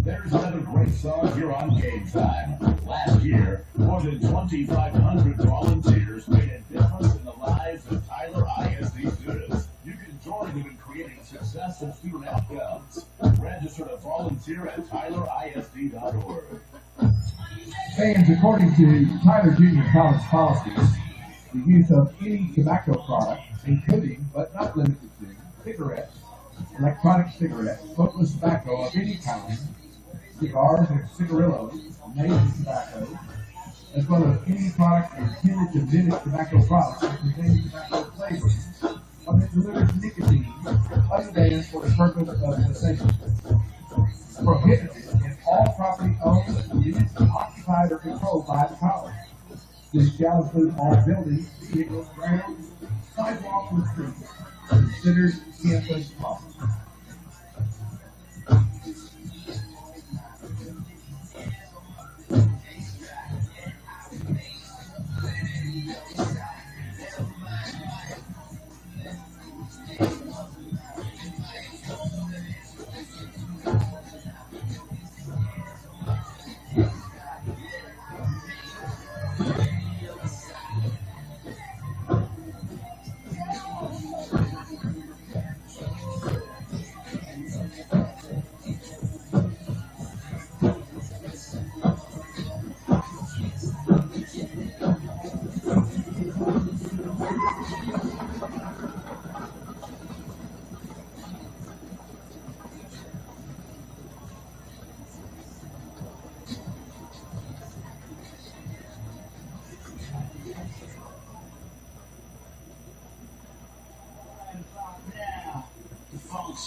There's another great song here on Game Time. Last year, more than 2,500 volunteers made a difference in the lives of Tyler ISD students. You can join them in creating successful student outcomes. Register to volunteer at tylerisd.org. Fans, according to Tyler Junior College policies, the use of any tobacco product, including but not limited to cigarettes, electronic cigarettes, smokeless tobacco of any kind, cigars and cigarillos, nasal tobacco, as well as any product intended to mimic tobacco products that contain tobacco flavors, or that delivers nicotine other than for the purpose of cessation. Prohibited in all property owned, used, occupied, or controlled by the college. This shall include all buildings, vehicles, grounds, sidewalks, and streets considered campus property.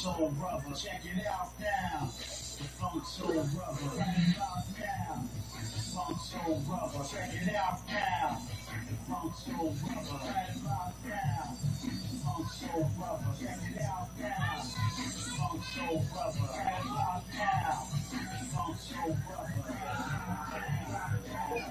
Soul Brother, check it out now. The Funk Soul Brother, check it out now. The Funk Soul Brother, check it out now. The Funk Soul Brother, check it out now. The Funk Soul Brother, check it out now. The Funk Soul Brother, check it out now. The Funk Soul Brother, check it out now.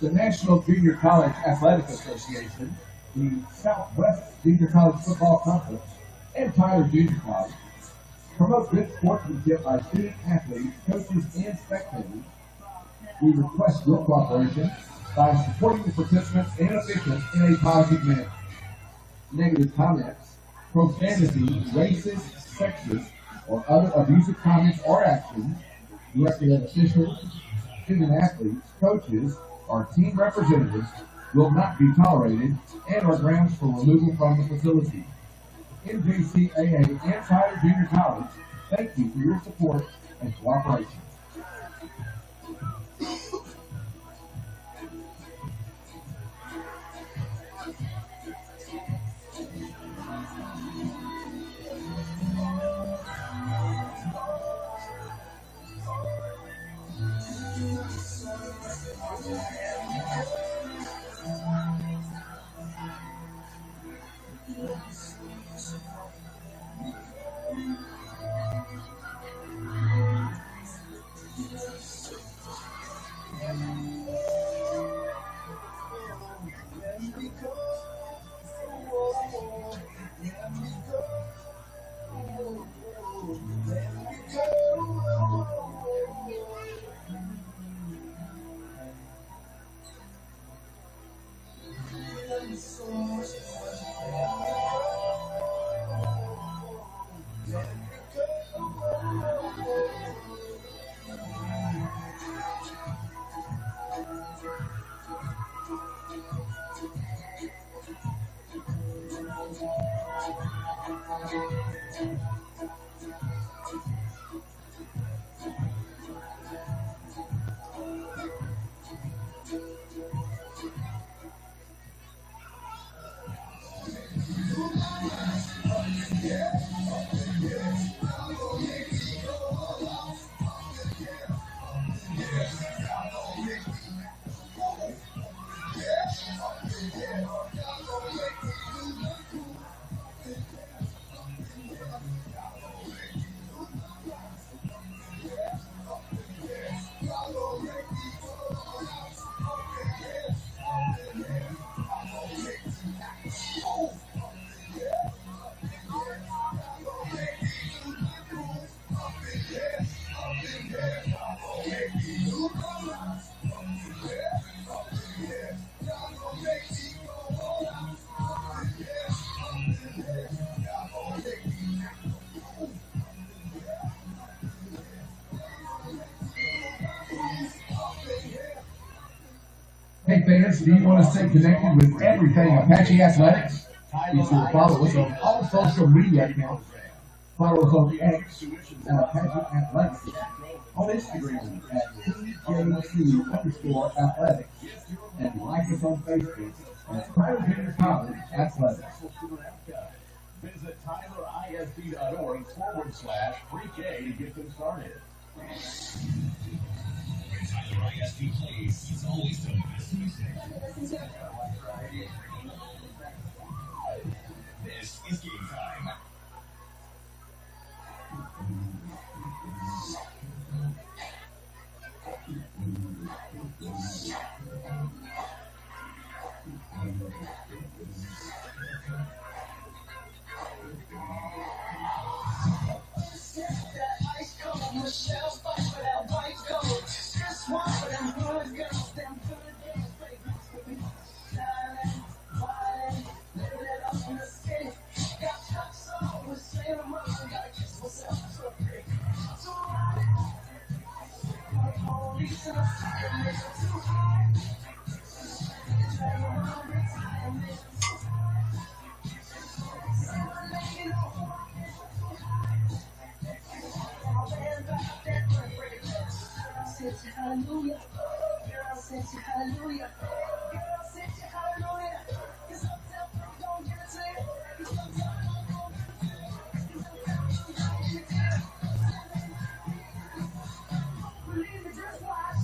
The National Junior College Athletic Association, the Southwest Junior College Football Conference, and Tyler Junior College promote good sportsmanship by student athletes, coaches, and spectators. We request your cooperation by supporting the participants and officials in a positive manner. Negative comments, profanity, racist, sexist, or other abusive comments or actions directed at officials, student athletes, coaches, or team representatives will not be tolerated and are grounds for removal from the facility. NJCAA and Tyler Junior College, thank you for your support and cooperation. Hey fans, do you want to stay connected with everything Apache Athletics? Be sure to follow us on all social media accounts. Follow us on X at Apache Athletics, on Instagram at TJC_athletics, and like us on Facebook at Tyler Junior College Athletics. Visit tylerisd.org/pre-K to get them started. Tyler ISD plays, he's always done the best music. This is game time. Hallelujah. Girl, sent you hallelujah. Girl, sent you hallelujah. Cause uptown don't get it to you. Believe it, just watch.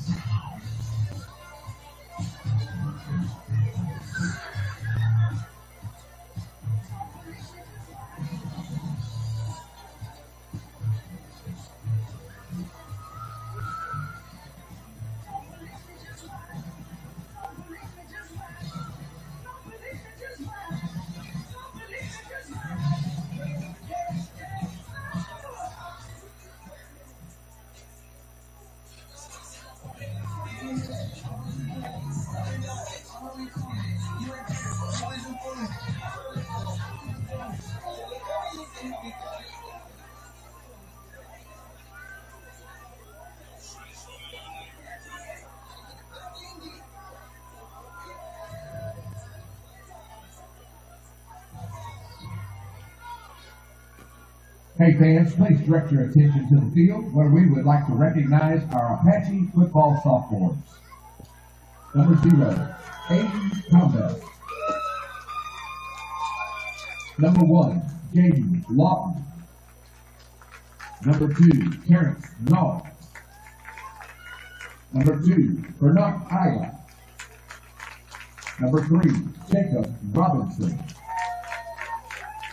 Hey fans, please direct your attention to the field where we would like to recognize our Apache football sophomores. Number 0, Aiden Campbell. Number 1, Jaden Lawton. Number 2, Terrence North. Number 2, Bernard Ayla. Number 3, Jacob Robinson.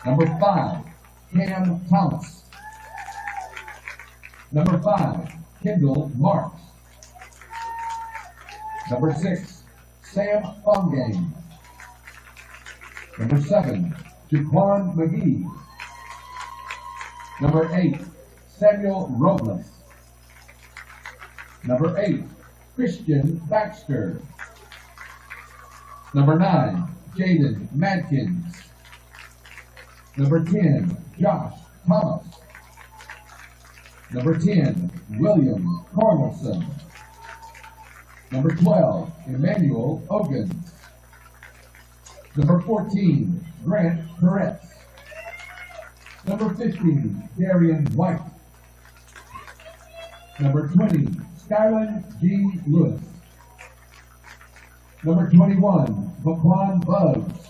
Number 5, Cam Thomas. Number 5, Kendall Marks. Number 6, Sam Fungame. Number 7, Jaquan McGee. Number 8, Samuel Robles. Number 8, Christian Baxter. Number 9, Jaden Madkins. Number 10, Josh Thomas. Number 10, William Cornelson. Number 12, Emmanuel Ogans. Number 14, Grant Perez. Number 15, Darian White. Number 20, Skyland G. Lewis. Number 21, Vaquan Bugs.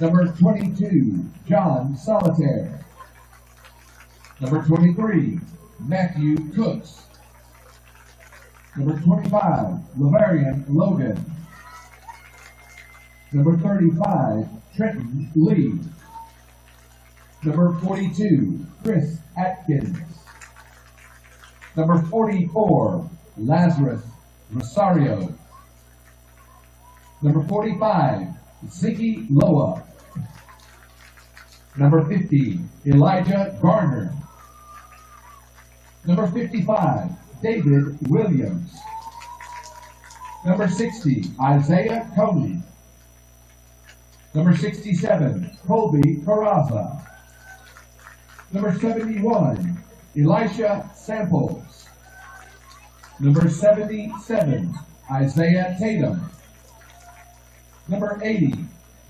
Number 22, John Solitaire. Number 23, Matthew Cooks. Number 25, Lavarian Logan. Number 35, Trenton Lee. Number 42, Chris Atkins. Number 44, Lazarus Rosario. Number 45, Ziggy Loa. Number 50, Elijah Garner. Number 55, David Williams. Number 60, Isaiah Coney. Number 67, Colby Carraza. Number 71, Elisha Samples. Number 77, Isaiah Tatum. Number 80,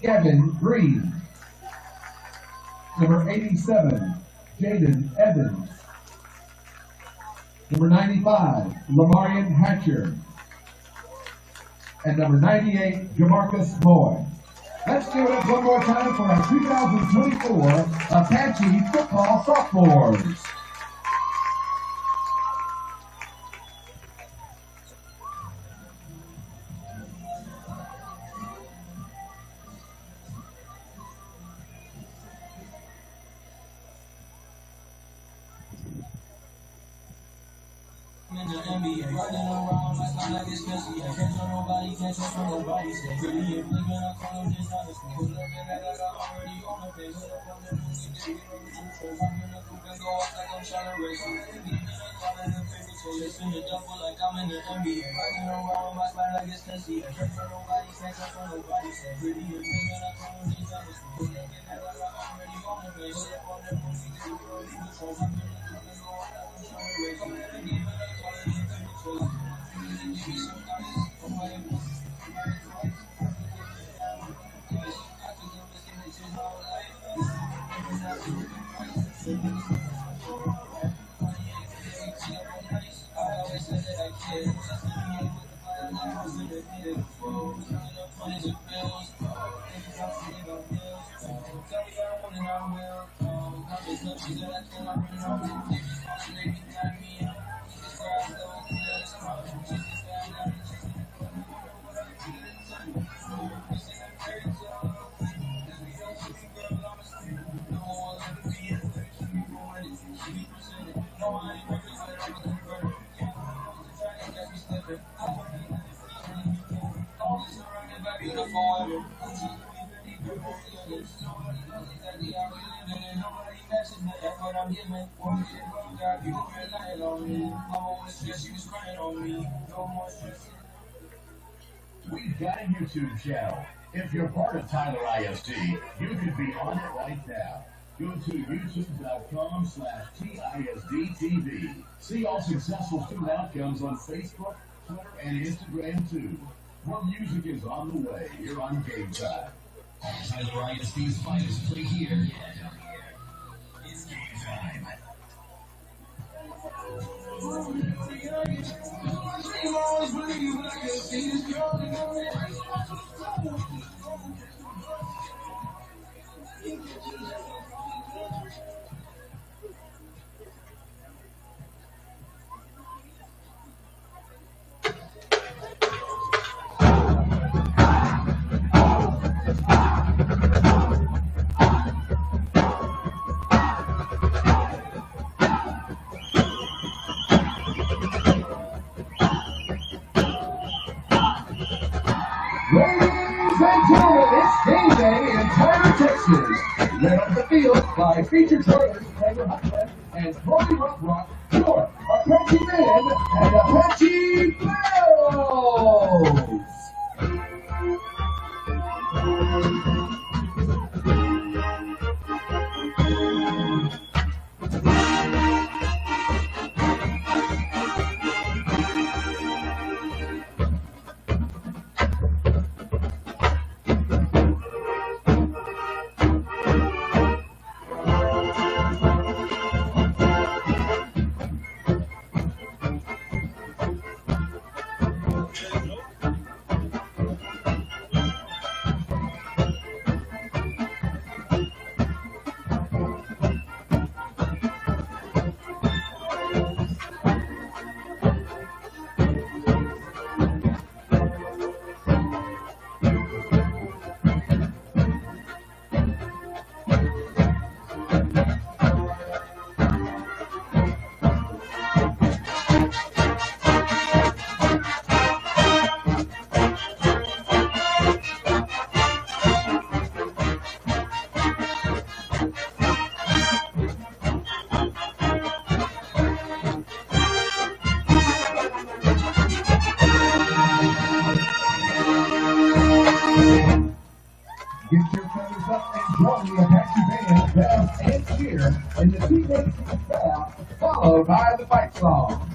Gavin Green. Number 87, Jaden Evans. Number 95, Lamarian Hatcher. And number 98, Jamarcus Moy. Let's give it up one more time for our 2024 Apache Football Sophomores. In the NBA, running around just like it's messy. I can't trust nobody, can't trust nobody. Say pretty and blinking, I call them just honest. Put up in that, I already on the face. Put up on them, we get the hero, the two shows. I'm in the coupe and go off like I'm trying to race. Calling them favorite, so listen to double like I'm in the NBA. Running around my spot like it's messy. I can't trust nobody, can't trust nobody. Say pretty and blinking, I call them just honest. Put up in that, I already on the face. Put up on them, we get the hero, the two shows. I'm in the coupe and go off like I'm trying to race. We've got a YouTube channel. If you're part of Tyler ISD, you could be on it right now. Go to youtube.com/TISDTV. See all successful student outcomes on Facebook, Twitter, and Instagram too. More music is on the way here on Game Time. Tyler ISD's finest play here. It's Game Time. Led on the field by featured players Taylor Hudl and Brody Rock, your Apache men and Apache Bells. Get your feathers up and join the Apache Band, bells, and cheer in the teenage crowd, followed by the fight song.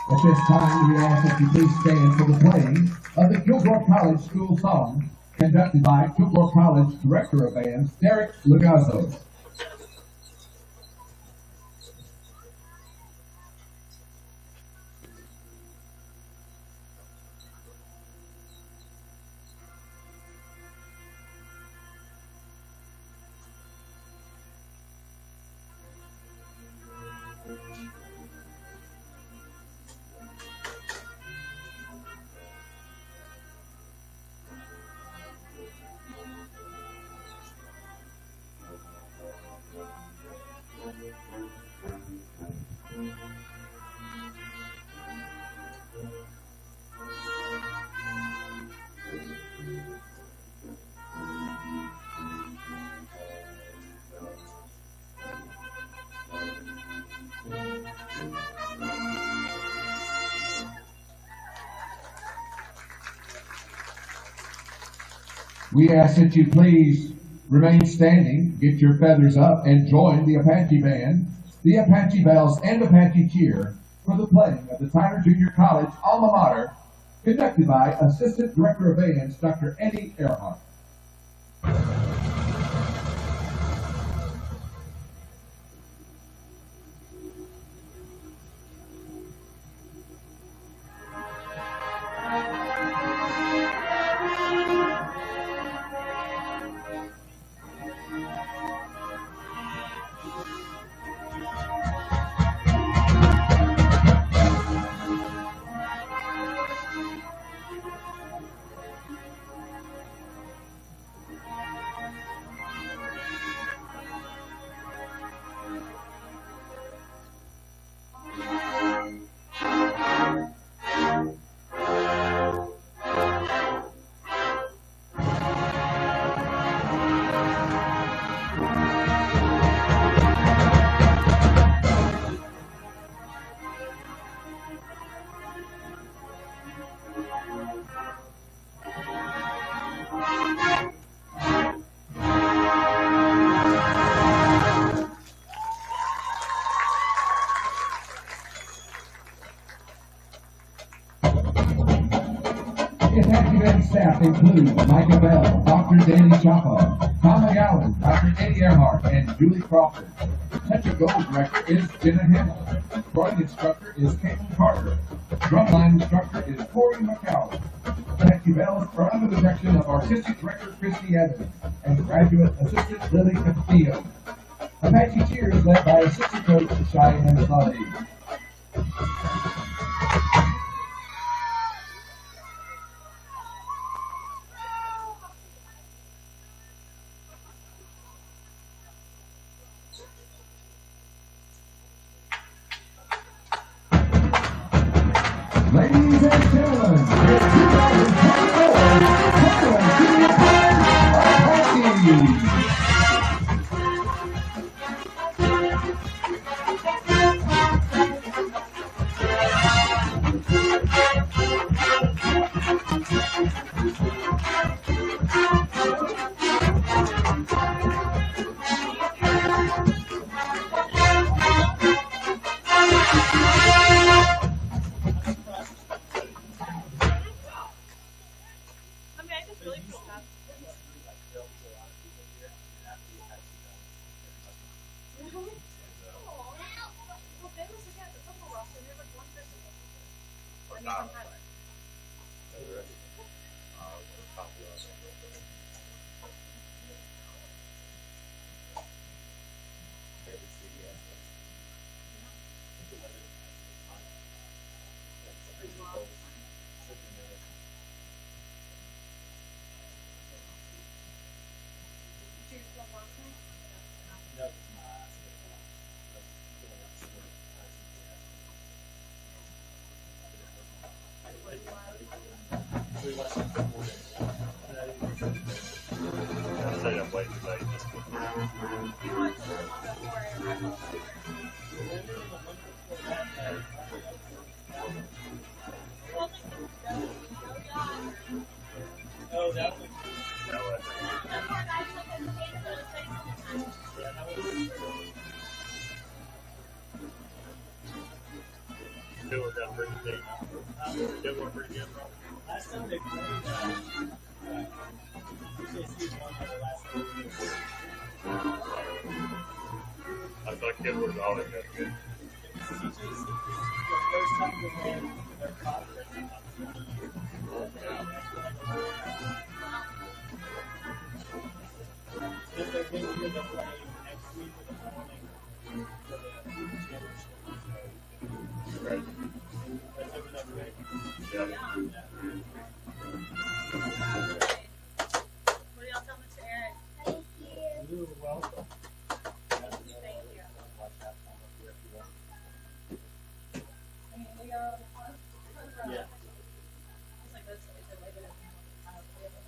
At this time, we ask that you please stand for the playing of the Kilgore College School Song, conducted by Kilgore College Director of Bands, Derek Lugazzo. We ask that you please remain standing, get your feathers up, and join the Apache Band, the Apache Bells, and Apache Cheer for the playing of the Tyler Junior College alma mater, conducted by Assistant Director of Bands, Dr. Eddie Earhart. Apache Band staff include Micah Bell, Dr. Danny Chapo, Tom McGowan, Dr. Eddie Earhart, and Julie Crawford. Touch of Gold director is Jenna Hill. Drawing instructor is Caitlin Carter. Drumline instructor is Corey McCowan. Apache Bells are under the direction of Artistic Director Christy Evans and Graduate Assistant Lily Castillo. Apache Cheer is led by Assistant Coach Cheyenne Sully. Ladies and gentlemen, the 2024 College Junior College Apache. I thought Kilgore was always that good.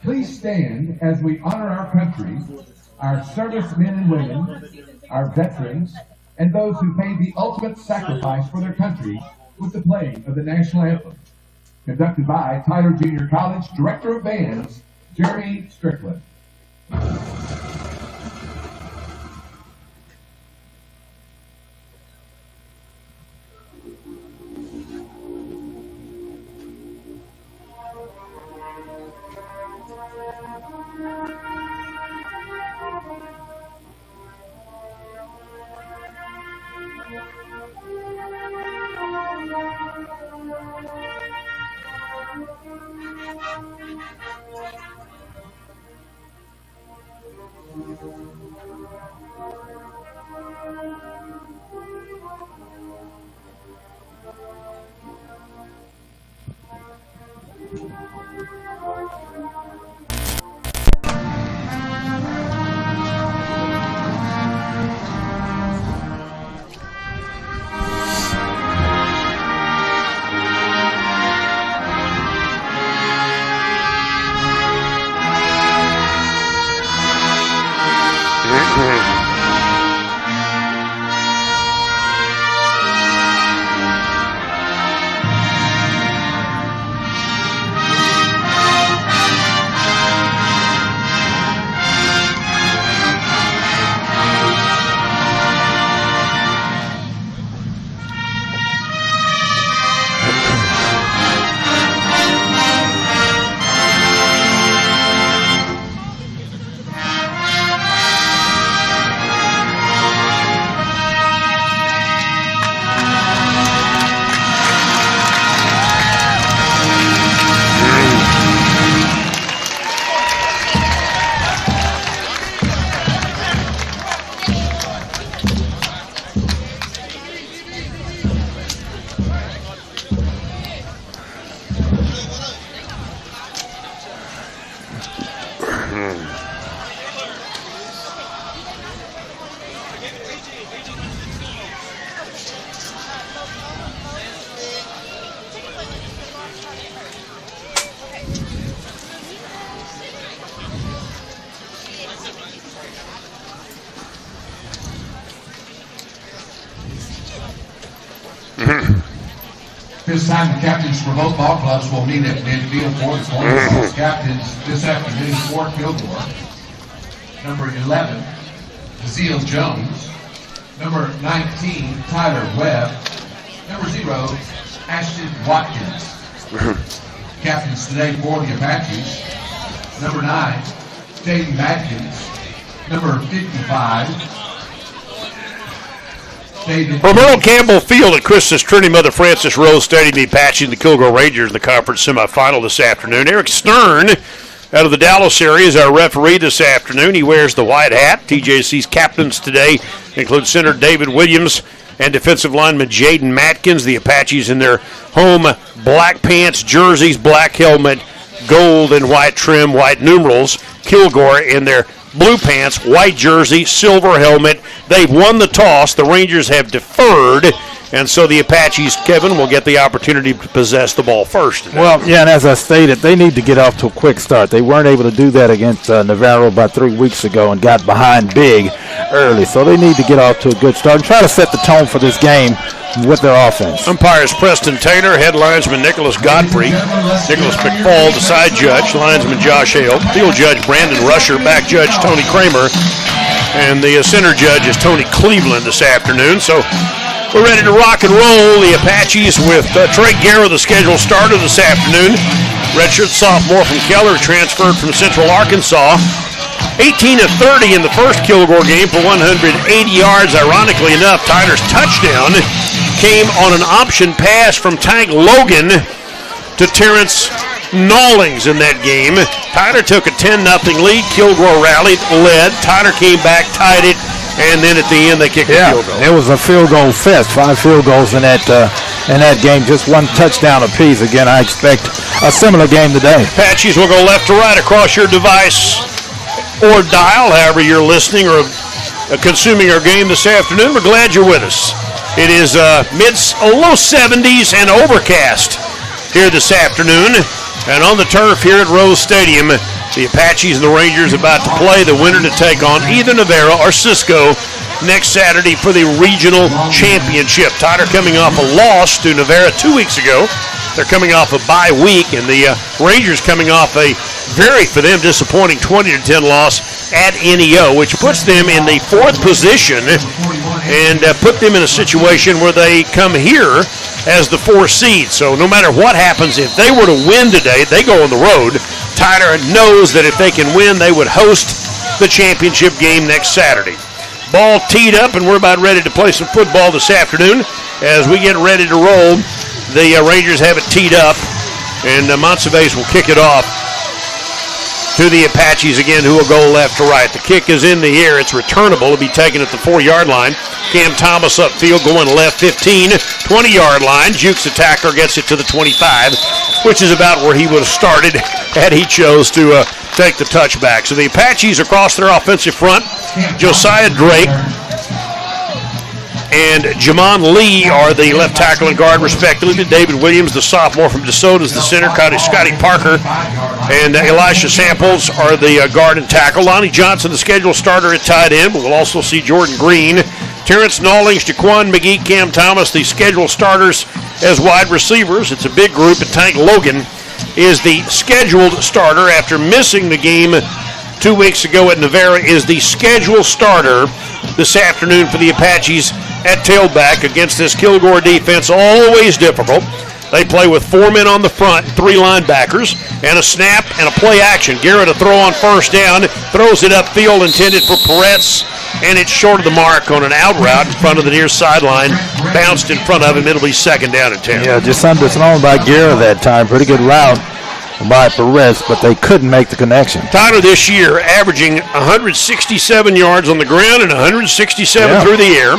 Please stand as we honor our country, our servicemen and women, our veterans, and those who paid the ultimate sacrifice for their country with the playing of the national anthem. Conducted by Tyler Junior College Director of Bands, Jeremy Strickland. This time, the captains for both ball clubs will meet at midfield for the points. Captains this afternoon for Kilgore. Number 11, Zeel Jones. Number 19, Tyler Webb. Number 0, Ashton Watkins. Captains today for the Apaches. Number 9, Jaden Madkins. Number 55, From Earl Campbell Field at Christus Trinity Mother Francis Rose Stadium, the Apache and the Kilgore Rangers in the conference semifinal this afternoon. Eric Stern out of the Dallas area is our referee this afternoon. He wears the white hat. TJC's captains today include center David Williams and defensive lineman Jaden Matkins. The Apaches in their home black pants, jerseys, black helmet, gold and white trim, white numerals. Kilgore in their blue pants, white jersey, silver helmet. They've won the toss. The Rangers have deferred, and so the Apaches, Kevin, will get the opportunity to possess the ball first today. Well, yeah, and as I stated, they need to get off to a quick start. They weren't able to do that against Navarro about 3 weeks ago and got behind big early. So they need to get off to a good start and try to set the tone for this game with their offense. Umpires Preston Taylor, head linesman Nicholas Godfrey, Nicholas McFall, the side judge, linesman Josh Hale, field judge Brandon Rusher, back judge Tony Kramer, and the center judge is Tony Cleveland this afternoon. So we're ready to rock and roll. The Apaches with Trey Guerra, the scheduled starter this afternoon. Redshirt sophomore from Keller, transferred from Central Arkansas. 18 of 30 in the first Kilgore game for 180 yards. Ironically enough, Tyler's touchdown came on an option pass from Tank Logan to Terrence Nawlings in that game. Tyler took a 10-0 lead. Kilgore rallied, led. Tyler came back, tied it, and then at the end they kicked a field goal. It was a field goal fest. 5 field goals in that game. Just one touchdown apiece. Again, I expect a similar game today. Apaches will go left to right across your device or dial, however you're listening or consuming our game this afternoon. We're glad you're with us. It is low 70s and overcast here this afternoon. And on the turf here at Rose Stadium, the Apaches and the Rangers about to play, the winner to take on either Navarro or Cisco next Saturday for the regional championship. Tyler coming off a loss to Navarro 2 weeks ago. They're coming off a bye week, and the Rangers coming off a very, for them, disappointing 20-10 loss at NEO, which puts them in the 4th position and put them in a situation where they come here as the 4th seed. So no matter what happens, if they were to win today, they go on the road. Tyler knows that if they can win, they would host the championship game next Saturday. Ball teed up, and we're about ready to play some football this afternoon. As we get ready to roll, the Rangers have it teed up, and Monsivais will kick it off to the Apaches again, who will go left to right. The kick is in the air. It's returnable. It'll be taken at the 4-yard line. Cam Thomas upfield going left 15, 20-yard line. Jukes the tackler, gets it to the 25, which is about where he would have started had he chose to take the touchback. So the Apaches across their offensive front, Josiah Drake and Jamon Lee are the left tackle and guard, respectively. David Williams, the sophomore from DeSoto, is the center. Scotty Parker and Elisha Samples are the guard and tackle. Lonnie Johnson, the scheduled starter at tight end, but we'll also see Jordan Green, Terrence Nawlings, Jaquan McGee, Cam Thomas, the scheduled starters as wide receivers. It's a big group, and Tank Logan is the scheduled starter after missing the game 2 weeks ago at Navarro, is the scheduled starter this afternoon for the Apaches at tailback against this Kilgore defense. Always difficult. They play with 4 men on the front, 3 linebackers, and a snap and a play action. Garrett a throw on first down, throws it upfield, intended for Peretz, and it's short of the mark on an out route in front of the near sideline. Bounced in front of him. It'll be 2nd down and 10. Yeah, just underthrown by Garrett that time. Pretty good route by Perez, but they couldn't make the connection. Tyler this year averaging 167 yards on the ground and 167 through the air.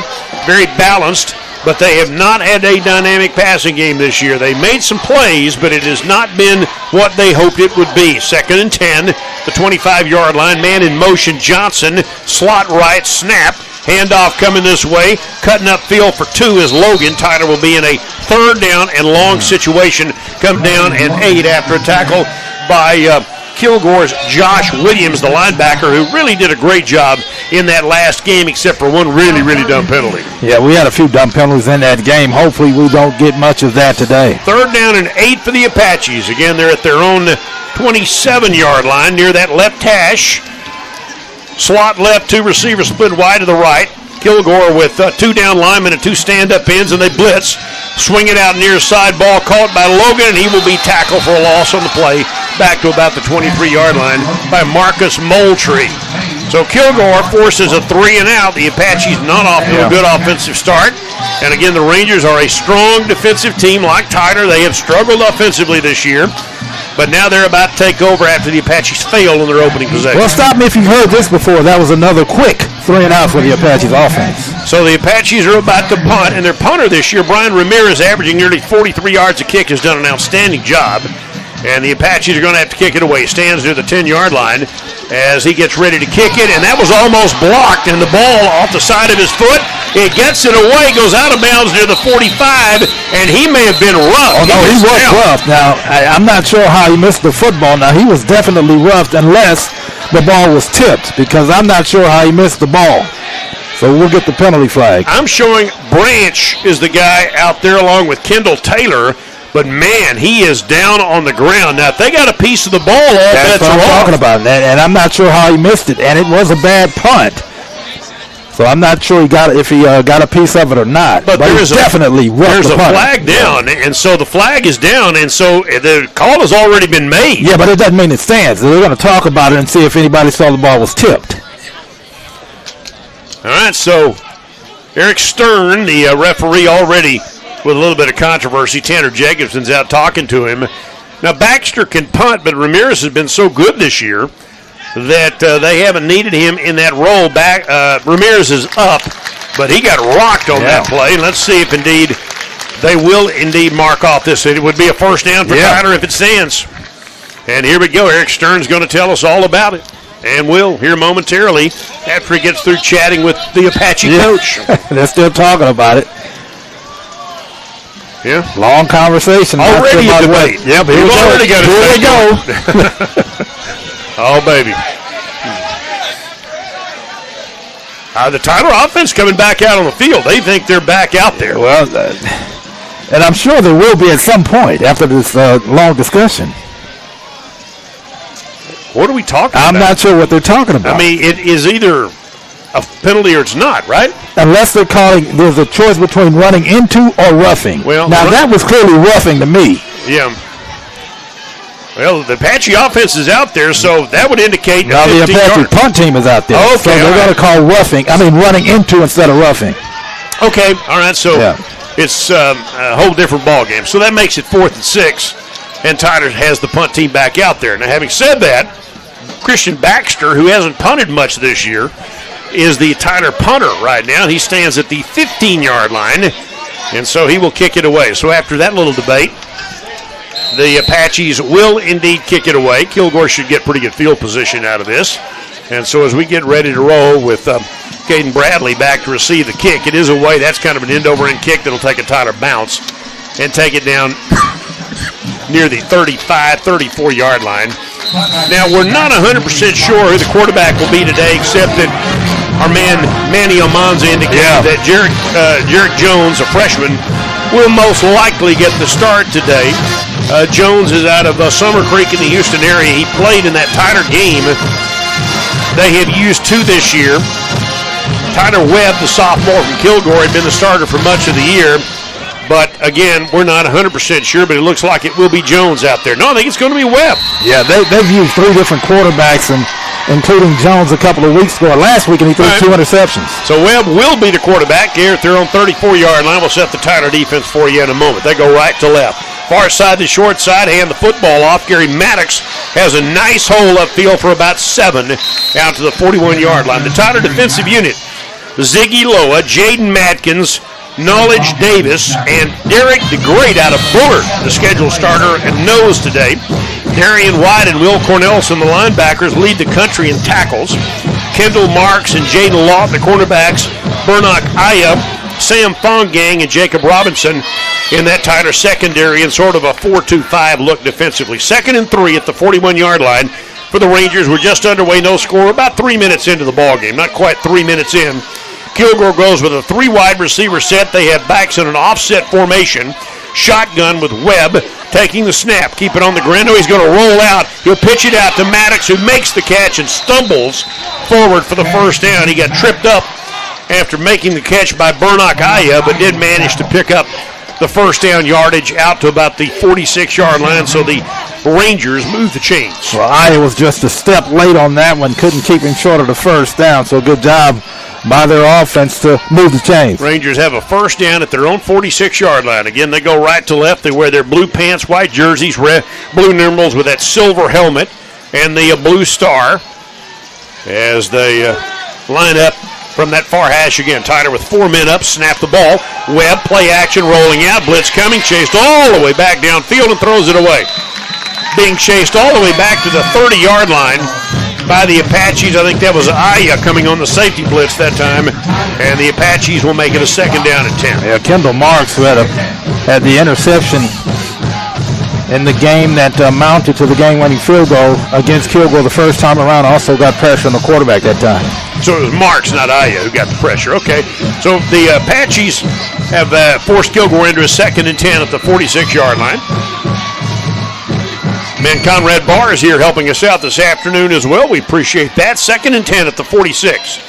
Very balanced, but they have not had a dynamic passing game this year. They made some plays, but it has not been what they hoped it would be. 2nd and 10, the 25-yard line. Man in motion, Johnson, slot right, snap. Handoff coming this way. Cutting up field for 2 is Logan. Tyler will be in a 3rd down and long situation. Come down and 8 after a tackle by Kilgore's Josh Williams, the linebacker, who really did a great job in that last game, except for one really, really dumb penalty. Yeah, we had a few dumb penalties in that game. Hopefully we don't get much of that today. 3rd down and 8 for the Apaches. Again, they're at their own 27-yard line near that left hash. Slot left, 2 receivers split wide to the right. Kilgore with 2 down linemen and 2 stand-up ends, and they blitz. Swing it out near side, ball caught by Logan, and he will be tackled for a loss on the play. Back to about the 23-yard line by Marcus Moultrie. So Kilgore forces a 3 and out. The Apaches not off to a good offensive start. And again, the Rangers are a strong defensive team like Tyler. They have struggled offensively this year. But now they're about to take over after the Apaches failed in their opening possession. Well, stop me if you've heard this before. That was another quick 3 and out for the Apaches offense. So the Apaches are about to punt, and their punter this year, Brian Ramirez, averaging nearly 43 yards a kick, has done an outstanding job. And the Apaches are going to have to kick it away. Stands near the 10-yard line as he gets ready to kick it, and that was almost blocked, and the ball off the side of his foot. It gets it away, goes out of bounds near the 45, and he may have been roughed. Oh, no, he was roughed. Now, I'm not sure how he missed the football. Now, he was definitely roughed unless the ball was tipped, because I'm not sure how he missed the ball. So we'll get the penalty flag. I'm showing Branch is the guy out there along with Kendall Taylor. But, man, he is down on the ground. Now, if they got a piece of the ball, all that's bets what are I'm off. talking about. And I'm not sure how he missed it. And it was a bad punt. So I'm not sure if he got a piece of it or not. But there's definitely there's a flag down, and so the flag is down, and so the call has already been made. Yeah, but it doesn't mean it stands. They're going to talk about it and see if anybody saw the ball was tipped. All right, so Eric Stern, the referee, already with a little bit of controversy. Tanner Jacobson's out talking to him. Now, Baxter can punt, but Ramirez has been so good this year that they haven't needed him in that role. Ramirez is up, but he got rocked on that play. Let's see if indeed they will indeed mark off this. It would be a first down for Tyler if it stands. And here we go. Eric Stern's going to tell us all about it. And we'll hear momentarily after he gets through chatting with the Apache coach. They're still talking about it. Yeah. Long conversation. Already a debate. Yep, We've already got Here we go. Oh, baby. The Tyler offense coming back out on the field. They think they're back out there. Well, and I'm sure there will be at some point after this long discussion. What are we talking about? I'm not sure what they're talking about. I mean, it is either a penalty or it's not, right? Unless they're calling, there's a choice between running into or roughing. Well, now, that was clearly roughing to me. Yeah. Well, the Apache offense is out there, so that would indicate now the Apache punt team is out there. Okay, so they're going to call running into instead of roughing. Okay, all right, so it's a whole different ball game. So that makes it 4th and 6, and Tyler has the punt team back out there. Now, having said that, Christian Baxter, who hasn't punted much this year, is the Tyler punter right now. He stands at the 15-yard line, and so he will kick it away. So after that little debate, the Apaches will indeed kick it away. Kilgore should get pretty good field position out of this. And so as we get ready to roll with Caden Bradley back to receive the kick, it is away. That's kind of an end-over-end kick that'll take a Tyler bounce and take it down near the 35, 34-yard line. Now, we're not 100% sure who the quarterback will be today, except that our man Manny Almanza indicated that Jarek Jones, a freshman, will most likely get the start today. Jones is out of Summer Creek in the Houston area. He played in that Tyler game. They have used 2 this year. Tyler Webb, the sophomore from Kilgore, had been the starter for much of the year. But, again, we're not 100% sure, but it looks like it will be Jones out there. No, I think it's going to be Webb. Yeah, they've used 3 different quarterbacks, including Jones a couple of weeks ago. Last week, and he threw 2 interceptions. So Webb will be the quarterback here at their own 34-yard line. We'll set the Tyler defense for you in a moment. They go right to left. Far side to short side, hand the football off. Gary Maddox has a nice hole upfield for about 7 out to the 41-yard line. The Tyler defensive unit, Ziggy Loa, Jaden Matkins, Knowledge Davis, and Derek DeGreat out of Bullard, the scheduled starter and nose today. Darian White and Will Cornelison, the linebackers, lead the country in tackles. Kendall Marks and Jaden Lott, the cornerbacks. Burnock Aya, Sam Fongang, and Jacob Robinson in that Tyler secondary in sort of a 4-2-5 look defensively. 2nd and 3 at the 41-yard line for the Rangers. We're just underway, no score, about 3 minutes into the ballgame, not quite 3 minutes in. Kilgore goes with a 3 wide receiver set. They have backs in an offset formation. Shotgun with Webb taking the snap. Keep it on the ground. He's going to roll out. He'll pitch it out to Maddox, who makes the catch and stumbles forward for the first down. He got tripped up after making the catch by Burnock Aya, but did manage to pick up the first down yardage out to about the 46-yard line, so the Rangers move the chains. Well, Aya was just a step late on that one, couldn't keep him short of the first down, so good job by their offense to move the chains. Rangers have a first down at their own 46-yard line. Again, they go right to left. They wear their blue pants, white jerseys, red, blue numerals with that silver helmet and the blue star as they line up from that far hash again. Tyler with 4 men up, snap the ball. Webb, play action, rolling out. Blitz coming, chased all the way back downfield and throws it away. Being chased all the way back to the 30-yard line by the Apaches. I think that was Aya coming on the safety blitz that time, and the Apaches will make it a second down and 10. Yeah, Kendall Marks, who had the interception in the game that mounted to the game-winning field goal against Kilgore the first time around, also got pressure on the quarterback that time. So it was Marks, not Aya, who got the pressure. Okay, so the Apaches have forced Kilgore into a second and 10 at the 46-yard line. Man, Conrad Barr is here helping us out this afternoon as well. We appreciate that. Second and 10 at the 46.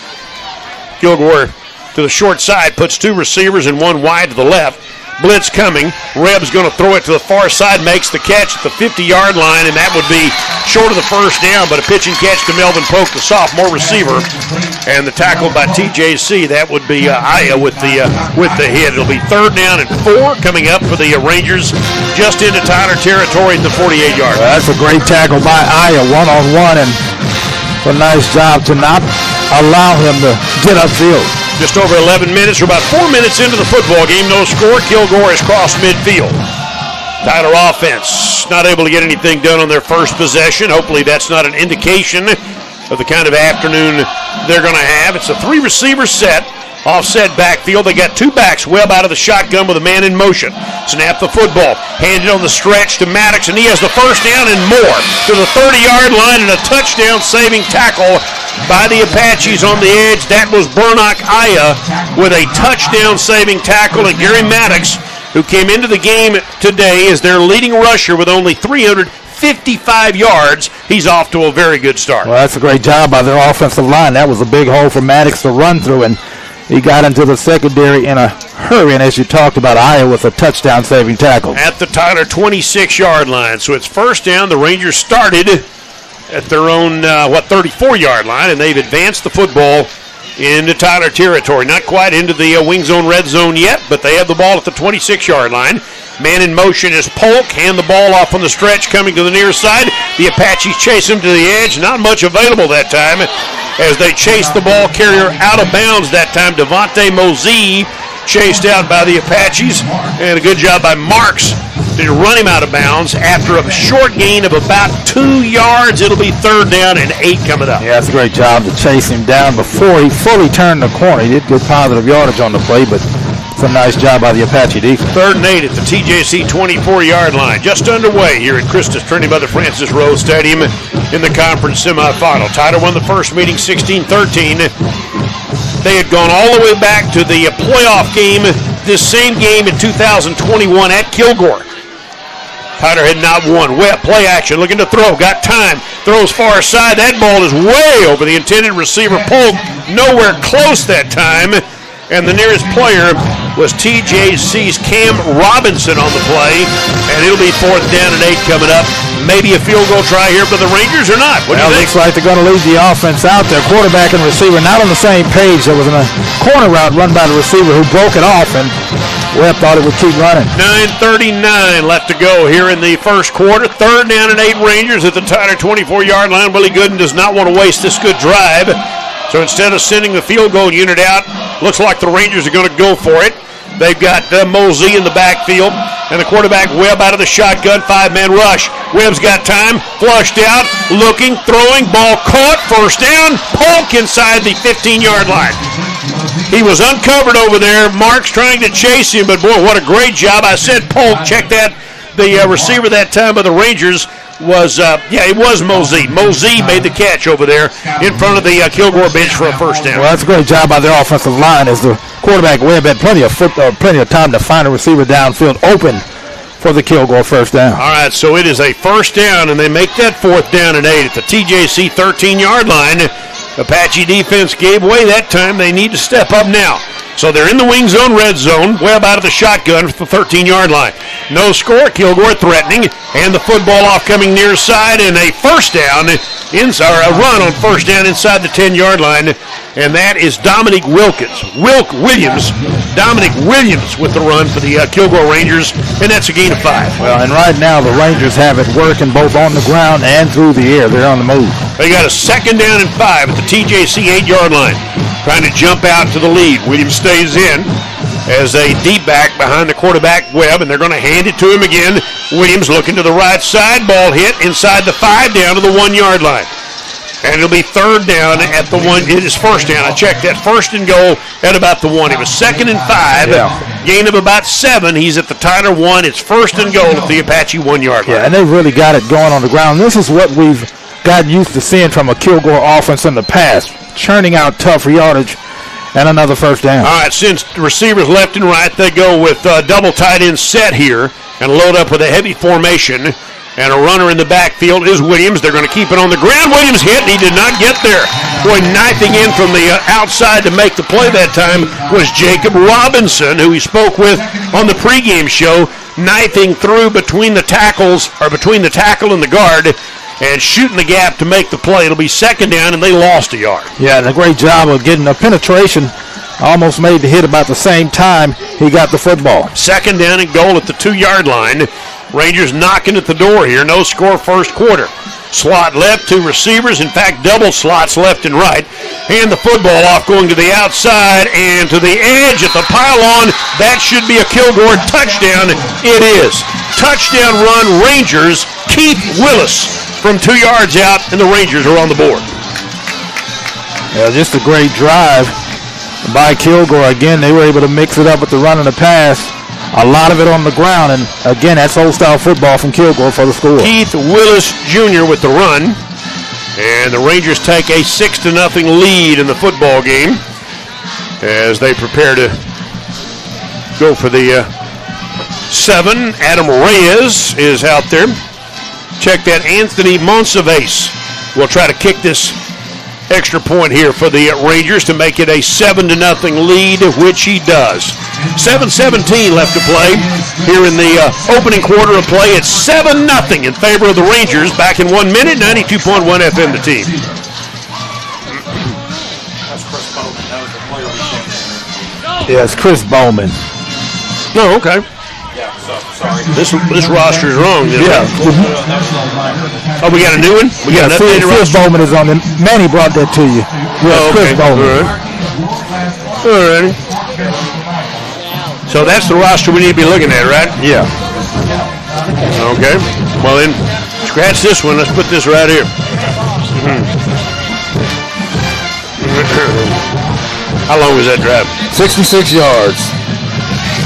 Kilgore to the short side, puts 2 receivers and 1 wide to the left. Blitz coming. Reb's going to throw it to the far side, makes the catch at the 50-yard line, and that would be short of the first down, but a pitch and catch to Melvin Polk, the sophomore receiver. And the tackle by TJC, that would be Aya with the hit. It'll be third down and 4 coming up for the Rangers, just into Tyler territory at the 48-yard line. Well, that's a great tackle by Aya, one-on-one, and a nice job to not allow him to get upfield. Just over 11 minutes, or about 4 minutes into the football game. No score. Kilgore has crossed midfield. Tyler offense not able to get anything done on their first possession. Hopefully that's not an indication of the kind of afternoon they're going to have. It's a 3-receiver set. Offset backfield. They got 2 backs. Webb out of the shotgun with a man in motion. Snap the football. Handed on the stretch to Maddox, and he has the first down and more to the 30-yard line, and a touchdown-saving tackle by the Apaches on the edge. That was Burnock Aya with a touchdown-saving tackle, and Gary Maddox, who came into the game today as their leading rusher with only 355 yards. He's off to a very good start. Well, that's a great job by their offensive line. That was a big hole for Maddox to run through, and he got into the secondary in a hurry, and as you talked about, Aya with a touchdown-saving tackle. At the Tyler 26-yard line. So it's first down. The Rangers started at their own, 34-yard line, and they've advanced the football into Tyler territory. Not quite into the wing zone, red zone yet, but they have the ball at the 26-yard line. Man in motion is Polk. Hand the ball off on the stretch, coming to the near side. The Apaches chase him to the edge. Not much available that time as they chase the ball carrier out of bounds that time. Devontae Mosee chased out by the Apaches, and a good job by Marks to run him out of bounds after a short gain of about 2 yards. It'll be third down and 8 coming up. Yeah, that's a great job to chase him down before he fully turned the corner. He did good positive yardage on the play, but it's a nice job by the Apache defense. Third and 8 at the TJC 24-yard line. Just underway here at Christus, training by the Francis Rose Stadium in the conference semifinal. Tyler won the first meeting 16-13. They had gone all the way back to the playoff game, this same game in 2021 at Kilgore. Tyler had not won. Webb, play action, looking to throw, got time, throws far side. That ball is way over the intended receiver. Polk nowhere close that time, and the nearest player was TJC's Cam Robinson on the play, and it'll be fourth down and 8 coming up. Maybe a field goal try here for the Rangers or not? What do you think? Looks like they're going to leave the offense out there. Quarterback and receiver not on the same page. There was a corner route run by the receiver who broke it off, and Webb thought it would keep running. 9:39 left to go here in the first quarter. Third down and 8 Rangers at the Tyler 24-yard line. Willie Gooden does not want to waste this good drive. So instead of sending the field goal unit out, looks like the Rangers are going to go for it. They've got Mosee in the backfield, and the quarterback Webb out of the shotgun, 5-man rush. Webb's got time, flushed out, looking, throwing, ball caught, first down, Polk inside the 15-yard line. He was uncovered over there. Marks trying to chase him, but boy, what a great job. I said Polk, check that. The receiver that time by the Rangers was, it was Mosee. Mosee made the catch over there in front of the Kilgore bench for a first down. Well, that's a great job by their offensive line as the quarterback Webb had plenty of time to find a receiver downfield open for the Kilgore first down. All right, so it is a first down, and they make that fourth down and 8 at the TJC 13-yard line. Apache defense gave way that time. They need to step up now. So they're in the wing zone, red zone, Webb out of the shotgun for the 13-yard line. No score, Kilgore threatening, and the football off coming near side, and a first down, a run on first down inside the 10-yard line, and that is Dominic Williams with the run for the Kilgore Rangers, and that's a gain of 5. Well, and right now the Rangers have it working both on the ground and through the air. They're on the move. They got a second down and 5 at the TJC 8-yard line. Trying to jump out to the lead. Williams stays in as a deep back behind the quarterback, Webb, and they're going to hand it to him again. Williams looking to the right side. Ball hit inside the 5 down to the 1-yard line. And it'll be third down at the 1. It is first down. I checked that. First and goal at about the 1. It was second and 5. Yeah. Gain of about 7. He's at the Tyler 1. It's first and goal at the Apache 1-yard line. Yeah, and they really got it going on the ground. This is what we've gotten used to seeing from a Kilgore offense in the past. Churning out tough yardage and another first down. All right, since receivers left and right, they go with double tight end set here and load up with a heavy formation. And a runner in the backfield is Williams. They're going to keep it on the ground. Williams hit, and he did not get there. Boy, knifing in from the outside to make the play that time was Jacob Robinson, who we spoke with on the pregame show, knifing through between the tackles, or between the tackle and the guard, and shooting the gap to make the play. It'll be second down, and they lost a yard. Yeah, and a great job of getting a penetration. Almost made the hit about the same time he got the football. Second down and goal at the 2-yard line. Rangers knocking at the door here. No score first quarter. Slot left, 2 receivers. In fact, double slots left and right. Hand the football off going to the outside and to the edge at the pylon. That should be a Kilgore touchdown. It is. Touchdown run, Rangers. Keith Willis from 2 yards out, and the Rangers are on the board. Yeah, just a great drive by Kilgore. Again, they were able to mix it up with the run and the pass. A lot of it on the ground, and again, that's old-style football from Kilgore for the score. Keith Willis Jr. with the run, and the Rangers take a 6-0 lead in the football game as they prepare to go for the 7. Adam Reyes is out there. Check that. Anthony Monsaves will try to kick this extra point here for the Rangers to make it a 7-0 lead, which he does. 7:17 left to play here in the opening quarter of play. It's 7-0 in favor of the Rangers. Back in 1 minute, 92.1 FM the team. Yeah, it's Chris Bowman. No, okay. This roster is wrong. Yeah. Oh, we got a new one? We got an updated Chris roster? Bowman is on it. Manny brought that to you. Yeah, Okay. Chris Bowman. All right. So that's the roster we need to be looking at, right? Yeah. Okay. Well, then, scratch this one. Let's put this right here. How long was that drive? 66 yards.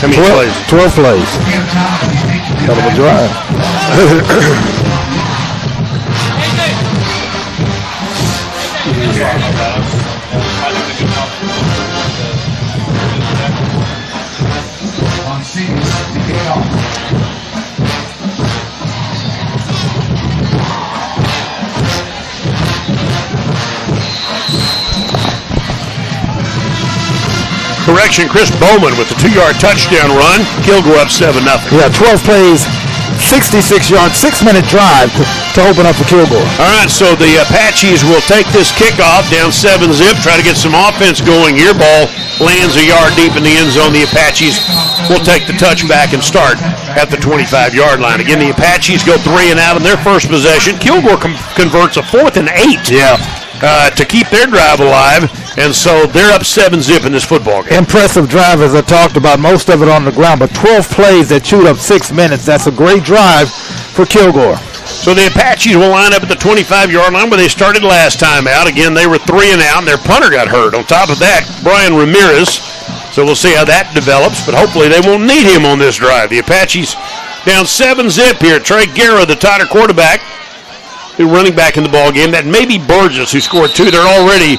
How many plays? 12 plays. Hell of a drive. Correction, Chris Bowman with the 2-yard touchdown run. Kilgore up 7-0. Yeah, 12 plays, 66 yards, 6-minute drive to open up for Kilgore. All right, so the Apaches will take this kickoff down 7-zip, try to get some offense going here. Ball lands a yard deep in the end zone. The Apaches will take the touchback and start at the 25-yard line. Again, the Apaches go 3 and out on their first possession. Kilgore converts a 4th and 8. Yeah. To keep their drive alive, and so they're up 7-zip in this football game. Impressive drive, as I talked about, most of it on the ground, but 12 plays that chewed up 6 minutes. That's a great drive for Kilgore. So the Apaches will line up at the 25-yard line where they started last time out. Again, they were 3 and out, and their punter got hurt. On top of that, Brian Ramirez. So we'll see how that develops, but hopefully they won't need him on this drive. The Apaches down 7-zip here. Trey Guerra, the Tyler quarterback, who running back in the ball game. That may be Burgess, who scored 2. They're already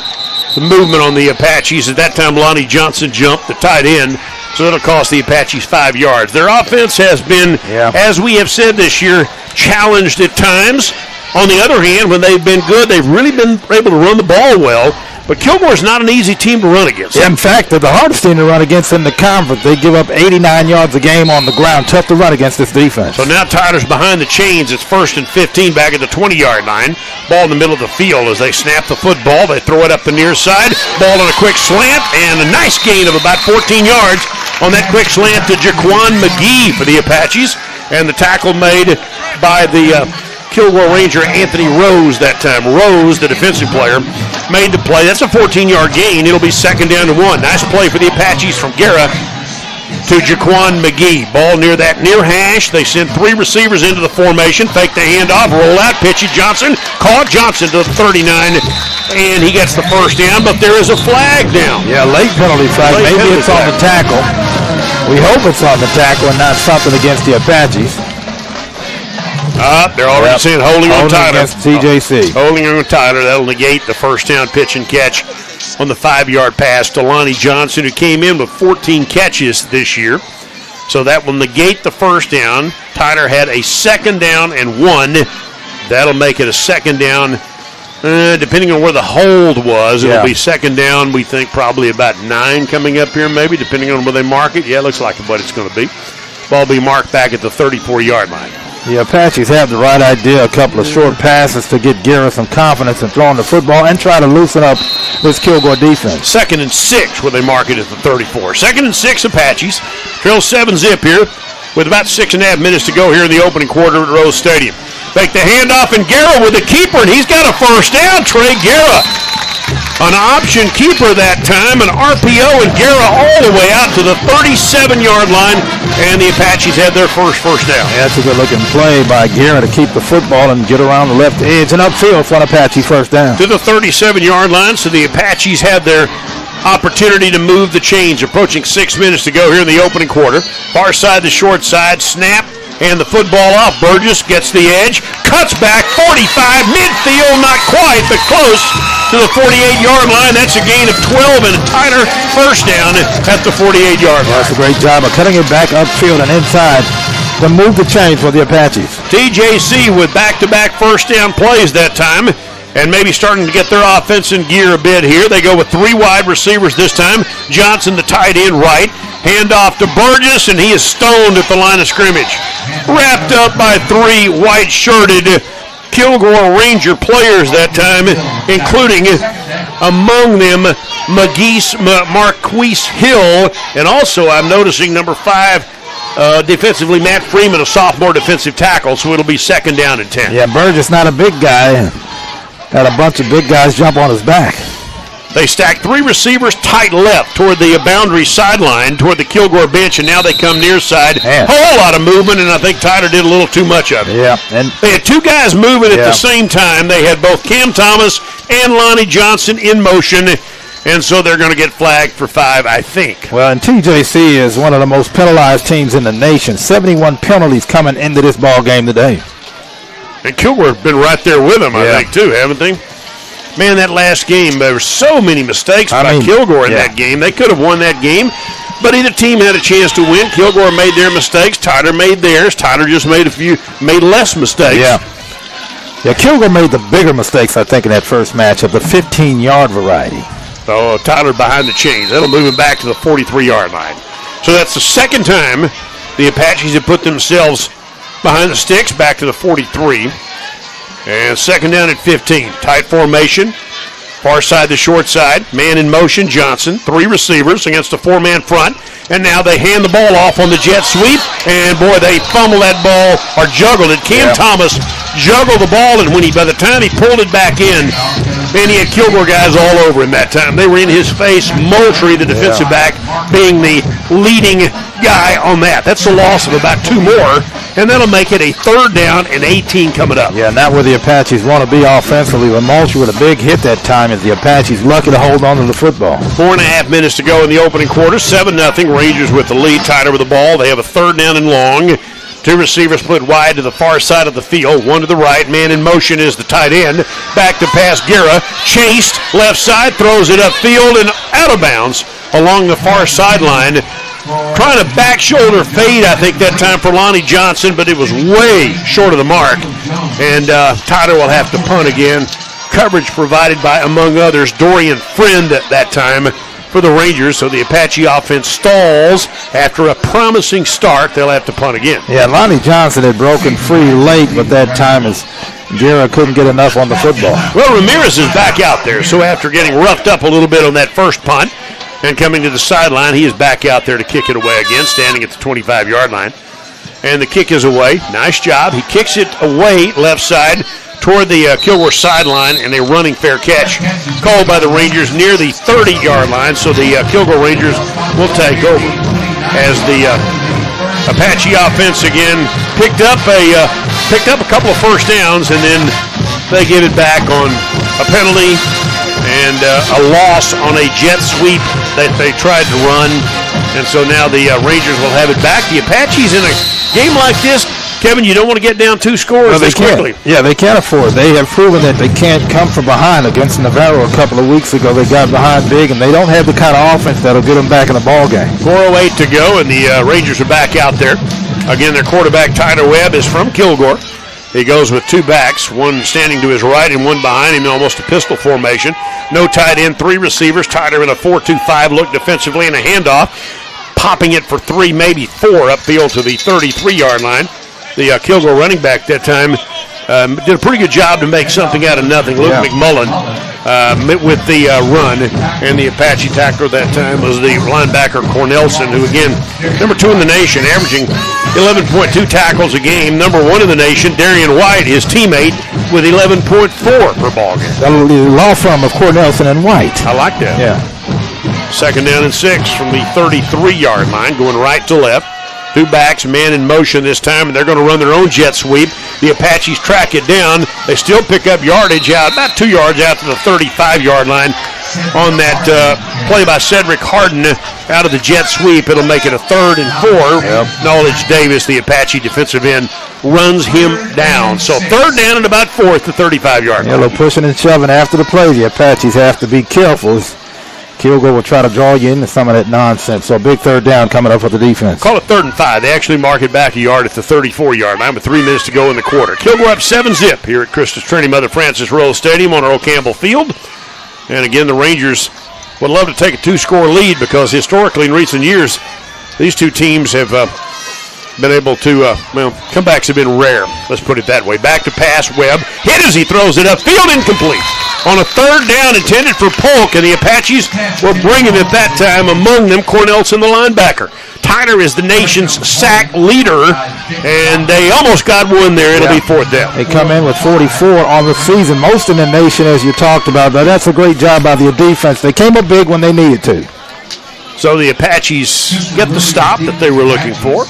the movement on the Apaches. At that time, Lonnie Johnson jumped, the tight end, so it'll cost the Apaches 5 yards. Their offense has been, as we have said this year, challenged at times. On the other hand, when they've been good, they've really been able to run the ball well. But Kilgore's not an easy team to run against. In fact, they're the hardest team to run against in the conference. They give up 89 yards a game on the ground. Tough to run against this defense. So now Tyler's behind the chains. It's 1st and 15 back at the 20-yard line. Ball in the middle of the field as they snap the football. They throw it up the near side. Ball on a quick slant, and a nice gain of about 14 yards on that quick slant to Jaquan McGee for the Apaches. And the tackle made by the Kilgore Ranger Anthony Rose that time. Rose, the defensive player, made the play. That's a 14-yard gain. It'll be 2nd down and 1. Nice play for the Apaches from Guerra to Jaquan McGee. Ball near that near hash. They send 3 receivers into the formation. Fake the handoff. Roll out. Pitch it. Johnson. Caught Johnson to the 39. And he gets the 1st down, but there is a flag down. Yeah, late penalty flag. Maybe it's on the tackle. We hope it's on the tackle and not something against the Apaches. They're already saying holding on Tyler. Against TJC. Holding on Tyler. That'll negate the 1st down pitch and catch on the 5-yard pass to Lonnie Johnson, who came in with 14 catches this year. So that will negate the 1st down. Tyler had a 2nd down and 1. That'll make it a 2nd down. Depending on where the hold was, it'll be 2nd down, we think probably about 9 coming up here maybe, depending on where they mark it. Yeah, it looks like what it's going to be. Ball will be marked back at the 34-yard line. The Apaches have the right idea, a couple of short passes to get Garrett some confidence in throwing the football and try to loosen up this Kilgore defense. 2nd and 6 where they mark it at the 34. 2nd and 6 Apaches. Trail 7-zip here with about 6.5 minutes to go here in the opening quarter at Rose Stadium. Make the handoff, and Guerra with the keeper, and he's got a 1st down. Trey Guerra, an option keeper that time, an RPO, and Guerra all the way out to the 37-yard line, and the Apaches had their first down. Yeah, that's a good-looking play by Guerra to keep the football and get around the left edge and upfield for an Apache 1st down. To the 37-yard line, so the Apaches had their opportunity to move the chains. Approaching 6 minutes to go here in the opening quarter. Far side to short side, snap, and the football off. Burgess gets the edge, cuts back 45, midfield, not quite, but close to the 48-yard line. That's a gain of 12, and Tyler 1st down at the 48-yard line. That's a great job of cutting it back upfield and inside to move the chains for the Apaches. TJC with back-to-back 1st down plays that time, and maybe starting to get their offense in gear a bit here. They go with 3 wide receivers this time. Johnson, the tight end, right. Handoff to Burgess, and he is stoned at the line of scrimmage. Wrapped up by 3 white-shirted Kilgore Ranger players that time, including among them Marquise Hill, and also I'm noticing number 5 defensively Matt Freeman, a sophomore defensive tackle, so it'll be 2nd down and 10. Yeah, Burgess not a big guy. Had a bunch of big guys jump on his back. They stack 3 receivers tight left toward the boundary sideline, toward the Kilgore bench, and now they come near side. Man. Whole lot of movement, and I think Tyler did a little too much of it. Yeah. And they had 2 guys moving at the same time. They had both Cam Thomas and Lonnie Johnson in motion, and so they're going to get flagged for 5, I think. Well, and TJC is one of the most penalized teams in the nation. 71 penalties coming into this ball game today. And Kilgore have been right there with them, I think, too, haven't they? Man, that last game, there were so many mistakes by Kilgore in that game. They could have won that game, but either team had a chance to win. Kilgore made their mistakes. Tyler made theirs. Tyler just made less mistakes. Yeah, Kilgore made the bigger mistakes, I think, in that first matchup, the 15-yard variety. So Tyler behind the chains. That'll move him back to the 43-yard line. So that's the 2nd time the Apaches have put themselves behind the sticks, back to the 43. And 2nd down at 15. Tight formation. Far side to short side. Man in motion, Johnson. 3 receivers against a 4-man front. And now they hand the ball off on the jet sweep. And, boy, they fumble that ball or juggled it. Cam Thomas juggled the ball, and by the time he pulled it back in, man, he had Kilgore guys all over him that time. They were in his face. Moultrie, the defensive back, being the leading guy on that. That's a loss of about 2 more, and that'll make it a 3rd down and 18 coming up. Yeah, not where the Apaches want to be offensively. When Moultrie with a big hit that time, is the Apaches lucky to hold on to the football. 4.5 minutes to go in the opening quarter. 7-0. Rangers with the lead. Tyler with the ball. They have a 3rd down and long. 2 receivers split wide to the far side of the field. 1 to the right. Man in motion is the tight end. Back to pass Guerra. Chased left side. Throws it upfield and out of bounds along the far sideline. Trying to back shoulder fade, I think, that time for Lonnie Johnson, but it was way short of the mark. And Tyler will have to punt again. coverage provided by, among others, Dorian Friend at that time for the Rangers. So the Apache offense stalls after a promising start. They'll have to punt again. Yeah, Lonnie Johnson had broken free late, but that time as Jarrah couldn't get enough on the football. Well, Ramirez is back out there. So after getting roughed up a little bit on that first punt and coming to the sideline, he is back out there to kick it away again, standing at the 25-yard line. And the kick is away. Nice job. He kicks it away left side toward the Kilgore sideline, and a running fair catch called by the Rangers near the 30-yard line. So the Kilgore Rangers will take over as the Apache offense again picked up a couple of first downs, and then they give it back on a penalty and a loss on a jet sweep that they tried to run. And so now the Rangers will have it back. The Apaches in a game like this, Kevin, you don't want to get down 2 scores this quickly. Yeah, they can't afford. They have proven that they can't come from behind. Against Navarro a couple of weeks ago, they got behind big, and they don't have the kind of offense that'll get them back in the ball game. 4:08 to go, and the Rangers are back out there. Again, their quarterback, Tyler Webb, is from Kilgore. He goes with 2 backs, one standing to his right and one behind him in almost a pistol formation. No tight end, 3 receivers. Tyler in a 4-2-5 look defensively and a handoff, popping it for 3, maybe 4 upfield to the 33-yard line. The Kilgore running back that time did a pretty good job to make something out of nothing. Luke McMullen with the run, and the Apache tackler that time was the linebacker Cornelson, who again, number 2 in the nation, averaging 11.2 tackles a game. Number 1 in the nation, Darian White, his teammate, with 11.4 per ball game. The law firm of Cornelson and White. I like that. Yeah. 2nd down and 6 from the 33-yard line, going right to left. 2 backs, man in motion this time, and they're going to run their own jet sweep. The Apaches track it down. They still pick up yardage out, about 2 yards out to the 35-yard line on that play by Cedric Harden out of the jet sweep. It'll make it a 3rd and 4. Yep. Knowledge Davis, the Apache defensive end, runs him down. So 3rd down and about 4th to 35-yard line. Yeah, they're pushing and shoving after the play. The Apaches have to be careful. Kilgore will try to draw you into some of that nonsense. So a big 3rd down coming up for the defense. Call it 3rd and 5. They actually mark it back a yard at the 34-yard line with 3 minutes to go in the quarter. Kilgore up 7-zip here at Christus Trinity Mother Frances Rose Stadium on Earl Campbell Field. And again, the Rangers would love to take a 2-score lead because historically in recent years, these 2 teams have been able to, comebacks have been rare. Let's put it that way. Back to pass, Webb. Hit as he throws it upfield, incomplete. On a 3rd down intended for Polk, and the Apaches were bringing it that time, among them Cornelson, the linebacker. Tyler is the nation's sack leader, and they almost got one there. It'll be 4th down. They come in with 44 on the season, most in the nation, as you talked about, but that's a great job by the defense. They came up big when they needed to. So the Apaches get the stop that they were looking for,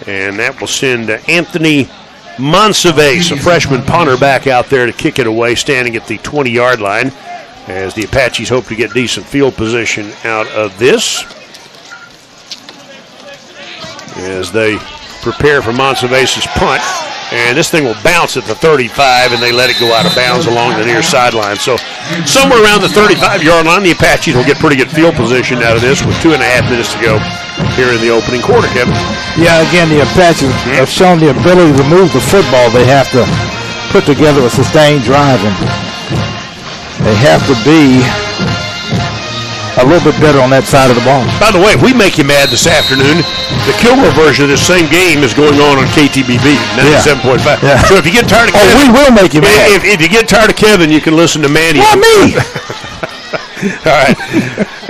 and that will send Anthony Monsaves, a freshman punter, back out there to kick it away, standing at the 20-yard line, as the Apaches hope to get decent field position out of this as they prepare for Monsaves' punt. And this thing will bounce at the 35, and they let it go out of bounds along the near sideline. So somewhere around the 35-yard line, the Apaches will get pretty good field position out of this with 2.5 minutes to go here in the opening quarter, Kevin. Yeah, again, the Apaches have shown the ability to move the football. They have to put together a sustained drive, and they have to be a little bit better on that side of the ball. By the way, if we make you mad this afternoon, the Kilgore version of this same game is going on KTBB 97.5. Yeah. So if you get tired of Kevin, we will make you mad. If you get tired of Kevin, you can listen to Manny. Why me? All right.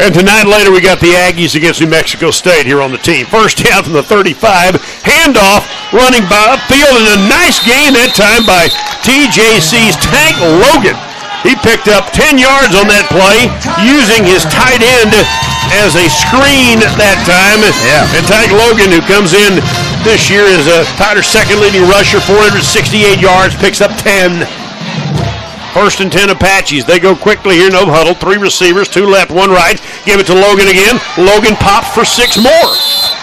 And tonight later we got the Aggies against New Mexico State here on the team. First down from the 35, handoff, running by upfield, and a nice gain that time by TJC's Tank Logan. He picked up 10 yards on that play, using his tight end as a screen that time. Yeah. And Tank Logan, who comes in this year as a Tiger's second leading rusher, 468 yards, picks up 10. 1st and 10 Apaches. They go quickly here, no huddle. 3 receivers, 2 left, 1 right. Give it to Logan again. Logan pops for 6 more.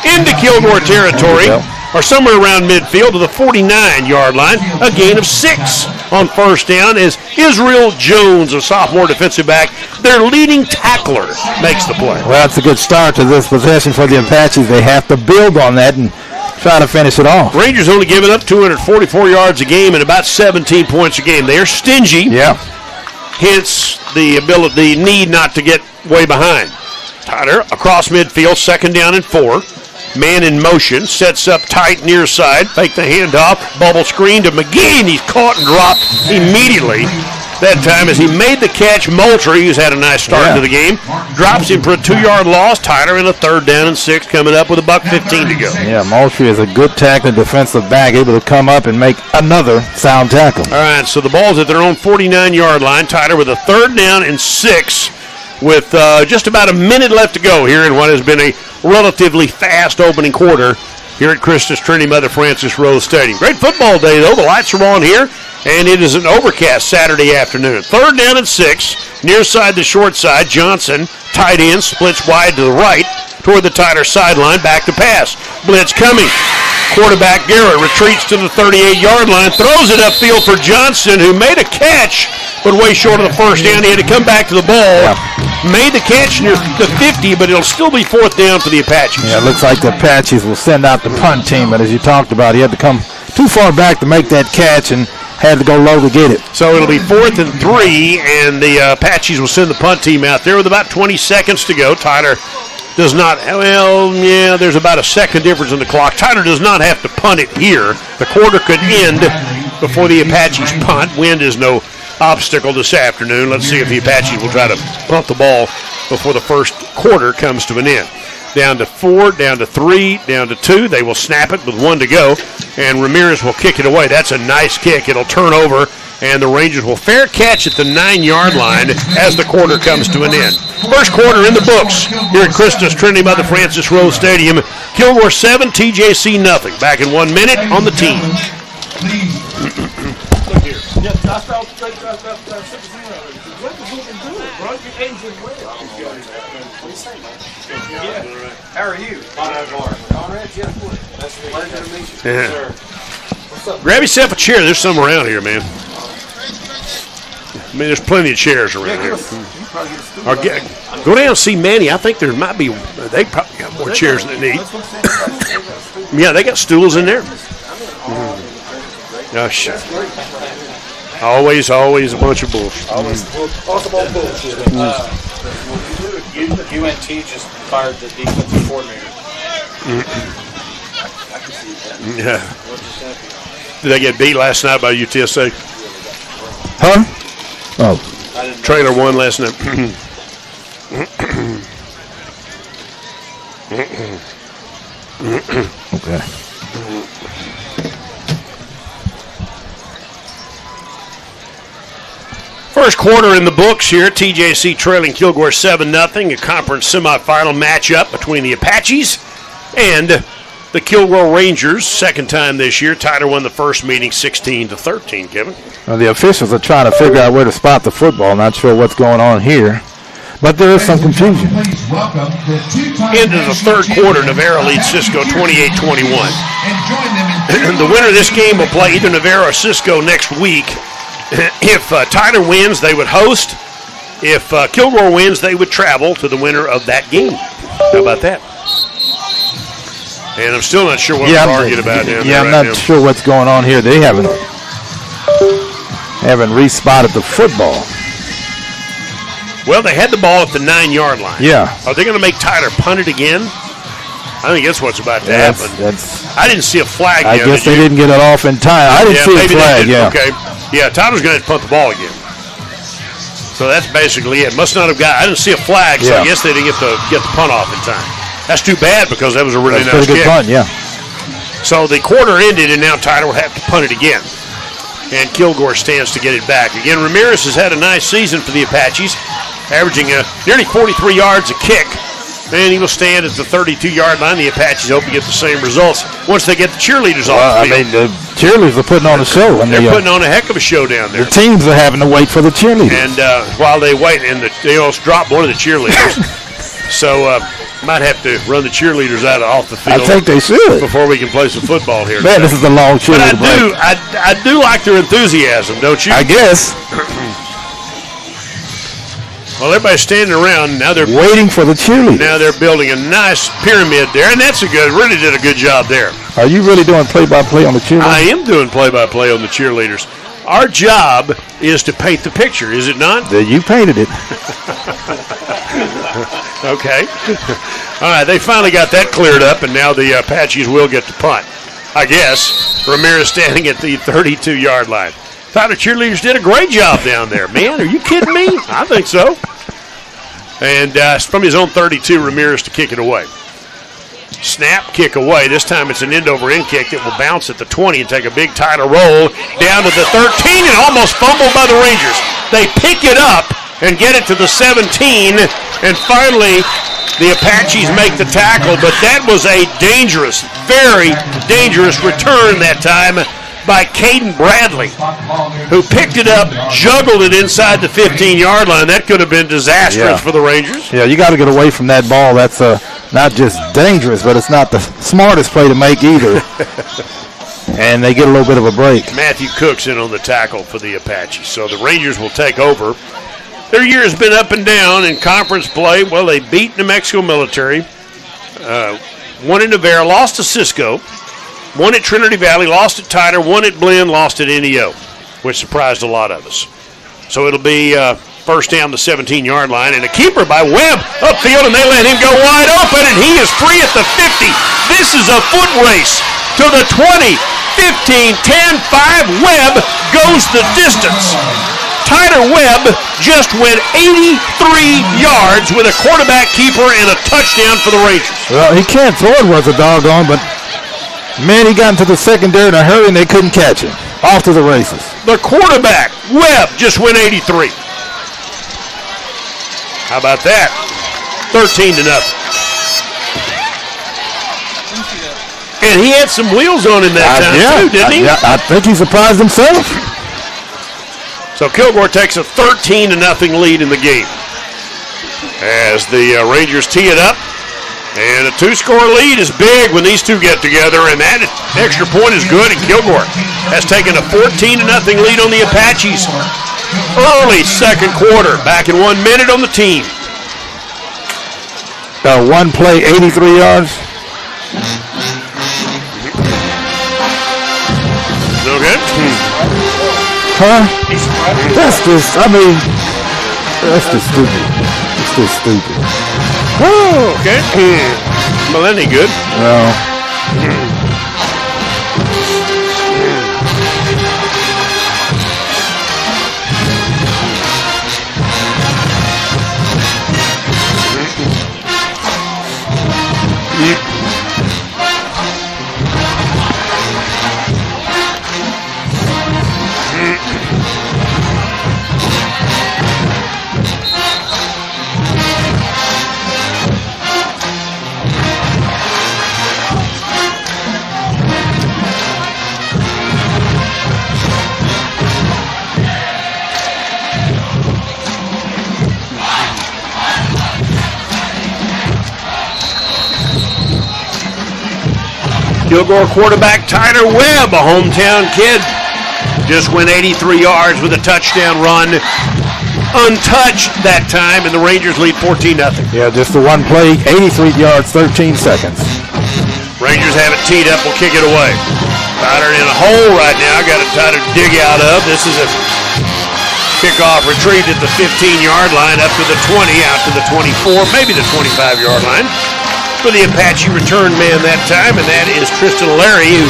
Into Kilgore territory, or somewhere around midfield to the 49-yard line. A gain of 6 on first down as Israel Jones, a sophomore defensive back, their leading tackler, makes the play. Well, that's a good start to this possession for the Apaches. They have to build on that and try to finish it off. Rangers only giving up 244 yards a game and about 17 points a game. They're stingy. Yeah. hence the need not to get way behind. Tyler across midfield, 2nd down and 4. Man in motion, sets up tight near side, fake the handoff, bubble screen to McGee, and he's caught and dropped immediately. That time as he made the catch, Moultrie, who's had a nice start to the game, drops him for a 2-yard loss. Tyler in a 3rd down and 6, coming up with $1:15 to go. Yeah, Moultrie is a good tackling defensive back, able to come up and make another sound tackle. All right, so the ball's at their own 49-yard line. Tyler with a 3rd down and 6 with just about a minute left to go here in what has been a relatively fast opening quarter here at Christus Trinity Mother Francis Rose Stadium. Great football day, though. The lights are on here, and it is an overcast Saturday afternoon. 3rd down and 6, near side to short side. Johnson, tight end, splits wide to the right toward the Tyler sideline. Back to pass. Blitz coming. Quarterback Garrett retreats to the 38-yard line, throws it upfield for Johnson, who made a catch, but way short of the first down. He had to come back to the ball. Made the catch near the 50, but it'll still be 4th down for the Apaches. Yeah, it looks like the Apaches will send out the punt team, but as you talked about, he had to come too far back to make that catch and had to go low to get it. So it'll be 4th and 3, and the Apaches will send the punt team out there with about 20 seconds to go. Tyler does not, there's about a second difference in the clock. Tyler does not have to punt it here. The quarter could end before the Apaches punt. Wind is no obstacle this afternoon. Let's see if the Apaches will try to punt the ball before the first quarter comes to an end. Down to 4, down to 3, down to 2. They will snap it with 1 to go, and Ramirez will kick it away. That's a nice kick. It'll turn over, and the Rangers will fair catch at the 9-yard line as the quarter comes to an end. First quarter in the books here at Christus Trinity Mother Francis Rose Stadium. Kilgore 7, TJC nothing. Back in 1 minute on the team. Look here. How are you? Conrad, Jeff Wood. That's a pleasure to meet you. Yeah. Sir. What's up? Grab yourself a chair. There's some around here, man. I mean, there's plenty of chairs around here. Or go down and see Manny. I think there might be, they probably got more chairs than they need. Yeah, they got stools in there. Oh, shit. Always a bunch of bullshit. Always possible bullshit. UNT just fired the defensive coordinator. Yeah. Did they get beat last night by UTSA? Huh? Oh. Trailer won last night. Okay. First quarter in the books here. TJC trailing Kilgore 7-0. A conference semifinal matchup between the Apaches and the Kilgore Rangers. Second time this year. Tyler won the first meeting 16-13, Kevin. Well, the officials are trying to figure out where to spot the football. Not sure what's going on here. But there is some confusion. Into the third quarter, Navarro leads Cisco 28-21. The winner of this game will play either Navarro or Cisco next week. If Tyler wins, they would host. If Kilgore wins, they would travel to the winner of that game. How about that? And I'm still not sure what we're arguing about down there. Yeah, I'm not sure what's going on here. They haven't respotted the football. Well, they had the ball at the 9-yard line. Yeah. Are they going to make Tyler punt it again? I think that's what's about to happen. I didn't see a flag. I guess they didn't get it off in time. I didn't see a flag. Yeah. Okay. Yeah, Tyler's going to punt the ball again. So that's basically it. Must not have got. I didn't see a flag, so I guess they didn't get the punt off in time. That's too bad because that was a really nice kick. Punt, yeah. So the quarter ended, and now Tyler will have to punt it again. And Kilgore stands to get it back. Again, Ramirez has had a nice season for the Apaches, averaging nearly 43 yards a kick. And he will stand at the 32-yard line. The Apaches hope to get the same results once they get the cheerleaders off the field. I mean, the cheerleaders are putting on a show. They're putting on a heck of a show down there. The teams are having to wait for the cheerleaders. And while they wait, and they almost dropped one of the cheerleaders. So might have to run the cheerleaders off the field. I think they should. Before we can play some football here. Man, this is a long cheerleader break. I do like their enthusiasm, don't you? I guess. Well, everybody's standing around. Now they're waiting for the cheerleaders. Now they're building a nice pyramid there, and really did a good job there. Are you really doing play-by-play on the cheerleaders? I am doing play-by-play on the cheerleaders. Our job is to paint the picture, is it not? You painted it. Okay. All right, they finally got that cleared up, and now the Apaches will get to punt. I guess Ramirez standing at the 32-yard line. Thought the cheerleaders did a great job down there. Man, are you kidding me? I think so. And from his own 32, Ramirez to kick it away. Snap, kick away. This time it's an end-over-end kick that will bounce at the 20 and take a big Tyler roll down to the 13 and almost fumbled by the Rangers. They pick it up and get it to the 17, and finally the Apaches make the tackle, but that was a dangerous, very dangerous return that time by Caden Bradley, who picked it up, juggled it inside the 15-yard line. That could have been disastrous for the Rangers. Yeah, you got to get away from that ball. That's not just dangerous, but it's not the smartest play to make either. And they get a little bit of a break. Matthew Cook's in on the tackle for the Apaches. So the Rangers will take over. Their year has been up and down in conference play. Well, they beat New Mexico Military, won at Navarre, lost to Cisco, won at Trinity Valley, lost at Tyler, won at Blinn, lost at NEO, which surprised a lot of us. So it'll be first down the 17-yard line, and a keeper by Webb upfield, and they let him go wide open, and he is free at the 50. This is a foot race to the 20, 15, 10, 5. Webb goes the distance. Tyler Webb just went 83 yards with a quarterback keeper and a touchdown for the Rangers. Well, he can't throw it worth a doggone, but man, he got into the secondary in a hurry and they couldn't catch him. Off to the races. The quarterback, Webb, just went 83. How about that? 13-0. And he had some wheels on him that time, too, didn't he? Yeah, I think he surprised himself. So Kilgore takes a 13-0 lead in the game as the Rangers tee it up. And a two-score lead is big when these two get together, and that extra point is good, and Kilgore has taken a 14-0 lead on the Apaches. Early second quarter, back in 1 minute on the team. One play, 83 yards. Okay. Huh? That's just stupid. It's just stupid. Oh, okay. Well, that ain't good. No. Kilgore quarterback Tyler Webb, a hometown kid, just went 83 yards with a touchdown run. Untouched that time, and the Rangers lead 14-0. Yeah, just the one play, 83 yards, 13 seconds. Rangers have it teed up, will kick it away. Tyler in a hole right now, got a Tyler dig out of. This is a kickoff retrieved at the 15-yard line, up to the 20, out to the 24, maybe the 25-yard line. For the Apache return man that time, and that is Tristan Larry, who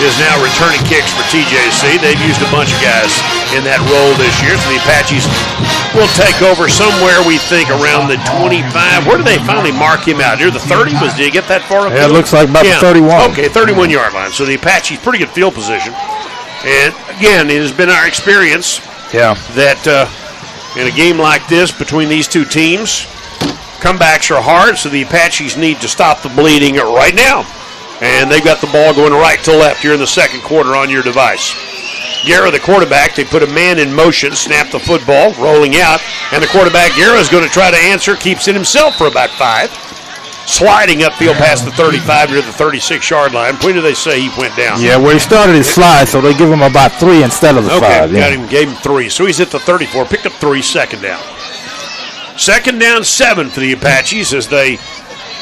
is now returning kicks for TJC. They've used a bunch of guys in that role this year, so the Apaches will take over somewhere, we think, around the 25. Where do they finally mark him out? Near the 30? Did he get that far up? Yeah, it looks like about the 31. Okay, 31-yard line. So the Apaches, pretty good field position. And, again, it has been our experience that in a game like this between these two teams, comebacks are hard, so the Apaches need to stop the bleeding right now. And they've got the ball going right to left here in the second quarter on your device. Guerra, the quarterback, they put a man in motion, snap the football, rolling out, and the quarterback, Guerra, is going to try to answer, keeps it himself for about 5. Sliding upfield past the 35 near the 36-yard line. When did they say he went down? Yeah, where he started his slide, so they give him about 3 instead of the 5. Okay, gave him 3. So he's at the 34, picked up 3, second down. Second down 7 for the Apaches as they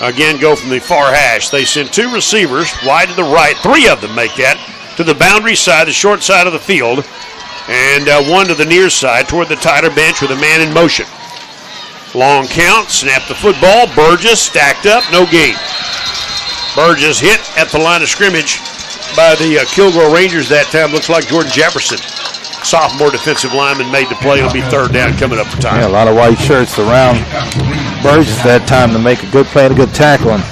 again go from the far hash. They send 2 receivers wide to the right. 3 of them make that to the boundary side, the short side of the field, and 1 to the near side toward the Tyler bench with a man in motion. Long count, snap the football. Burgess stacked up, no gain. Burgess hit at the line of scrimmage by the Kilgore Rangers that time. Looks like Jordan Jefferson, sophomore defensive lineman, made the play. It'll be third down coming up for time. Yeah, a lot of white shirts around Burgess that time to make a good play and a good tackle. And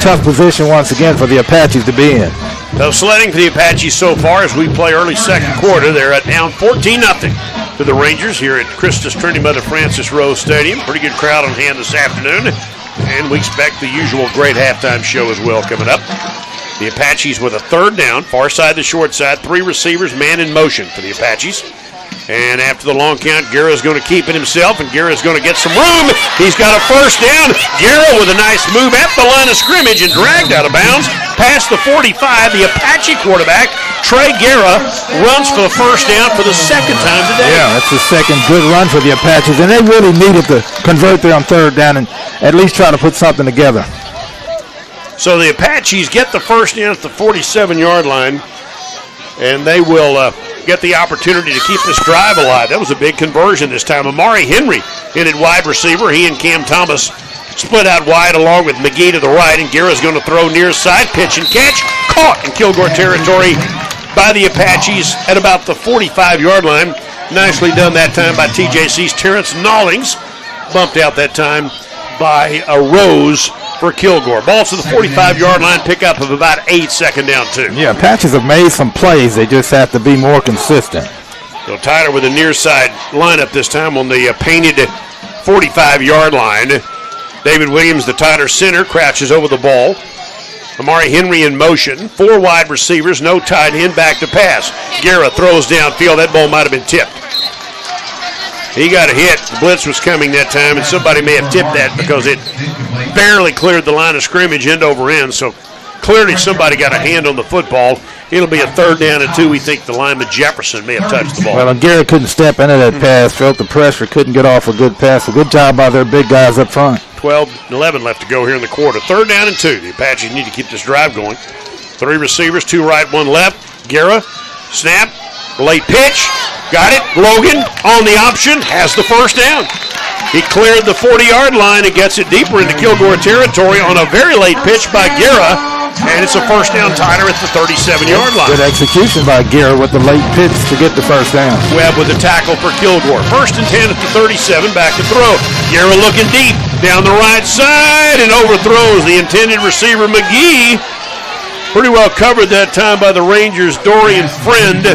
tough position once again for the Apaches to be in. Tough sledding for the Apaches so far as we play early second quarter. They're at down 14-0 to the Rangers here at Christus Trinity Mother Francis Rose Stadium. Pretty good crowd on hand this afternoon. And we expect the usual great halftime show as well coming up. The Apaches with a third down, far side to short side, 3 receivers, man in motion for the Apaches. And after the long count, Guerra's going to keep it himself, and Guerra's going to get some room. He's got a first down. Guerra with a nice move at the line of scrimmage and dragged out of bounds past the 45. The Apache quarterback, Trey Guerra, runs for the first down for the second time today. Yeah, that's the second good run for the Apaches, and they really needed to convert there on third down and at least try to put something together. So the Apaches get the first down at the 47-yard line, and they will get the opportunity to keep this drive alive. That was a big conversion this time. Amari Henry hit it wide receiver. He and Cam Thomas split out wide along with McGee to the right, and Guerra's going to throw near side, pitch and catch, caught in Kilgore territory by the Apaches at about the 45-yard line. Nicely done that time by TJC's Terrence Nollings. Bumped out that time by a Rose for Kilgore. Ball to the 45-yard line, pickup of about 8, second down 2. Yeah, Apaches have made some plays. They just have to be more consistent. So Tyler with a near side lineup this time on the painted 45-yard line. David Williams, the Tyler center, crouches over the ball. Amari Henry in motion. 4 wide receivers, no tight end, back to pass. Guerra throws downfield. That ball might have been tipped. He got a hit. The blitz was coming that time, and somebody may have tipped that because it barely cleared the line of scrimmage end over end. So clearly somebody got a hand on the football. It'll be a third down and 2. We think the lineman Jefferson may have touched the ball. Well, and Guerra couldn't step into that pass, felt the pressure, couldn't get off a good pass. A good job by their big guys up front. 12-11 left to go here in the quarter. Third down and 2. The Apaches need to keep this drive going. 3 receivers, 2 right, 1 left. Guerra, snap, late pitch. Got it. Logan on the option, has the first down. He cleared the 40-yard line and gets it deeper into Kilgore territory on a very late pitch by Guerra, and it's a first down Tyler at the 37-yard line. Good execution by Guerra with the late pitch to get the first down. Webb with the tackle for Kilgore. First and 10 at the 37, back to throw. Guerra looking deep down the right side and overthrows the intended receiver McGee. Pretty well covered that time by the Rangers' Dorian Friend,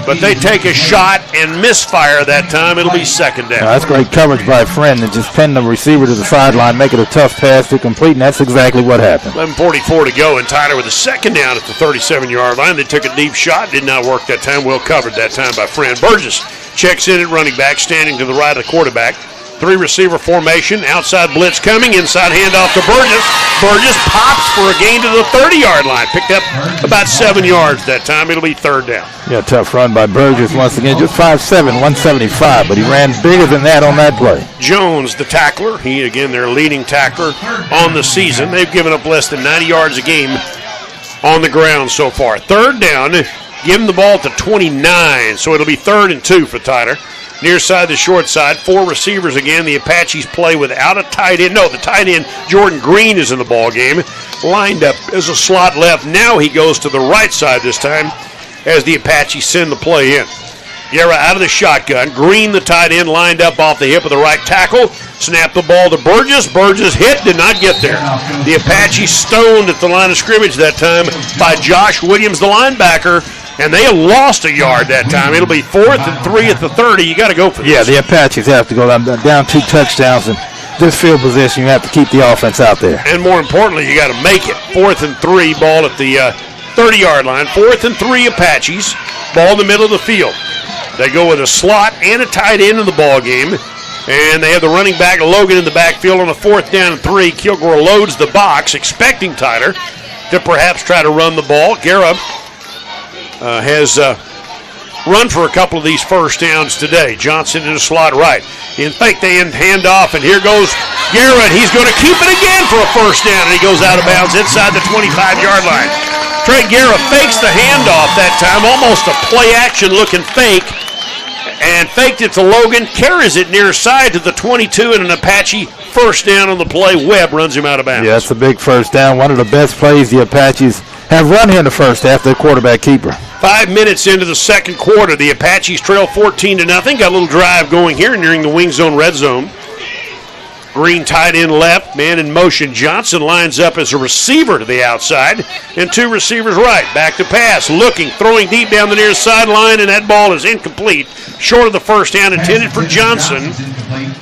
but they take a shot and misfire that time. It'll be second down. That's great coverage by Friend and just pin the receiver to the sideline, make it a tough pass to complete, and that's exactly what happened. 11:44 to go, and Tyler with a second down at the 37-yard line. They took a deep shot, did not work that time. Well covered that time by Friend. Burgess checks in at running back, standing to the right of the quarterback. 3 receiver formation, outside blitz coming, inside handoff to Burgess. Burgess pops for a gain to the 30-yard line. Picked up about 7 yards that time. It'll be third down. Yeah, tough run by Burgess once again. Just 5'7", 175, but he ran bigger than that on that play. Jones, the tackler. He, again, their leading tackler on the season. They've given up less than 90 yards a game on the ground so far. Third down, give him the ball to 29, so it'll be third and 2 for Tyler. Near side to short side, 4 receivers again. The Apaches play without a tight end. No, the tight end, Jordan Green, is in the ball game. Lined up as a slot left. Now he goes to the right side this time as the Apaches send the play in. Guerra out of the shotgun. Green, the tight end, lined up off the hip of the right tackle. Snapped the ball to Burgess. Burgess hit, did not get there. The Apaches stoned at the line of scrimmage that time by Josh Williams, the linebacker. And they have lost a yard that time. It'll be 4th and 3 at the 30. You got to go for this. Yeah, the Apaches have to go down 2 touchdowns. And this field position, you have to keep the offense out there. And more importantly, you got to make it. 4th and 3, ball at the 30-yard line. 4th and 3 Apaches. Ball in the middle of the field. They go with a slot and a tight end in the ball game. And they have the running back Logan in the backfield on a 4th down and 3. Kilgore loads the box, expecting Tyler to perhaps try to run the ball. Guerra has run for a couple of these first downs today. Johnson in the slot right. In fake, they hand off, and here goes Garrett. He's going to keep it again for a first down, and he goes out of bounds inside the 25-yard line. Trey Garrett fakes the handoff that time, almost a play-action looking fake, and faked it to Logan, carries it near side to the 22, and an Apache first down on the play. Webb runs him out of bounds. Yeah, that's a big first down. One of the best plays the Apaches have run here in the first half, their quarterback keeper. 5 minutes into the second quarter, the Apaches trail 14-0. Got a little drive going here nearing the wing zone red zone. Green tight end left, man in motion. Johnson lines up as a receiver to the outside, and two receivers right. Back to pass, looking, throwing deep down the near sideline, and that ball is incomplete. Short of the first down intended for Johnson,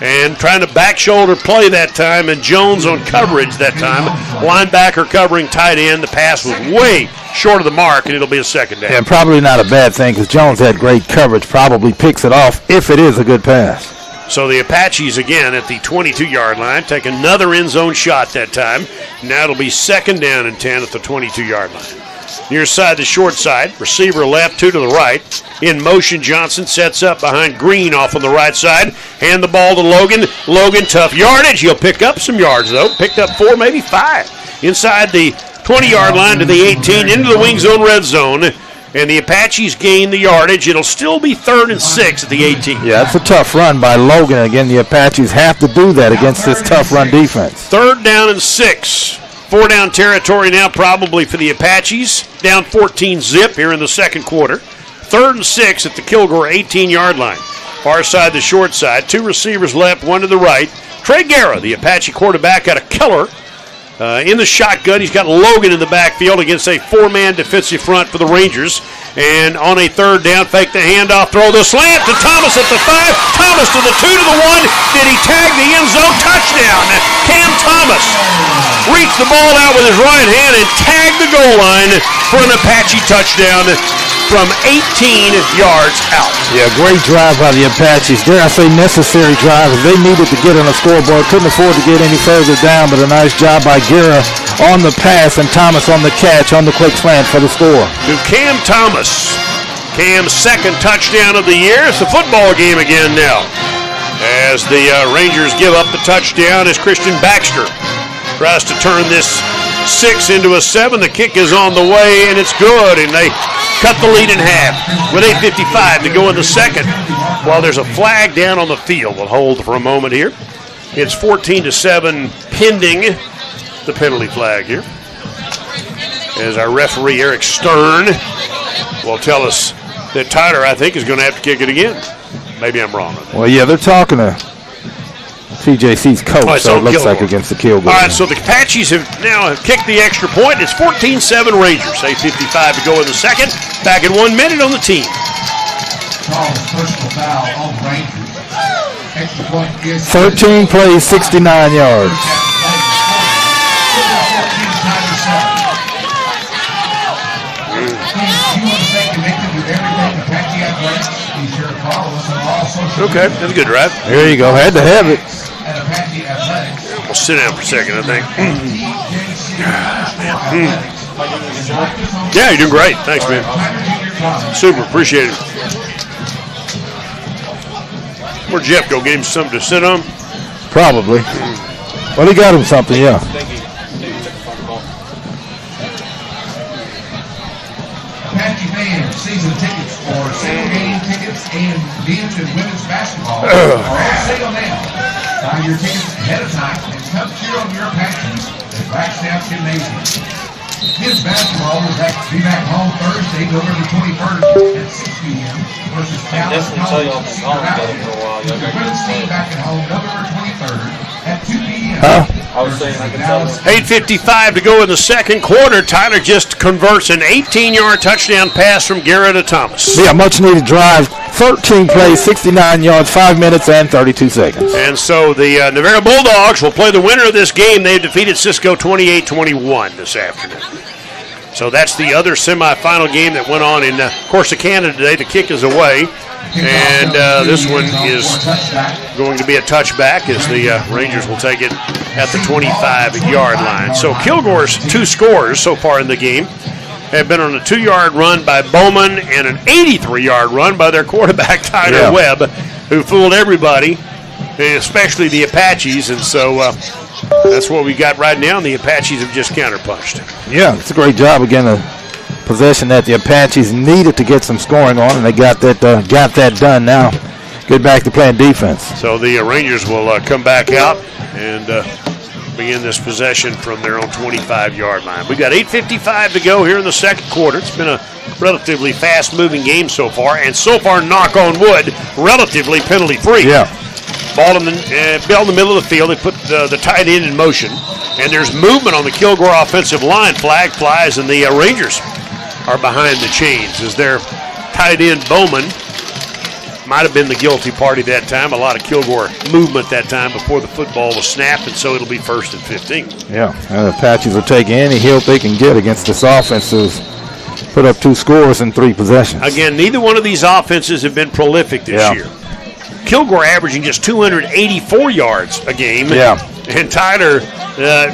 and trying to back shoulder play that time, and Jones on coverage that time. Linebacker covering tight end. The pass was way short of the mark, and it'll be a second down. And probably not a bad thing because Jones had great coverage, probably picks it off if it is a good pass. So the Apaches again at the 22-yard line take another end zone shot that time. Now it'll be second down and 10 at the 22-yard line. Near side, the short side. Receiver left, two to the right. In motion, Johnson sets up behind Green off on the right side. Hand the ball to Logan. Logan, tough yardage. He'll pick up some yards, though. Picked up 4, maybe 5. Inside the 20-yard line to the 18, into the wing zone red zone. And the Apaches gain the yardage. It'll still be 3rd and 6 at the 18. Yeah, that's a tough run by Logan. Again, the Apaches have to do that against this tough run defense. 3rd down and 6. 4-down territory now probably for the Apaches. Down 14 zip here in the second quarter. 3rd and 6 at the Kilgore 18-yard line. Far side, the short side. Two receivers left, one to the right. Trey Guerra, the Apache quarterback out of Keller. In the shotgun, he's got Logan in the backfield against a 4-man defensive front for the Rangers. And on a 3rd down, fake the handoff, throw the slant to Thomas at the 5. Thomas to the 2 to the 1. Did he tag the end zone? Touchdown. Cam Thomas reached the ball out with his right hand and tagged the goal line for an Apache touchdown from 18 yards out. Yeah, great drive by the Apaches. Dare I say necessary drive. They needed to get on the scoreboard. Couldn't afford to get any further down, but a nice job by Guerra on the pass and Thomas on the catch on the quick slant for the score. To Cam Thomas. Cam's second touchdown of the year. It's a football game again now. As the Rangers give up the touchdown as Christian Baxter tries to turn this 6 into a 7. The kick is on the way, and it's good, and they cut the lead in half with 8:55 to go in the second. While there's a flag down on the field, we'll hold for a moment here. It's 14-7 pending the penalty flag here. As our referee, Eric Stern, will tell us that Tyler, I think, is going to have to kick it again. Maybe I'm wrong. Well, yeah, they're talking to TJC's coach, so it looks like against the Kilgore. All right, so the Apaches have now kicked the extra point. It's 14-7 Rangers. 8:55 to go in the second. Back in 1 minute on the team. Personal foul on Rangers. Extra point is 13 plays, 69 yards. Okay, that's a good drive. There you go. Had to have it. We'll sit down for a second, I think. Yeah, you're doing great. Thanks, man. Super, appreciate it. Where'd Jeff go? Get him something to sit on? Probably. Well, he got him something, yeah. Apache fans, season tickets for single game tickets and men's and women's basketball are on sale now. Buy your tickets ahead of time and come cheer on your Apaches at Blackstaff Gymnasium. Men's basketball will be back home Thursday, November 21st at 6 p.m. versus Dallas College. Women's team back at home November 23rd at 2 p.m. I was saying I could tell them. 8:55 to go in the second quarter. Tyler just converts an 18-yard touchdown pass from Garrett to Thomas. Yeah, much needed drive. 13 plays, 69 yards, 5 minutes and 32 seconds. And so the Navarro Bulldogs will play the winner of this game. They've defeated Cisco 28-21 this afternoon. So that's the other semifinal game that went on in Corsicana today. The kick is away. And this one is going to be a touchback as the Rangers will take it at the 25-yard line. So Kilgore's 2 scores so far in the game. have been on a 2-yard run by Bowman and an 83-yard run by their quarterback, Tyler Webb, who fooled everybody, especially the Apaches. And so that's what we got right now, and the Apaches have just counterpunched. Yeah, it's a great job. Again, a possession that the Apaches needed to get some scoring on, and they got that done now. Get back to playing defense. So the Rangers will come back out and begin this possession from their own 25-yard line. We've got 8:55 to go here in the second quarter. It's been a relatively fast-moving game so far, and so far, knock on wood, relatively penalty-free. Yeah. Ball in the middle of the field. They put the tight end in motion, and there's movement on the Kilgore offensive line. Flag flies, and the Rangers are behind the chains as their tight end Bowman might have been the guilty party that time. A lot of Kilgore movement that time before the football was snapped, and so it'll be 1st and 15. Yeah, the Apaches will take any help they can get against this offense who's put up 2 scores in 3 possessions. Again, neither one of these offenses have been prolific this year. Kilgore averaging just 284 yards a game. Yeah. And Tyler,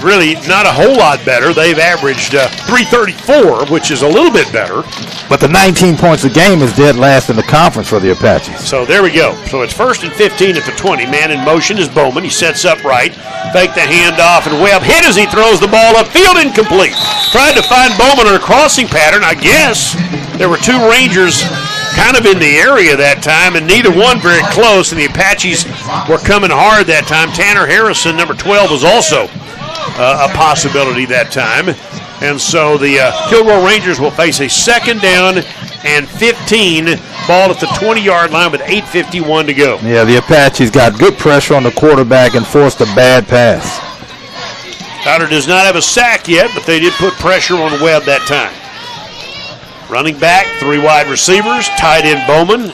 really not a whole lot better. They've averaged 334, which is a little bit better. But the 19 points a game is dead last in the conference for the Apaches. So there we go. So it's 1st and 15 at the 20. Man in motion is Bowman. He sets up right. Fake the handoff, and Webb hit as he throws the ball upfield, incomplete. Tried to find Bowman on a crossing pattern. I guess there were 2 Rangers kind of in the area that time, and neither one very close, and the Apaches were coming hard that time. Tanner Harrison, number 12, was also a possibility that time. And so the Kilgore Rangers will face a 2nd down and 15, ball at the 20-yard line with 8:51 to go. Yeah, the Apaches got good pressure on the quarterback and forced a bad pass. Tyler does not have a sack yet, but they did put pressure on Webb that time. Running back, 3 wide receivers, tight end Bowman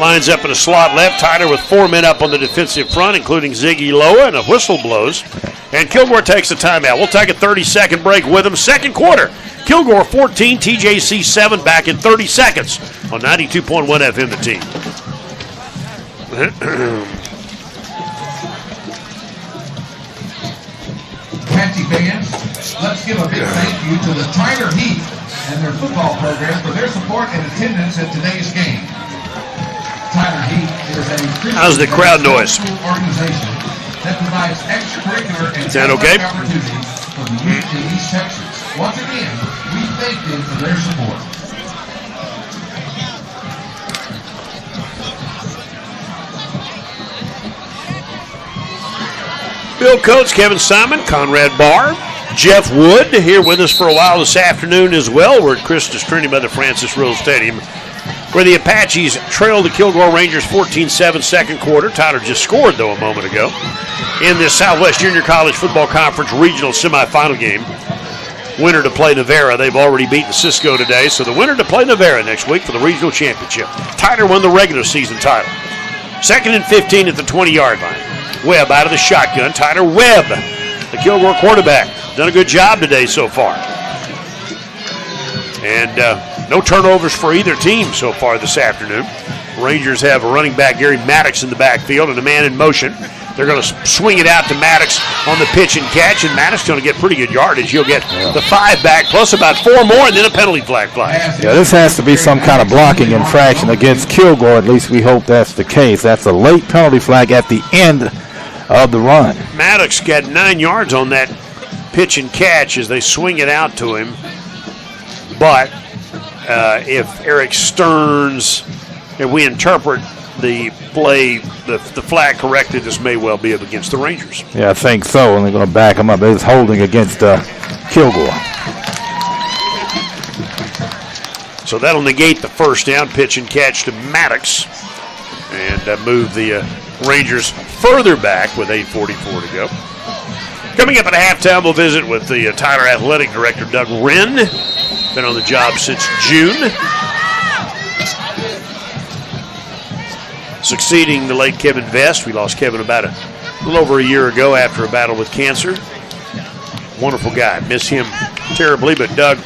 lines up in a slot left. Tyler with 4 men up on the defensive front, including Ziggy Loa, and a whistle blows. And Kilgore takes a timeout. We'll take a 30-second break with them. Second quarter, Kilgore 14, TJC 7, back in 30 seconds on 92.1 FM, the team. Apache fans, let's give a big thank you to the Tyler Heat and their football program for their support and attendance at today's game. Tyler Heat is a How's the crowd noise? organization that provides extracurricular and Sound okay? opportunities for the youth in East Texas. Once again, we thank them for their support. Bill Coates, Kevin Simon, Conrad Barr, Jeff Wood here with us for a while this afternoon as well. We're at Christus Trinity by the Francis Rose Stadium, where the Apaches trailed the Kilgore Rangers 14-7 second quarter. Tyler just scored, though, a moment ago in this Southwest Junior College Football Conference regional semifinal game. Winner to play Navarra. They've already beaten Cisco today, so the winner to play Navarra next week for the regional championship. Tyler won the regular season title. 2nd and 15 at the 20-yard line. Webb out of the shotgun. Tyler Webb, the Kilgore quarterback, done a good job today so far. And no turnovers for either team so far this afternoon. Rangers have a running back, Gary Maddox, in the backfield and a man in motion. They're going to swing it out to Maddox on the pitch and catch, and Maddox is going to get pretty good yardage. He'll get the 5 back, plus about 4 more, and then a penalty flag flies. Yeah, this has to be some kind of blocking infraction against Kilgore. At least we hope that's the case. That's a late penalty flag at the end of the run. Maddox got 9 yards on that pitch and catch as they swing it out to him. But if Eric Stearns, if we interpret the play, the flag corrected, this may well be up against the Rangers. Yeah, I think so, and they're going to back him up. It's holding against Kilgore. So that'll negate the first down, pitch and catch to Maddox, and move the Rangers further back with 8:44 to go. Coming up at halftime, we'll visit with the Tyler Athletic Director, Doug Wren. Been on the job since June. Succeeding the late Kevin Vest. We lost Kevin about a little over a year ago after a battle with cancer. Wonderful guy. Miss him terribly, but Doug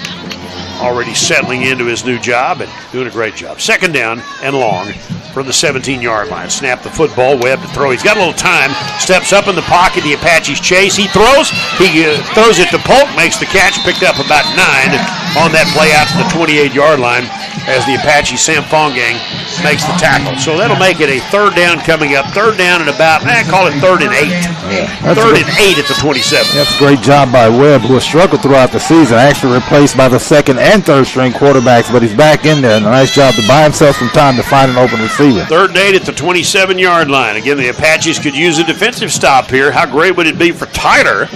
already settling into his new job and doing a great job. 2nd down and long from the 17-yard line. Snap the football, Webb to throw. He's got a little time. Steps up in the pocket. The Apaches chase. He throws. He throws it to Polk. Makes the catch. Picked up about 9 on that play out to the 28-yard line as the Apache Sam Fongang makes the tackle. So that'll make it a third down coming up. Third down and about, call it 3rd and 8. Yeah, third and 8 at the 27. That's a great job by Webb, who has struggled throughout the season, actually replaced by the second and third string quarterbacks, but he's back in there, and a nice job to buy himself some time to find an open receiver. 3rd and 8 at the 27-yard line. Again, the Apaches could use a defensive stop here. How great would it be for Tyler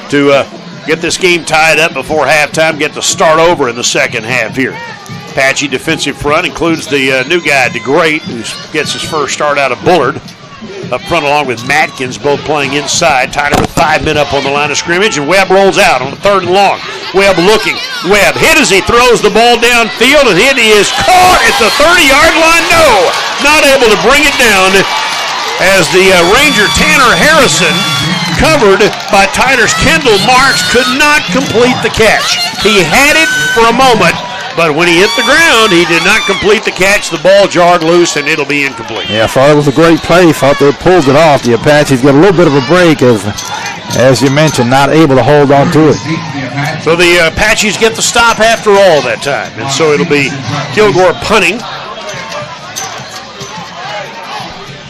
to get this game tied up before halftime, get to start over in the second half here. Apache defensive front includes the new guy, DeGreat, who gets his first start out of Bullard. Up front along with Matkins, both playing inside. Tyler with 5 men up on the line of scrimmage, and Webb rolls out on the 3rd and long. Webb looking. Webb hit as he throws the ball downfield, and he is caught at the 30-yard line. No, not able to bring it down as the Ranger Tanner Harrison, covered by Tyler's Kendall Marks, could not complete the catch. He had it for a moment, but when he hit the ground, he did not complete the catch. The ball jarred loose, and it'll be incomplete. Yeah, I thought it was a great play. Thought they pulled it off. The Apaches got a little bit of a break, as you mentioned, not able to hold on to it. So the Apaches get the stop after all that time, and so it'll be Kilgore punting.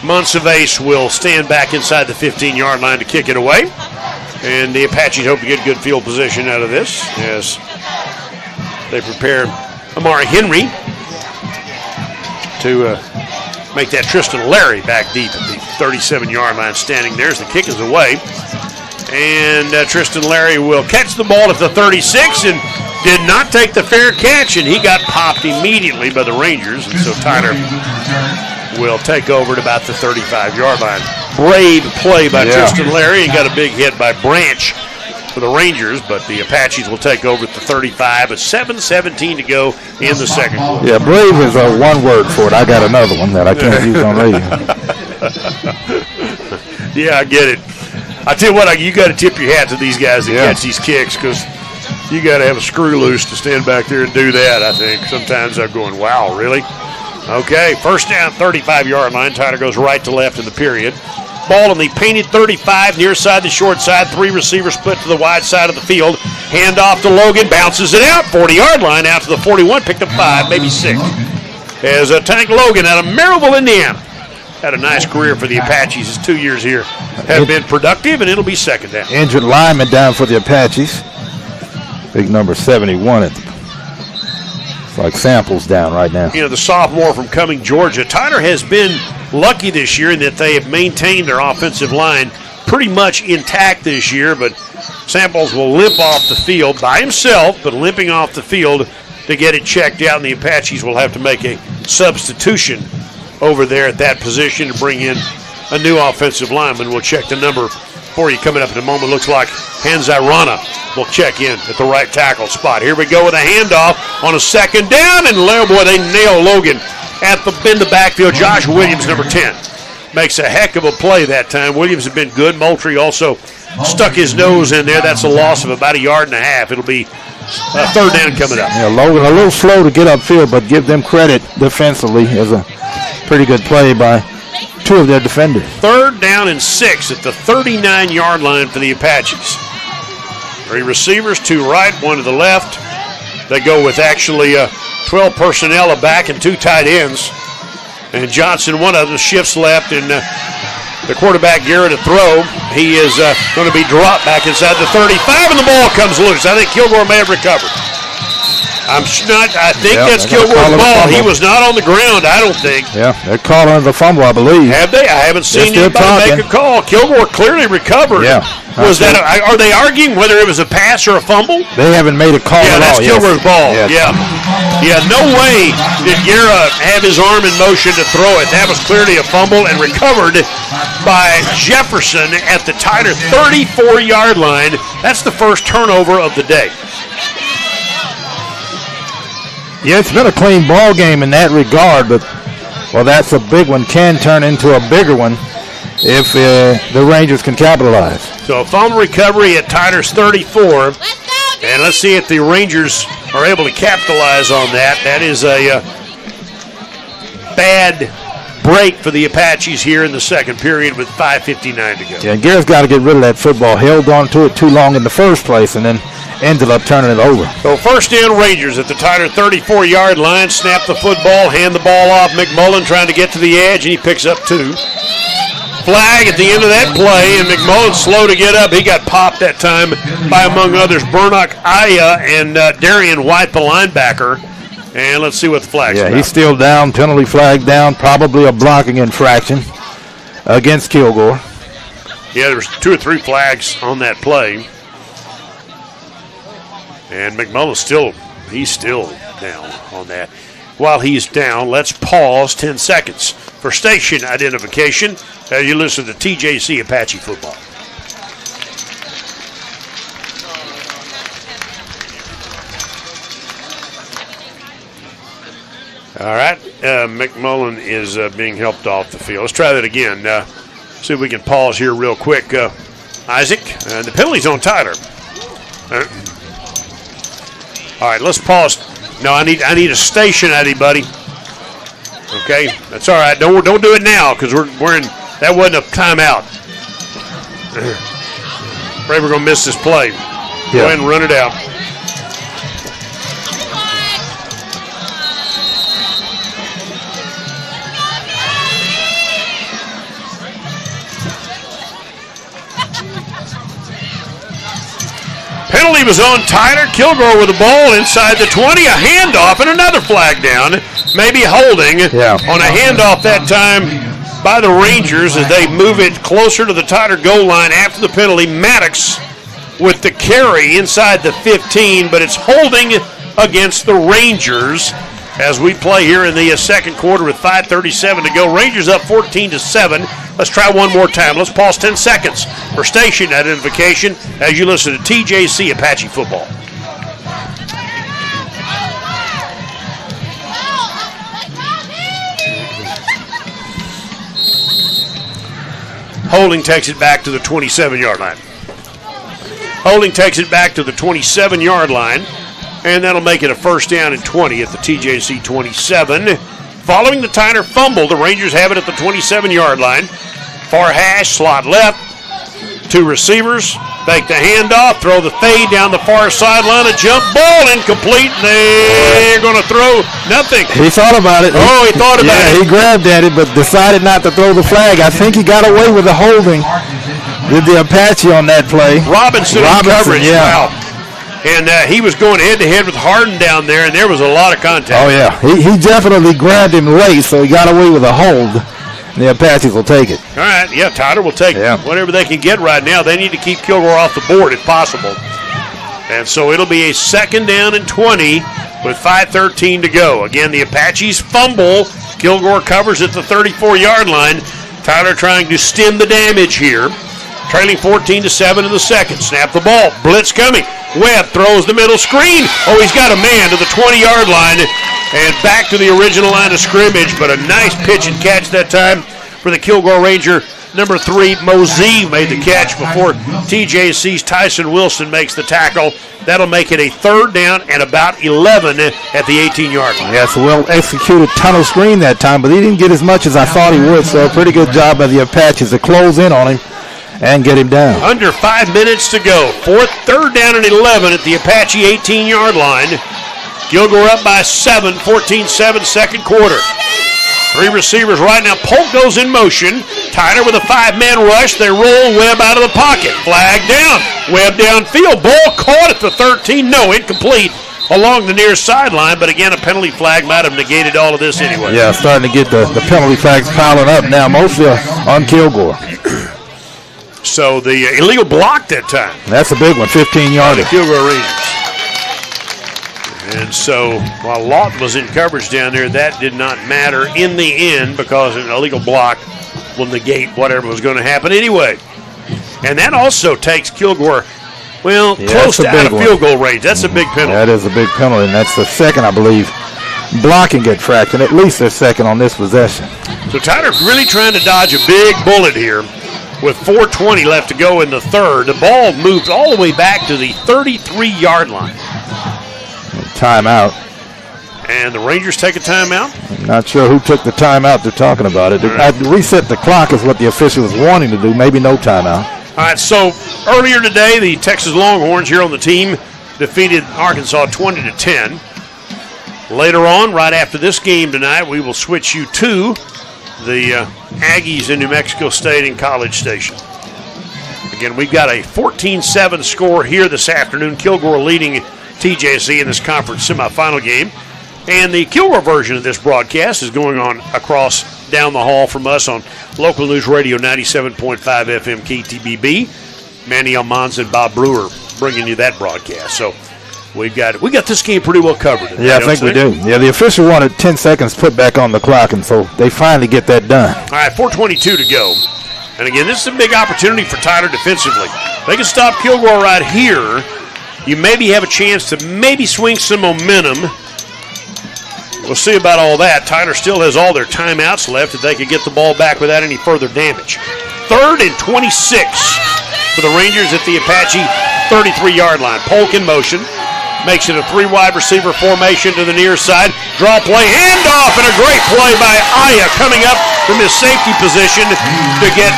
Monsivais will stand back inside the 15-yard line to kick it away, and the Apaches hope to get good field position out of this as they prepare Amari Henry to make that Tristan Larry back deep at the 37-yard line, standing there as the kick is away. And Tristan Larry will catch the ball at the 36 and did not take the fair catch, and he got popped immediately by the Rangers, and so Tyler will take over at about the 35-yard line. Brave play by Tristan Larry, and got a big hit by Branch for the Rangers, but the Apaches will take over at the 35 with 7:17 to go in the second quarter. Yeah, brave is a one word for it. I got another one that I can't use on radio. Yeah, I get it. I tell you what, you got to tip your hat to these guys that catch these kicks, because you got to have a screw loose to stand back there and do that, I think. Sometimes I'm going, wow, really? Okay, first down, 35-yard line. Tyler goes right to left in the period. Ball on the painted 35, near side, the short side. 3 receivers split to the wide side of the field. Hand off to Logan, bounces it out. 40-yard line out to the 41, picked up 5, maybe 6. As Tank Logan out of Maryville, Indiana. Had a nice career for the Apaches. His 2 years here have been productive, and it'll be second down. Injured lineman down for the Apaches. Big number 71 at the It's like Samples down right now. You know, the sophomore from Cumming, Georgia. Tyler has been lucky this year in that they have maintained their offensive line pretty much intact this year, but Samples will limp off the field by himself, but limping off the field to get it checked out, and the Apaches will have to make a substitution over there at that position to bring in a new offensive lineman. We'll check the number for you coming up in a moment. Looks like Hanzai Rana will check in at the right tackle spot. Here we go with a handoff on a second down, and boy, they nail Logan in the backfield. Josh Williams, number 10, makes a heck of a play that time. Williams has been good. Moultrie also stuck his nose in there. That's a loss of about 1.5 yards. It'll be a third down coming up. Yeah, Logan a little slow to get upfield, but give them credit defensively as a pretty good play by 2 of their defenders. 3rd down and 6 at the 39-yard line for the Apaches. 3 receivers, 2 right, 1 to the left. They go with actually 12 personnel, a back, and 2 tight ends. And Johnson, one of them, shifts left, and the quarterback, Garrett, to throw. He is going to be dropped back inside the 35, and the ball comes loose. I think Kilgore may have recovered. I think that's Kilgore's ball. He was not on the ground, I don't think. Yeah, they're calling it a fumble, I believe. Have they? I haven't seen anybody make a call. Kilgore clearly recovered. Yeah. Are they arguing whether it was a pass or a fumble? They haven't made a call at all. Yeah, that's Kilgore's ball. Yes. Yeah, no way did Guerra have his arm in motion to throw it. That was clearly a fumble and recovered by Jefferson at the Tyler 34-yard line. That's the first turnover of the day. Yeah, it's been a clean ball game in that regard, but, well, that's a big one. Can turn into a bigger one if the Rangers can capitalize. So a fumble recovery at Tyler's 34, and let's see if the Rangers are able to capitalize on that. That is a bad break for the Apaches here in the second period with 5:59 to go. Yeah, Garrett's got to get rid of that football. Held on to it too long in the first place, and then ended up turning it over. So first down, Rangers at the Tyler 34-yard line. Snap the football, hand the ball off. McMullen trying to get to the edge, and he picks up 2. Flag at the end of that play, and McMullen's slow to get up. He got popped that time by, among others, Burnock Aya and Darian White, the linebacker. And let's see what the flag's about. He's still down, penalty flag down, probably a blocking infraction against Kilgore. Yeah, there was 2 or 3 flags on that play. And McMullen's still down on that. While he's down, let's pause 10 seconds for station identification as you listen to TJC Apache football. All right, McMullen is being helped off the field. Let's try that again. See if we can pause here real quick. Isaac, the penalty's on Tyler. All right, let's pause. No, I need a station ID, buddy. Okay, that's all right. Don't do it now because we're in. That wasn't a timeout. Afraid we're gonna miss this play. Go ahead and run it out. Penalty was on Tyler. Kilgore with the ball inside the 20. A handoff and another flag down. Maybe holding on a handoff that time by the Rangers as they move it closer to the Tyler goal line after the penalty. Maddox with the carry inside the 15, but it's holding against the Rangers as we play here in the second quarter with 5:37 to go. Rangers up 14-7. Let's try one more time. Let's pause 10 seconds for station identification as you listen to TJC Apache football. Holding takes it back to the 27-yard line. Holding takes it back to the 27-yard line, and that'll make it a first down and 20 at the TJC 27. Following the Tyler fumble, the Rangers have it at the 27-yard line. Far hash, slot left. 2 receivers. Fake the handoff. Throw the fade down the far sideline. A jump ball incomplete. They're going to throw nothing. He thought about it. Oh, he thought about it. He grabbed at it, but decided not to throw the flag. I think he got away with the holding. Did the Apache on that play. Robinson coverage. Wow. And he was going head-to-head with Harden down there, and there was a lot of contact. Oh, yeah. He definitely grabbed him late, so he got away with a hold. The Apaches will take it. All right, yeah, Tyler will take whatever they can get right now. They need to keep Kilgore off the board if possible. And so it'll be a second down and 20 with 5:13 to go. Again, the Apaches fumble. Kilgore covers at the 34-yard line. Tyler trying to stem the damage here. Trailing 14-7 in the second. Snap the ball. Blitz coming. Webb throws the middle screen. Oh, he's got a man to the 20-yard line and back to the original line of scrimmage, but a nice pitch and catch that time for the Kilgore Ranger. Number 3, Mosey made the catch before TJC's Tyson Wilson makes the tackle. That'll make it a third down and about 11 at the 18-yard line. Yeah, it's a well-executed tunnel screen that time, but he didn't get as much as I thought he would, so a pretty good job by the Apaches to close in on him and get him down. Under 5 minutes to go. Third down and 11 at the Apache 18-yard line. Kilgore up by 7, 14-7 second quarter. 3 receivers right now. Polk goes in motion. Tyler with a 5-man rush. They roll Webb out of the pocket. Flag down. Webb downfield. Ball caught at the 13. No, incomplete along the near sideline. But again, a penalty flag might have negated all of this anyway. Yeah, starting to get the penalty flags piling up now, mostly on Kilgore. So the illegal block that time. That's a big one, 15-yarder. Kilgore Rangers. And so while Lawton was in coverage down there, that did not matter in the end because an illegal block will negate whatever was going to happen anyway. And that also takes Kilgore, close to out of field goal range. That's a big penalty. That is a big penalty, and that's the second, I believe, blocking infraction. At least their second on this possession. So Tyler really trying to dodge a big bullet here. With 4:20 left to go in the third, the ball moves all the way back to the 33-yard line. Timeout. And the Rangers take a timeout? I'm not sure who took the timeout. They're talking about it. Right. Reset the clock is what the official was wanting to do. Maybe no timeout. All right, so earlier today, the Texas Longhorns here on the team defeated Arkansas 20-10. Later on, right after this game tonight, we will switch you to the Aggies in New Mexico State and College Station. Again, we've got a 14-7 score here this afternoon. Kilgore leading TJC in this conference semifinal game. And the Kilgore version of this broadcast is going on across down the hall from us on local news radio 97.5 FM KTBB. Manny Almanza and Bob Brewer bringing you that broadcast. So we got this game pretty well covered today, yeah, I think we do. Yeah, the official wanted 10 seconds put back on the clock, and so they finally get that done. All right, 4:22 to go. And again, this is a big opportunity for Tyler defensively. They can stop Kilgore right here. You maybe have a chance to maybe swing some momentum. We'll see about all that. Tyler still has all their timeouts left if they could get the ball back without any further damage. 3rd and 26 for the Rangers at the Apache 33-yard line. Polk in motion. Makes it a 3-wide receiver formation to the near side. Draw play, handoff, and a great play by Aya coming up from his safety position to get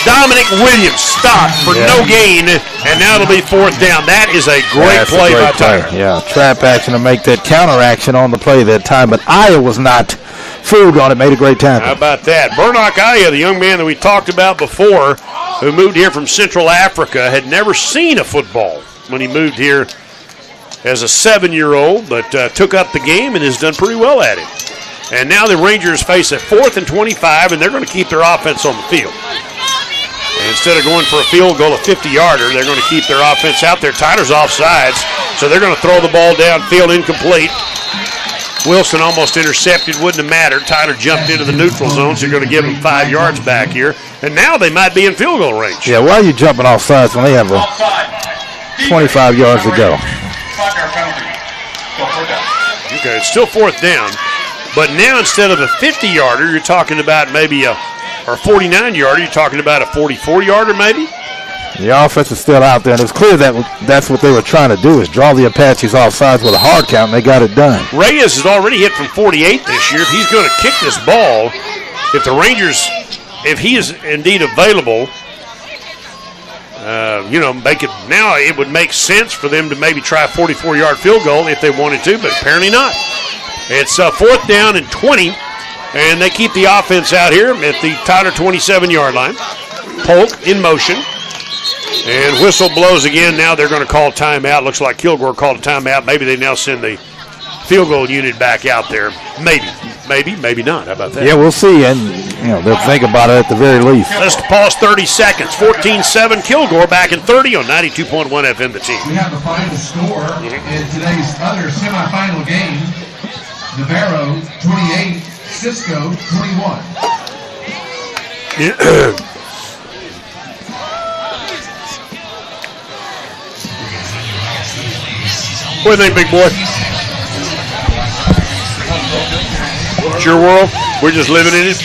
Dominic Williams stopped for no gain, and now it'll be 4th down. That is a great play by Tyler. Yeah, trap action to make that counter action on the play that time, but Aya was not fooled on it, made a great tackle. How about that? Burnock Aya, the young man that we talked about before, who moved here from Central Africa, had never seen a football when he moved here as a 7-year-old, but took up the game and has done pretty well at it. And now the Rangers face a 4th and 25, and they're going to keep their offense on the field. And instead of going for a field goal, a 50-yarder, they're going to keep their offense out there. Tyler's offsides, so they're going to throw the ball downfield incomplete. Wilson almost intercepted, wouldn't have mattered. Tyler jumped into the neutral zone, so you're going to give him 5 yards back here. And now they might be in field goal range. Yeah, why are you jumping off sides when they have 25 yards to go? Okay, it's still 4th down. But now instead of a 50-yarder, you're talking about maybe a 49-yarder. You're talking about a 44-yarder maybe? The offense is still out there, and it's clear that that's what they were trying to do, is draw the Apaches off sides with a hard count, and they got it done. Reyes has already hit from 48 this year. If he's going to kick this ball, if the Rangers, if he is indeed available, make it now. It would make sense for them to maybe try a 44-yard field goal if they wanted to, but apparently not. It's 4th down and 20, and they keep the offense out here at the Tyler 27-yard line. Polk in motion, and whistle blows again. Now they're going to call timeout. Looks like Kilgore called a timeout. Maybe they now send the field goal unit back out there. Maybe not. How about that? Yeah, we'll see, and they'll think about it at the very least. Let's pause 30 seconds. 14-7 Kilgore back in 30 on 92.1 FM, the team. We have the final score in today's other semifinal game. Navarro 28, Cisco 21. What do you think, big boy? It's your world. We're just living in it.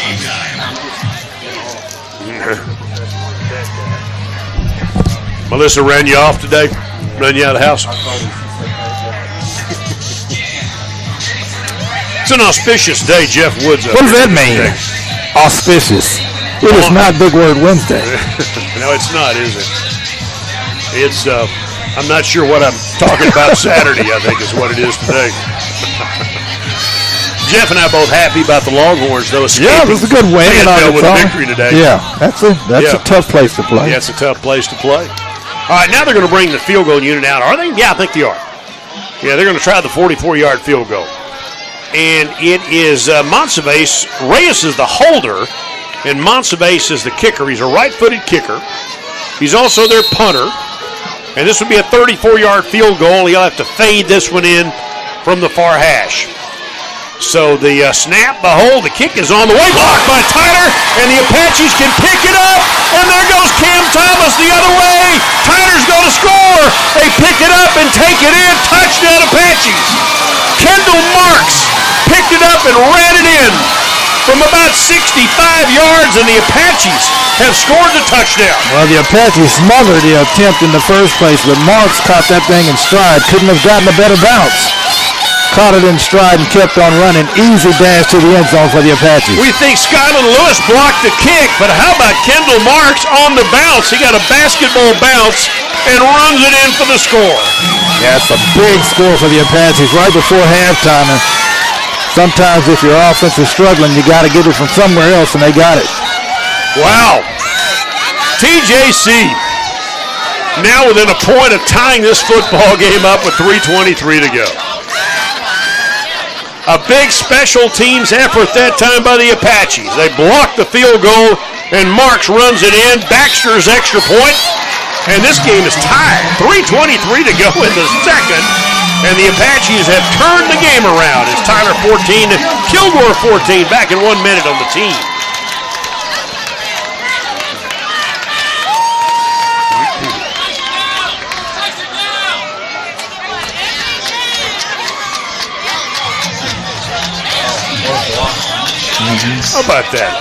Melissa ran you off today? Ran you out of the house? It's an auspicious day, Jeff Woods. What does that mean? Auspicious. It is not Big Word Wednesday. No, it's not, is it? It's, I'm not sure what I'm talking about Saturday, I think is what it is today. Jeff and I both happy about the Longhorns, though. Yeah, it was a good win. With a victory today. Yeah, that's a tough place to play. Yeah, it's a tough place to play. All right, now they're going to bring the field goal unit out, are they? Yeah, I think they are. Yeah, they're going to try the 44-yard field goal. And it is Monsivais. Reyes is the holder, and Monsivais is the kicker. He's a right-footed kicker. He's also their punter. And this would be a 34-yard field goal. He'll have to fade this one in from the far hash. So the snap, behold, the kick is on the way. Blocked by Tyler, and the Apaches can pick it up. And there goes Cam Thomas the other way. Tyler's going to score. They pick it up and take it in. Touchdown Apaches. Kendall Marks picked it up and ran it in from about 65 yards, and the Apaches have scored the touchdown. Well, the Apaches smothered the attempt in the first place, but Marks caught that thing in stride. Couldn't have gotten a better bounce. Caught it in stride and kept on running. Easy dash to the end zone for the Apaches. We think Skyland Lewis blocked the kick, but how about Kendall Marks on the bounce? He got a basketball bounce and runs it in for the score. That's a big score for the Apaches right before halftime. And sometimes if your offense is struggling, you got to get it from somewhere else, and they got it. Wow. TJC now within a point of tying this football game up with 3:23 to go. A big special teams effort that time by the Apaches. They blocked the field goal, and Marks runs it in. Baxter's extra point, and this game is tied. 3:23 to go in the second, and the Apaches have turned the game around. It's Tyler 14, Kilgore 14, back in 1 minute on the team. How about that?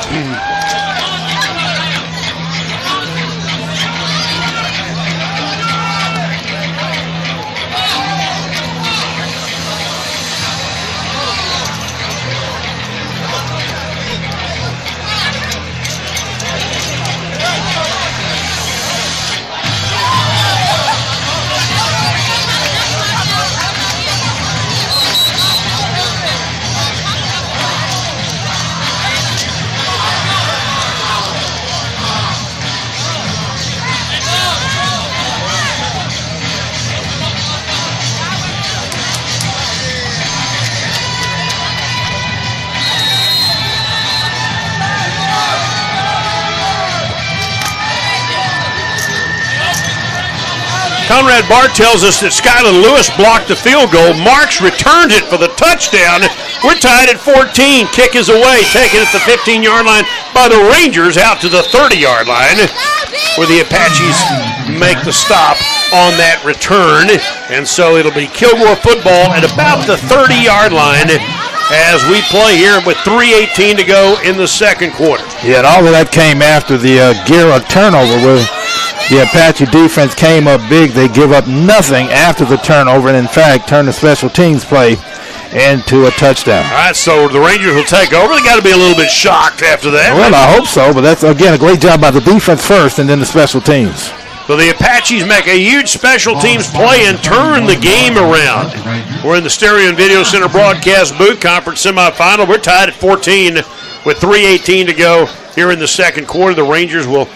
Conrad Bart tells us that Skyland Lewis blocked the field goal. Marks returned it for the touchdown. We're tied at 14. Kick is away, taken at the 15-yard line by the Rangers out to the 30-yard line, where the Apaches make the stop on that return. And so it'll be Kilgore football at about the 30-yard line as we play here with 3:18 to go in the second quarter. Yeah, and all of that came after the Guerra turnover where the Apache defense came up big. They give up nothing after the turnover and, in fact, turn the special teams play into a touchdown. All right, so the Rangers will take over. They got to be a little bit shocked after that. Well, I hope so, but that's, again, a great job by the defense first and then the special teams. So the Apaches make a huge special teams play and turn the game around. We're in the Stereo and Video Center broadcast booth, conference semifinal. We're tied at 14 with 3:18 to go here in the second quarter. The Rangers will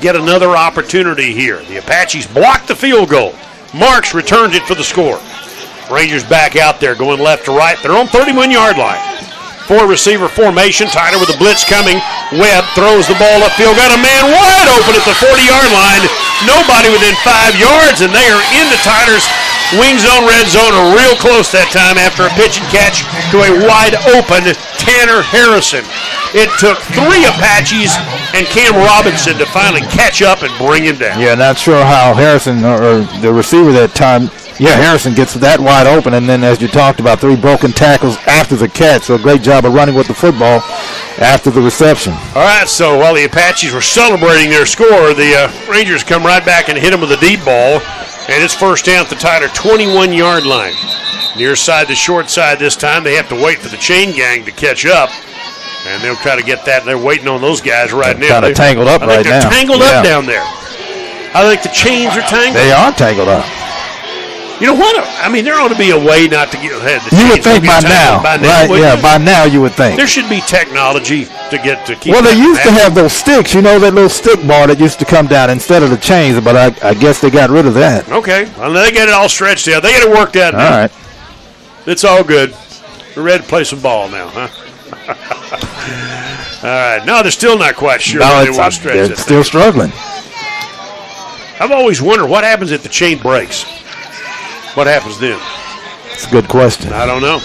get another opportunity here. The Apaches block the field goal. Marks returns it for the score. Rangers back out there going left to right. They're on 31-yard line. 4-receiver formation. Tyler with the blitz coming. Webb throws the ball upfield. Got a man wide open at the 40-yard line. Nobody within 5 yards, and they are into Tyler's wing zone, red zone, or real close that time after a pitch and catch to a wide open Tanner Harrison. It took 3 Apaches and Cam Robinson to finally catch up and bring him down. Yeah, not sure how Harrison or the receiver that time. Yeah, Harrison gets that wide open, and then as you talked about, 3 broken tackles after the catch. So a great job of running with the football after the reception. All right, so while the Apaches were celebrating their score, the Rangers come right back and hit them with a deep ball, and it's first down at the Tyler 21-yard line. Near side to short side this time. They have to wait for the chain gang to catch up, and they'll try to get that. They're waiting on those guys right now. Kind of tangled up right now. They're tangled up down there. I think the chains are tangled. They are tangled up. You know what? I mean, there ought to be a way not to get ahead. You would think by now, right? Yeah, by now you would think. There should be technology to keep. Well, they used to have those sticks. You know, that little stick bar that used to come down instead of the chains, but I guess they got rid of that. Okay. Well, they get it all stretched out. They get it worked out now. All right. It's all good. We're ready to play some ball now, huh? All right. No, they're still not quite sure. No, they're still struggling. I've always wondered what happens if the chain breaks. What happens then? It's a good question. I don't know.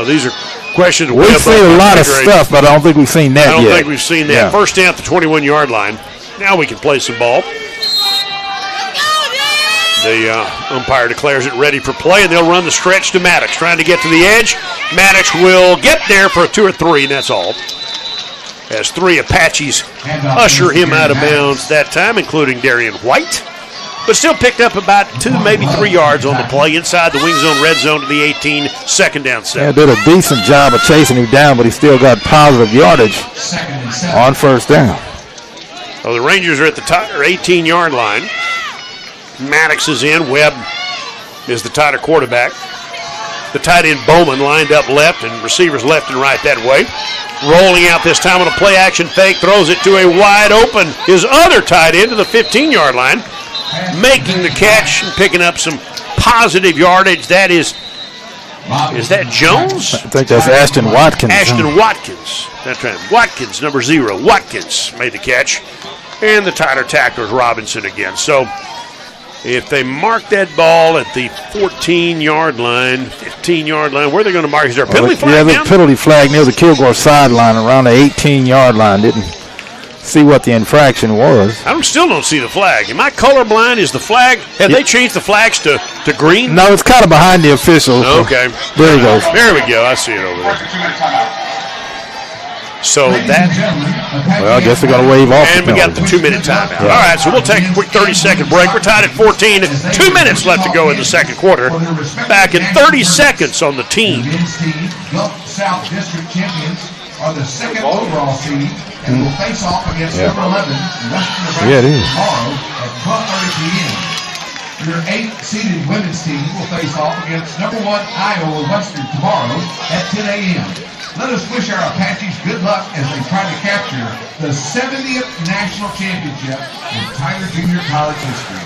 These are questions. We've seen a lot of stuff, but I don't think we've seen that yet. I don't think we've seen that. Yeah. First down at the 21-yard line. Now we can play some ball. The umpire declares it ready for play, and they'll run the stretch to Maddox. Trying to get to the edge. Maddox will get there for a 2 or 3, and that's all. As 3 Apaches usher him out of bounds that time, including Darian White. But still picked up about 2, maybe 3 yards on the play inside the wing zone, red zone to the 18, second down set. Yeah, did a decent job of chasing him down, but he still got positive yardage on first down. So the Rangers are at the 18-yard line. Maddox is in. Webb is the Tyler quarterback. The tight end Bowman lined up left and receivers left and right that way. Rolling out this time on a play action fake, throws it to a wide open, his other tight end to the 15-yard line, making the catch and picking up some positive yardage. That is that Jones? I think that's Ashton Watkins. Ashton Watkins. That's right. Watkins, number 0. Watkins made the catch. And the Tyler tackler is Robinson again. So if they mark that ball at the 14-yard line, 15-yard line, where are they going to mark? Is there a penalty flag? Yeah, there's a penalty flag near the Kilgore sideline around the 18-yard line. Didn't see what the infraction was. I still don't see the flag. Am I colorblind? Is the flag, have they changed the flags to green? No, it's kind of behind the official. Okay. There he goes. There we go. I see it over there. So that, well, I guess they're going to wave off. and we got the 2-minute timeout. Yeah. All right, so we'll take a quick 30-second break. We're tied at 14. 2 minutes left to go in the second quarter. Back in 30 seconds on the team. Men's team, Gulf South District champions, are the second overall seed and will face off against number 11, Western Nebraska, tomorrow at 12:30 p.m. Your 8th-seeded women's team will face off against number 1 Iowa Western tomorrow at 10 a.m. Let us wish our Apaches good luck as they try to capture the 70th national championship in Tyler Junior College history.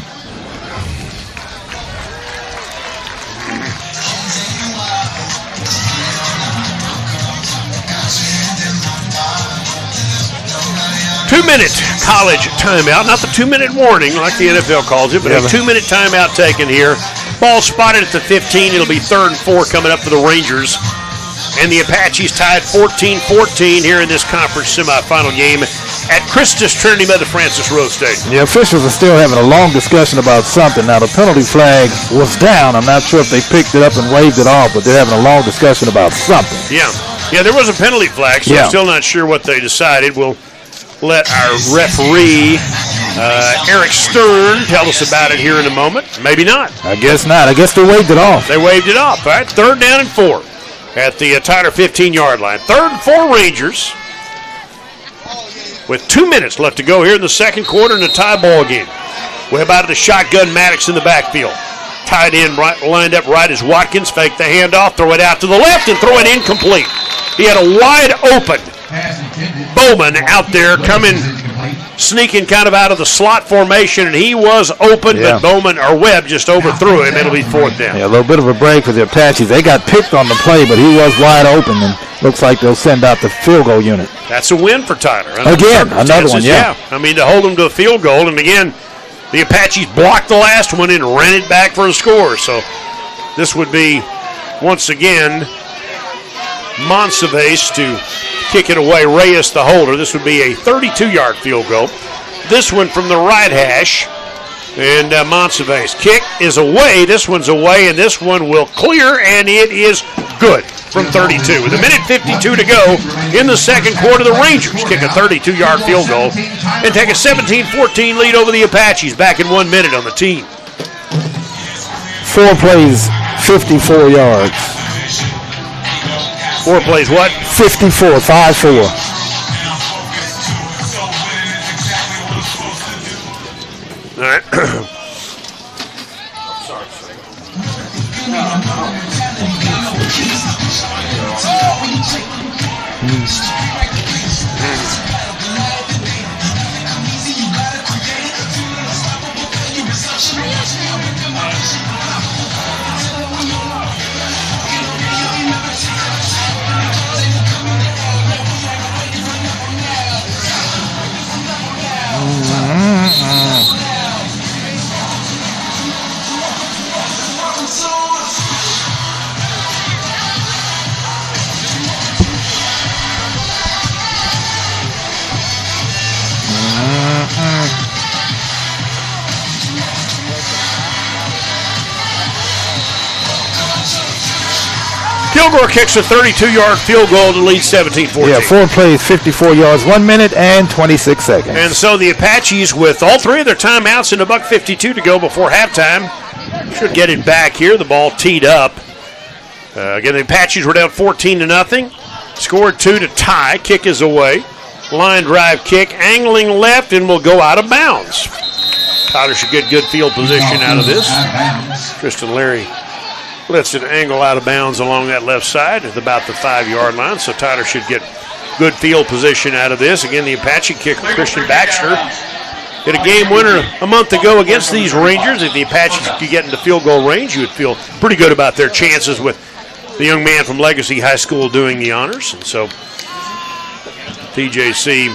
Two-minute college timeout, not the 2-minute warning like the NFL calls it, but a 2-minute timeout taken here. Ball spotted at the 15. It'll be 3rd and 4 coming up for the Rangers. And the Apaches tied 14-14 here in this conference semifinal game at Christus Trinity Mother Francis Rose Stadium. The officials are still having a long discussion about something. Now, the penalty flag was down. I'm not sure if they picked it up and waved it off, but they're having a long discussion about something. Yeah, there was a penalty flag, so I'm still not sure what they decided. We'll let our referee, Eric Stern, tell us about it here in a moment. Maybe not. I guess not. I guess they waved it off. They waved it off. All right, 3rd down and 4 at the Tyler 15-yard line. 3rd and 4 Rangers with 2 minutes left to go here in the second quarter in the tie ball game. Webb out of the shotgun, Maddox in the backfield. Tight end lined up right as Watkins fake the handoff, throw it out to the left and throw it incomplete. He had a wide open Bowman out there coming, sneaking kind of out of the slot formation, and he was open, but Bowman or Webb just overthrew him. It'll be 4th down. Yeah, a little bit of a break for the Apaches. They got picked on the play, but he was wide open, and looks like they'll send out the field goal unit. That's a win for Tyler. Again, another one, I mean, to hold them to a field goal, and again, the Apaches blocked the last one and ran it back for a score. So this would be, once again, Monsaves to kick it away. Reyes the holder. This would be a 32-yard field goal. This one from the right hash. And Monsaves. Kick is away. This one's away, and this one will clear, and it is good from 32. With 1:52 to go in the second quarter, the Rangers kick a 32-yard field goal and take a 17-14 lead over the Apaches. Back in 1 minute on the team. 4 plays, 54 yards. 4 plays what? 54, 5-4. All right. Kilgore kicks a 32-yard field goal to lead 17-14. Yeah, 4 plays, 54 yards, 1 minute and 26 seconds. And so the Apaches, with all 3 of their timeouts and $1:52 to go before halftime, should get it back here. The ball teed up. Again, the Apaches were down 14-0. Scored 2 to tie. Kick is away. Line drive kick, angling left, and will go out of bounds. Tyler should get good field position out of this. Tristan Leary lets it angle out of bounds along that left side at about the 5-yard line, so Tyler should get good field position out of this. Again, the Apache kicker, Christian Baxter, hit a game winner a month ago against these Rangers. If the Apaches could get into field goal range, you would feel pretty good about their chances with the young man from Legacy High School doing the honors. And so TJC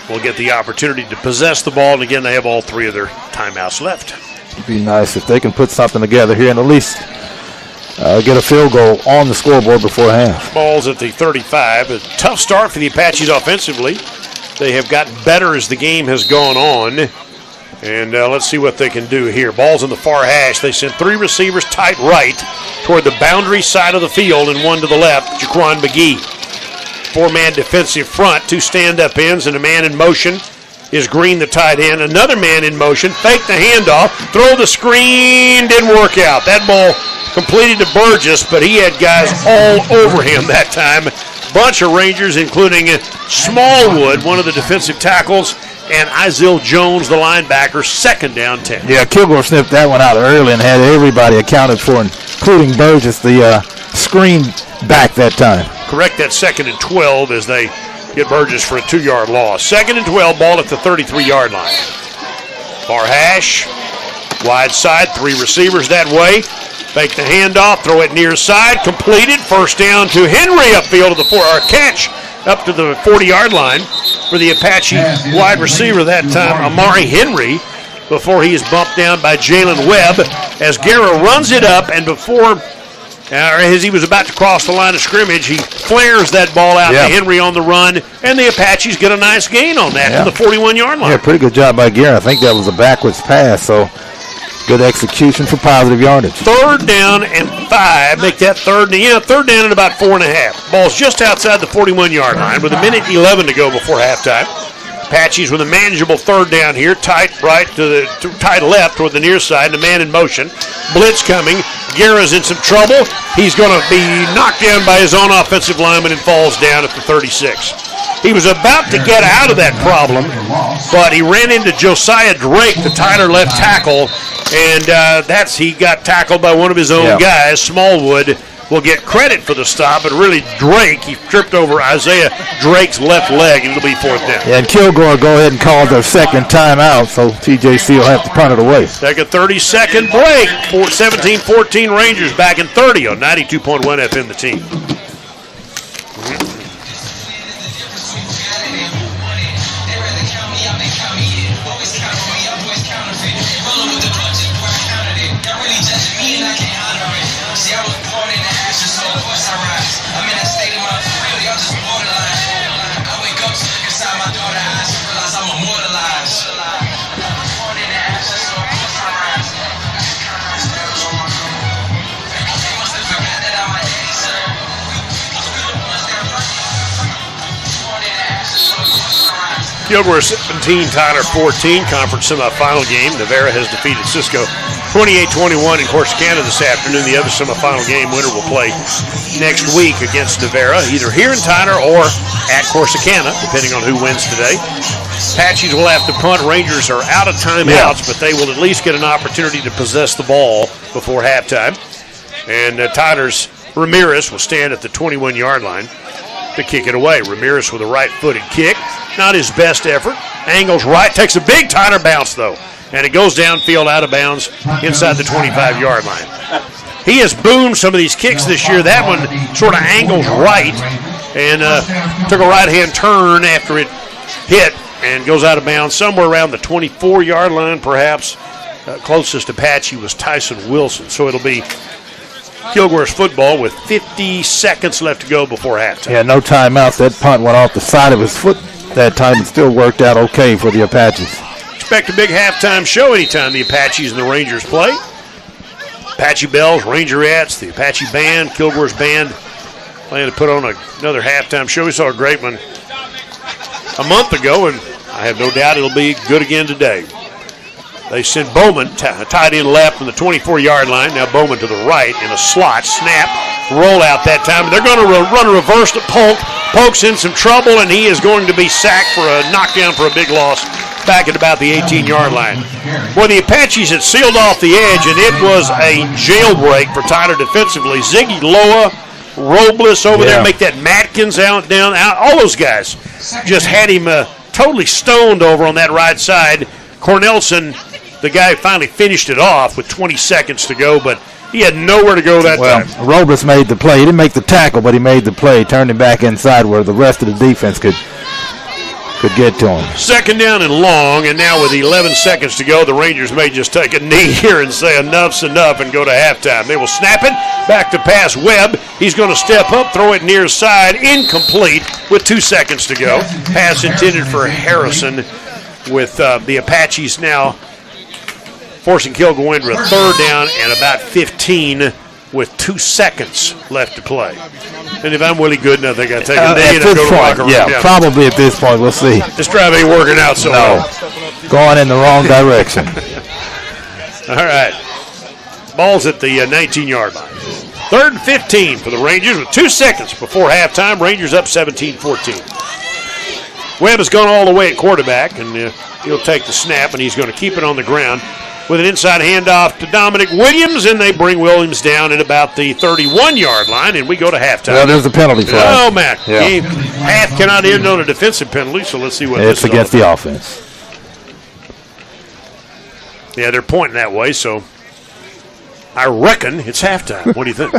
will get the opportunity to possess the ball. And again, they have all 3 of their timeouts left. It'd be nice if they can put something together here and at least get a field goal on the scoreboard before half. Ball's at the 35. A tough start for the Apaches offensively. They have gotten better as the game has gone on. And let's see what they can do here. Ball's in the far hash. They sent 3 receivers tight right toward the boundary side of the field and 1 to the left, Jaquan McGee. 4-man defensive front, 2 stand-up ends and a man in motion is Green, the tight end. Another man in motion, fake the handoff, throw the screen, didn't work out. That ball completed to Burgess, but he had guys all over him that time. Bunch of Rangers, including Smallwood, one of the defensive tackles, and Izil Jones, the linebacker, 2nd down 10. Yeah, Kilgore snipped that one out early and had everybody accounted for, including Burgess, the screen back that time. Correct that 2nd and 12 as they get Burgess for a 2-yard loss. 2nd and 12, ball at the 33-yard line. Far hash, wide side, 3 receivers that way. Fake the handoff, throw it near side, completed. 1st down to Henry upfield of the catch up to the 40-yard line for the Apache wide receiver that time, Amari Henry, before he is bumped down by Jalen Webb as Guerra runs it up, and as he was about to cross the line of scrimmage, he flares that ball out to Henry on the run, and the Apaches get a nice gain on that to the 41-yard line. Yeah, pretty good job by Guerra. I think that was a backwards pass, so good execution for positive yardage. 3rd down and 5. Make that 3rd down and about 4.5. Ball's just outside the 41-yard line with 1:11 to go before halftime. Apaches with a manageable 3rd down here, tight right to tight left toward the near side, and a man in motion. Blitz coming. Guerra's in some trouble. He's going to be knocked down by his own offensive lineman and falls down at the 36. He was about to get out of that problem, but he ran into Josiah Drake, the Tyler left tackle, and he got tackled by one of his own guys. Smallwood will get credit for the stop, but really Drake, he tripped over Isaiah Drake's left leg, and it'll be 4th down. Yeah, and Kilgore go ahead and call their 2nd timeout, so TJC will have to punt it away. Take a 30-second break. 17-14 Rangers back in 30 on 92.1 FM, the team. Kilgore 17, Tyler 14, conference semifinal game. Navarra has defeated Cisco 28-21 in Corsicana this afternoon. The other semifinal game winner will play next week against Navarra, either here in Tyler or at Corsicana, depending on who wins today. Apaches will have to punt. Rangers are out of timeouts, but they will at least get an opportunity to possess the ball before halftime. And Tyler's Ramirez will stand at the 21-yard line to kick it away. Ramirez with a right-footed kick. Not his best effort. Angles right. Takes a big Tyler bounce, though. And it goes downfield out of bounds inside the 25-yard line. He has boomed some of these kicks this year. That one sort of angles right and took a right-hand turn after it hit and goes out of bounds somewhere around the 24-yard line, perhaps. Closest Apache was Tyson Wilson. So it'll be Kilgore's football with 50 seconds left to go before halftime. Yeah, no timeouts. That punt went off the side of his foot that time and still worked out okay for the Apaches. Expect a big halftime show anytime the Apaches and the Rangers play. Apache Bells, Rangerettes, the Apache Band, Kilgore's Band plan to put on another halftime show. We saw a great one a month ago, and I have no doubt it'll be good again today. They send Bowman tight end left from the 24-yard line. Now Bowman to the right in a slot. Snap, roll out that time. They're going to run a reverse to Polk. Polk's in some trouble, and he is going to be sacked for a knockdown for a big loss back at about the 18-yard line. Well, the Apaches had sealed off the edge, and it was a jailbreak for Tyler defensively. Ziggy Loa, Robles over there, make that Matkins out, all those guys just had him totally stoned over on that right side. Cornelson, the guy finally finished it off with 20 seconds to go, but he had nowhere to go that time. Robles made the play. He didn't make the tackle, but he made the play, turned him back inside where the rest of the defense could get to him. Second down and long, and now with 11 seconds to go, the Rangers may just take a knee here and say enough's enough and go to halftime. They will snap it, back to pass Webb. He's going to step up, throw it near side, incomplete with 2 seconds to go. Pass intended for Harrison with the Apaches now forcing Kilgore into a third down and about 15 with 2 seconds left to play. And if I'm really good enough, I got to take a knee and go to the locker room. Yeah, probably at this point. We'll see. This drive ain't working out so well. Going in the wrong direction. All right. Ball's at the 19-yard line. 3rd and 15 for the Rangers with 2 seconds before halftime. Rangers up 17-14. Webb has gone all the way at quarterback, and he'll take the snap, and he's going to keep it on the ground with an inside handoff to Dominic Williams, and they bring Williams down at about the 31-yard line, and we go to halftime. Well, there's a penalty flag. Oh, man. Yeah. Half cannot end on a defensive penalty, so let's see what this is. It's against the offense. Yeah, they're pointing that way, so I reckon it's halftime. What do you think?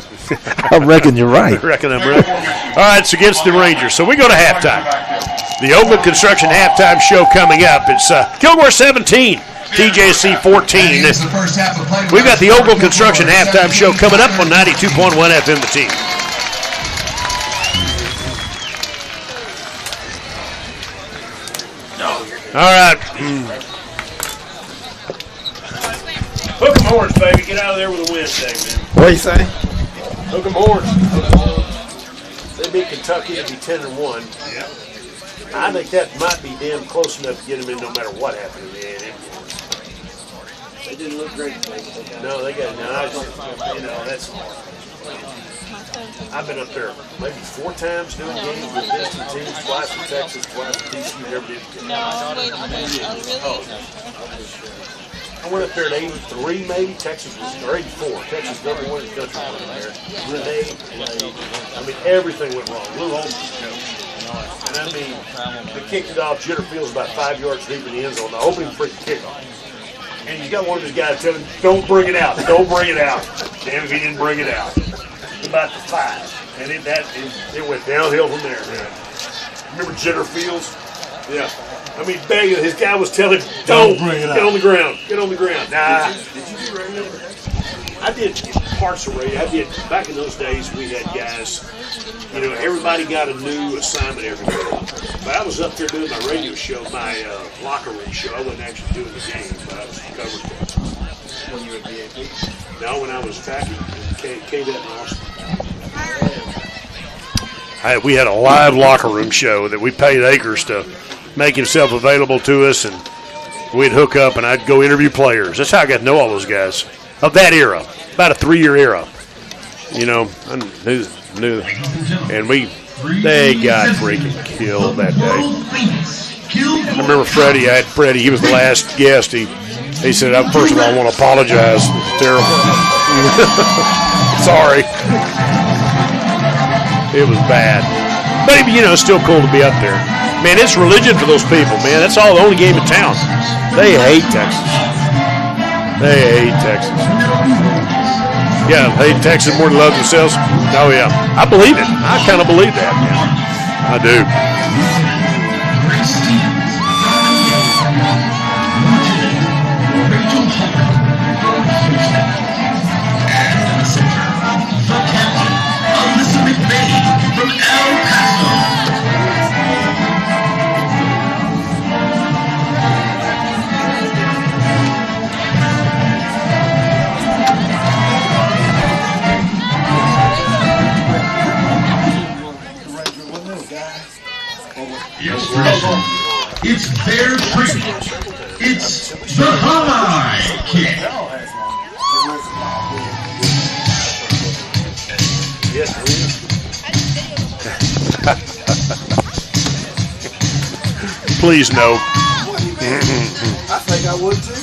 I reckon you're right. I reckon I'm right. All right, it's against the Rangers, so we go to halftime. The Oakland Construction halftime show coming up. It's Kilgore 17. TJC 14. We've got the Oakland Construction halftime show coming up on 92.1 FM The Team. All right. Hook 'em horns, baby. Get out of there with a win today, man. What do you say? Hook 'em horns. They beat Kentucky to be 10-1. Yeah. I think that might be damn close enough to get them in no matter what happened in the A&M. They didn't look great. No, they got that's. I've been up there maybe 4 times doing games with distant teams, twice with Texas, twice with TCU, never did. I went up there at 83 maybe, Texas was, or 84. Texas never won the country one there. Renee played. I mean, everything went wrong. Lou Holmes was coach. And I mean, they kicked it off. Jitterfield's about 5 yards deep in the end zone. The opening freaking kickoff. And you got one of those guys telling him, don't bring it out. Don't bring it out. Damn if he didn't bring it out. About the 5. And it went downhill from there, man. Remember Jitterfield's? Yeah. I mean, begging, his guy was telling him, don't bring it out. Get on the ground. Get on the ground. Nah. Did you do radio? I did parts of radio. I did, back in those days, we had guys, everybody got a new assignment every day. But I was up there doing my radio show, my locker room show. I wasn't actually doing the games, but I was covering that. When you were at BAP? No, when I was back in KVET in Austin. We had a live locker room show that we paid Akers to make himself available to us, and we'd hook up and I'd go interview players. That's how I got to know all those guys of that era, about a 3-year era. I knew, and they got freaking killed that day. I remember Freddie. I had Freddie. He was the last guest. He said, first of all, I want to apologize. It's terrible. Sorry. It was bad. But, it's still cool to be up there. Man, it's religion for those people, man. That's all the only game in town. They hate Texas. They hate Texas. Yeah, they hate Texas more than love themselves. Oh, yeah. I believe it. I kind of believe that, man. I do. It's their treatment. It's the high kick. Yes, please no. I think I would too.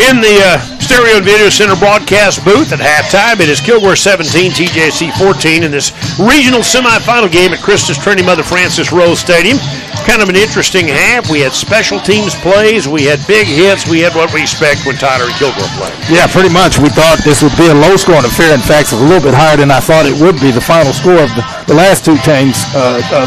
In the Stereo and Video Center broadcast booth at halftime, it is Kilgore 17, TJC 14 in this regional semifinal game at Christus Trinity Mother Frances Rose Stadium. Kind of an interesting half. We had special teams plays. We had big hits. We had what we expect when Tyler and Kilgore play. Yeah, pretty much. We thought this would be a low-scoring affair. In fact, it's a little bit higher than I thought it would be. The final score of the last two teams,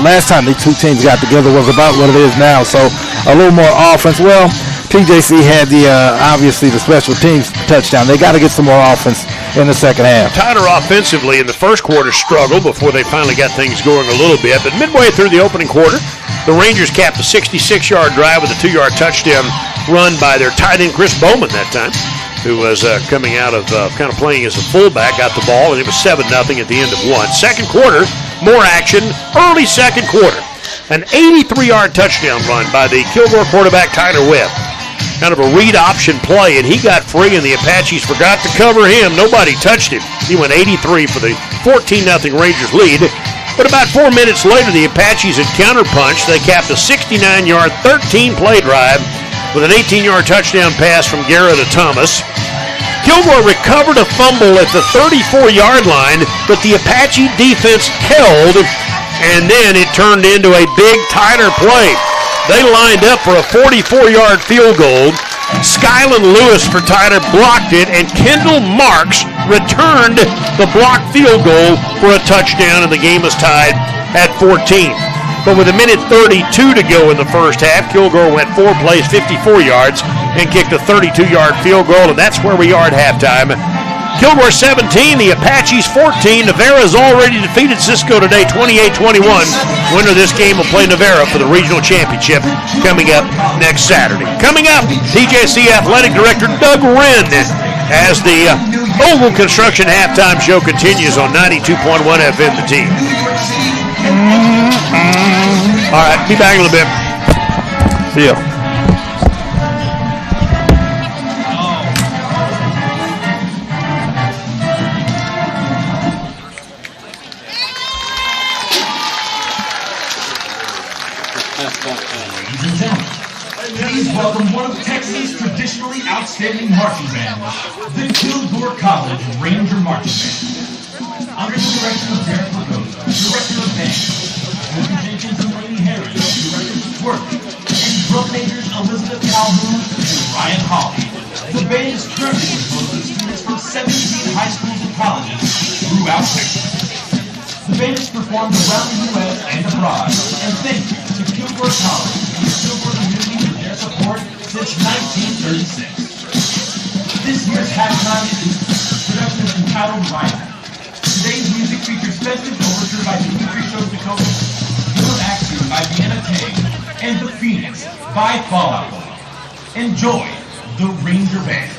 last time these two teams got together was about what it is now. So a little more offense. Well, TJC had the obviously the special teams touchdown. They got to get some more offense in the second half. Tyler offensively in the first quarter struggled before they finally got things going a little bit. But midway through the opening quarter, the Rangers capped a 66-yard drive with a 2-yard touchdown run by their tight end Chris Bowman that time, who was coming out of kind of playing as a fullback, got the ball, and it was 7-0 at the end of one. Second quarter, more action, early second quarter. An 83-yard touchdown run by the Kilgore quarterback Tyler Webb. Kind of a read option play, and he got free, and the Apaches forgot to cover him. Nobody touched him. He went 83 for the 14-0 Rangers lead. But about 4 minutes later, the Apaches had counterpunched. They capped a 69-yard, 13-play drive with an 18-yard touchdown pass from Garrett to Thomas. Kilgore recovered a fumble at the 34-yard line, but the Apache defense held, and then it turned into a big Tyler play. They lined up for a 44-yard field goal. Skyland Lewis for Tyler blocked it, and Kendall Marks returned the blocked field goal for a touchdown, and the game was tied at 14. But with a minute 32 to go in the first half, Kilgore went 4 plays, 54 yards, and kicked a 32-yard field goal, and that's where we are at halftime. Kilgore 17, the Apaches 14. Navarra's already defeated Cisco today, 28-21. Winner of this game will play Navarra for the regional championship coming up next Saturday. Coming up, TJC Athletic Director Doug Wren as the Oval Construction halftime show continues on 92.1 FM The Team. All right, be back in a little bit. See ya. Ladies and gentlemen, please welcome one of Texas' traditionally outstanding marching bands, the Kilgore College Ranger Marching Band. Under the direction of Derek Lagoza, Director of Band, Lucas Jenkins and Lady Harris, Directors of Work, and drum majors Elizabeth Calhoun and Ryan Hawley. The band is currently composed of students from 17 high schools and colleges throughout Texas. The band has performed around the U.S. and abroad, and thank you to Kilgore College and the Kilgore community for their support since 1936. This year's halftime production is entitled Rising. Today's music features festive overture by Dimitri Shostakovich, Your Action by Vienna Tang, and The Phoenix by Fallout Boy. Enjoy the Ranger Band.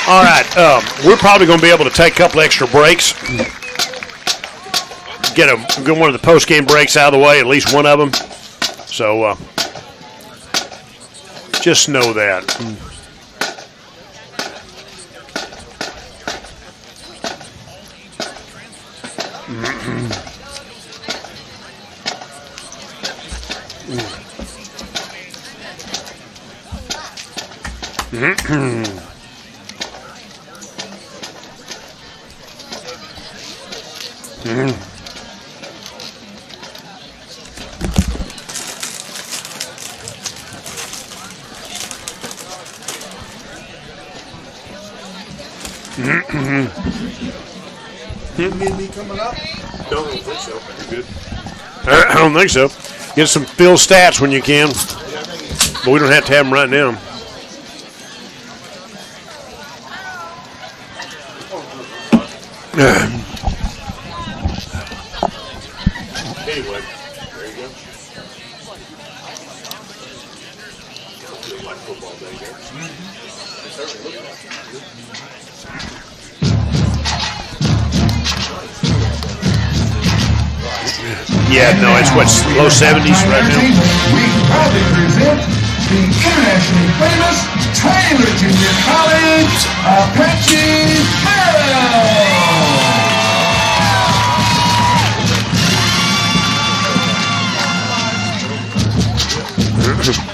All right, we're probably going to be able to take a couple extra breaks. Get one of the post-game breaks out of the way, at least one of them. So just know that. Me coming up? Don't think so. You're good. I don't think so. Get some Phil stats when you can, but we don't have to have them right now. Anyway, there you go. Feels like football day there. It certainly looks like it. Yeah, no, it's what, low 70s right now. We proudly present the internationally famous Tyler Junior College Apache Bell.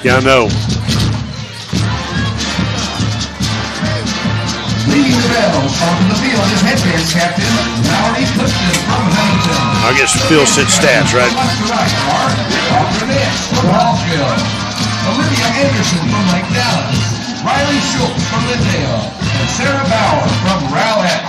Yeah, I know. Leading the Bells onto the field is headband captain Mallory Clifton from Huntington. I guess Phil said stats, right? Left to right are Bob Burnett from Hallsville, Olivia Anderson from Lake Dallas, Riley Schultz from Lindale, and Sarah Bauer from Rowlett.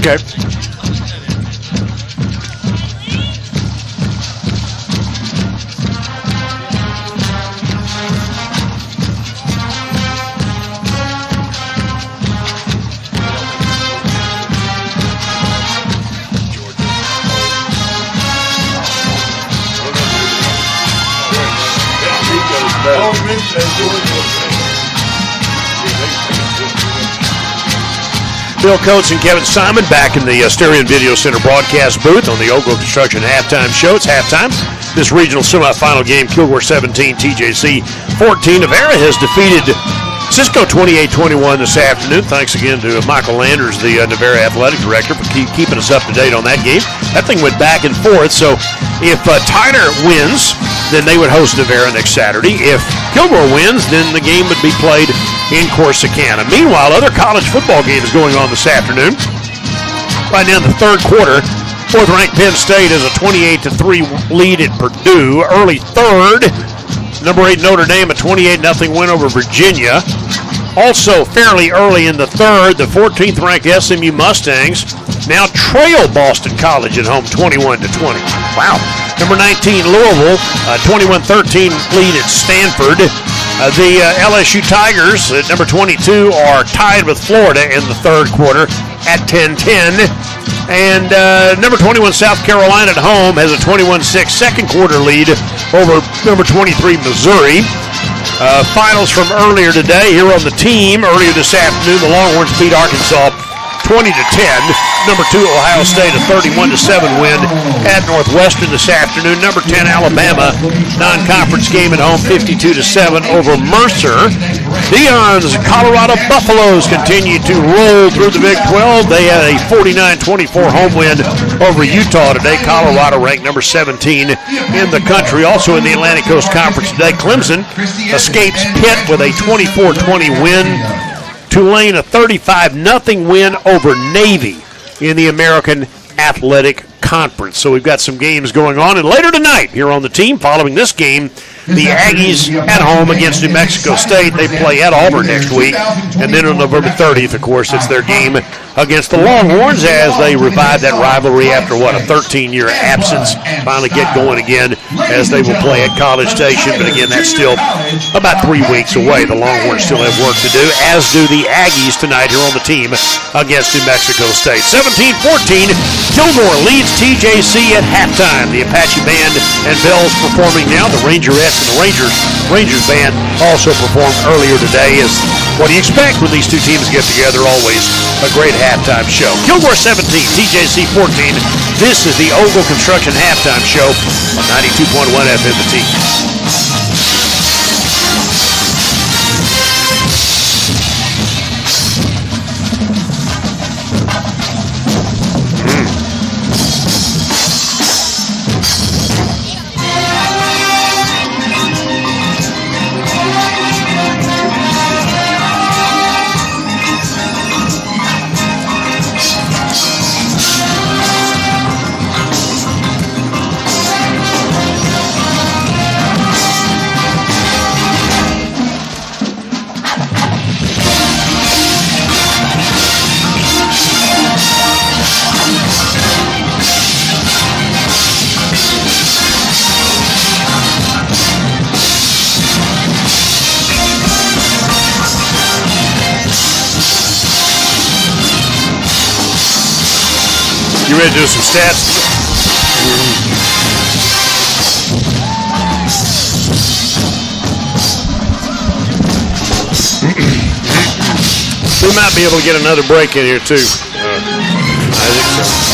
Okay. Bill Coates and Kevin Simon back in the Stereo and Video Center broadcast booth on the Oakville Construction halftime show. It's halftime. This regional semifinal game, Kilgore 17, TJC 14. Navarra has defeated Cisco 28-21 this afternoon. Thanks again to Michael Landers, the Navarra Athletic Director, for keeping us up to date on that game. That thing went back and forth, so if Tyler wins, then they would host Navarra next Saturday. If Kilgore wins, then the game would be played in Corsicana. Meanwhile, other college football games going on this afternoon. Right now in the third quarter, fourth-ranked Penn State has a 28-3 lead at Purdue. Early third, number 8 Notre Dame a 28-0 win over Virginia. Also fairly early in the third, the 14th-ranked SMU Mustangs now trail Boston College at home 21-20. Wow. Number 19 Louisville, 21-13 lead at Stanford. The LSU Tigers at number 22 are tied with Florida in the third quarter at 10-10. And number 21 South Carolina at home has a 21-6 second quarter lead over number 23 Missouri. Finals from earlier today here on the team. Earlier this afternoon, the Longhorns beat Arkansas 20-10. Number 2 Ohio State a 31-7 win at Northwestern this afternoon. Number 10 Alabama non-conference game at home 52-7 over Mercer. Deion's Colorado Buffaloes continue to roll through the Big 12. They had a 49-24 home win over Utah today. Colorado ranked number 17 in the country. Also in the Atlantic Coast Conference today, Clemson escapes Pitt with a 24-20 win. Tulane a 35-0 win over Navy in the American Athletic Conference. So we've got some games going on. And later tonight here on the team, following this game, the Aggies at home against New Mexico State. They play at Auburn next week. And then on November 30th, of course, it's their game against the Longhorns as they revive that rivalry after, a 13-year absence. Finally get going again as they will play at College Station. But again, that's still about 3 weeks away. The Longhorns still have work to do, as do the Aggies tonight here on the team against New Mexico State. 17-14, Kilgore leads TJC at halftime. The Apache Band and Bells performing now. The Rangerettes and the Rangers Band also performed earlier today. As what do you expect when these two teams get together? Always a great halftime show. Kilgore 17, TJC 14. This is the Ogle Construction halftime show on 92.1 FM The T. You ready to do some stats? We might be able to get another break in here too. I think so.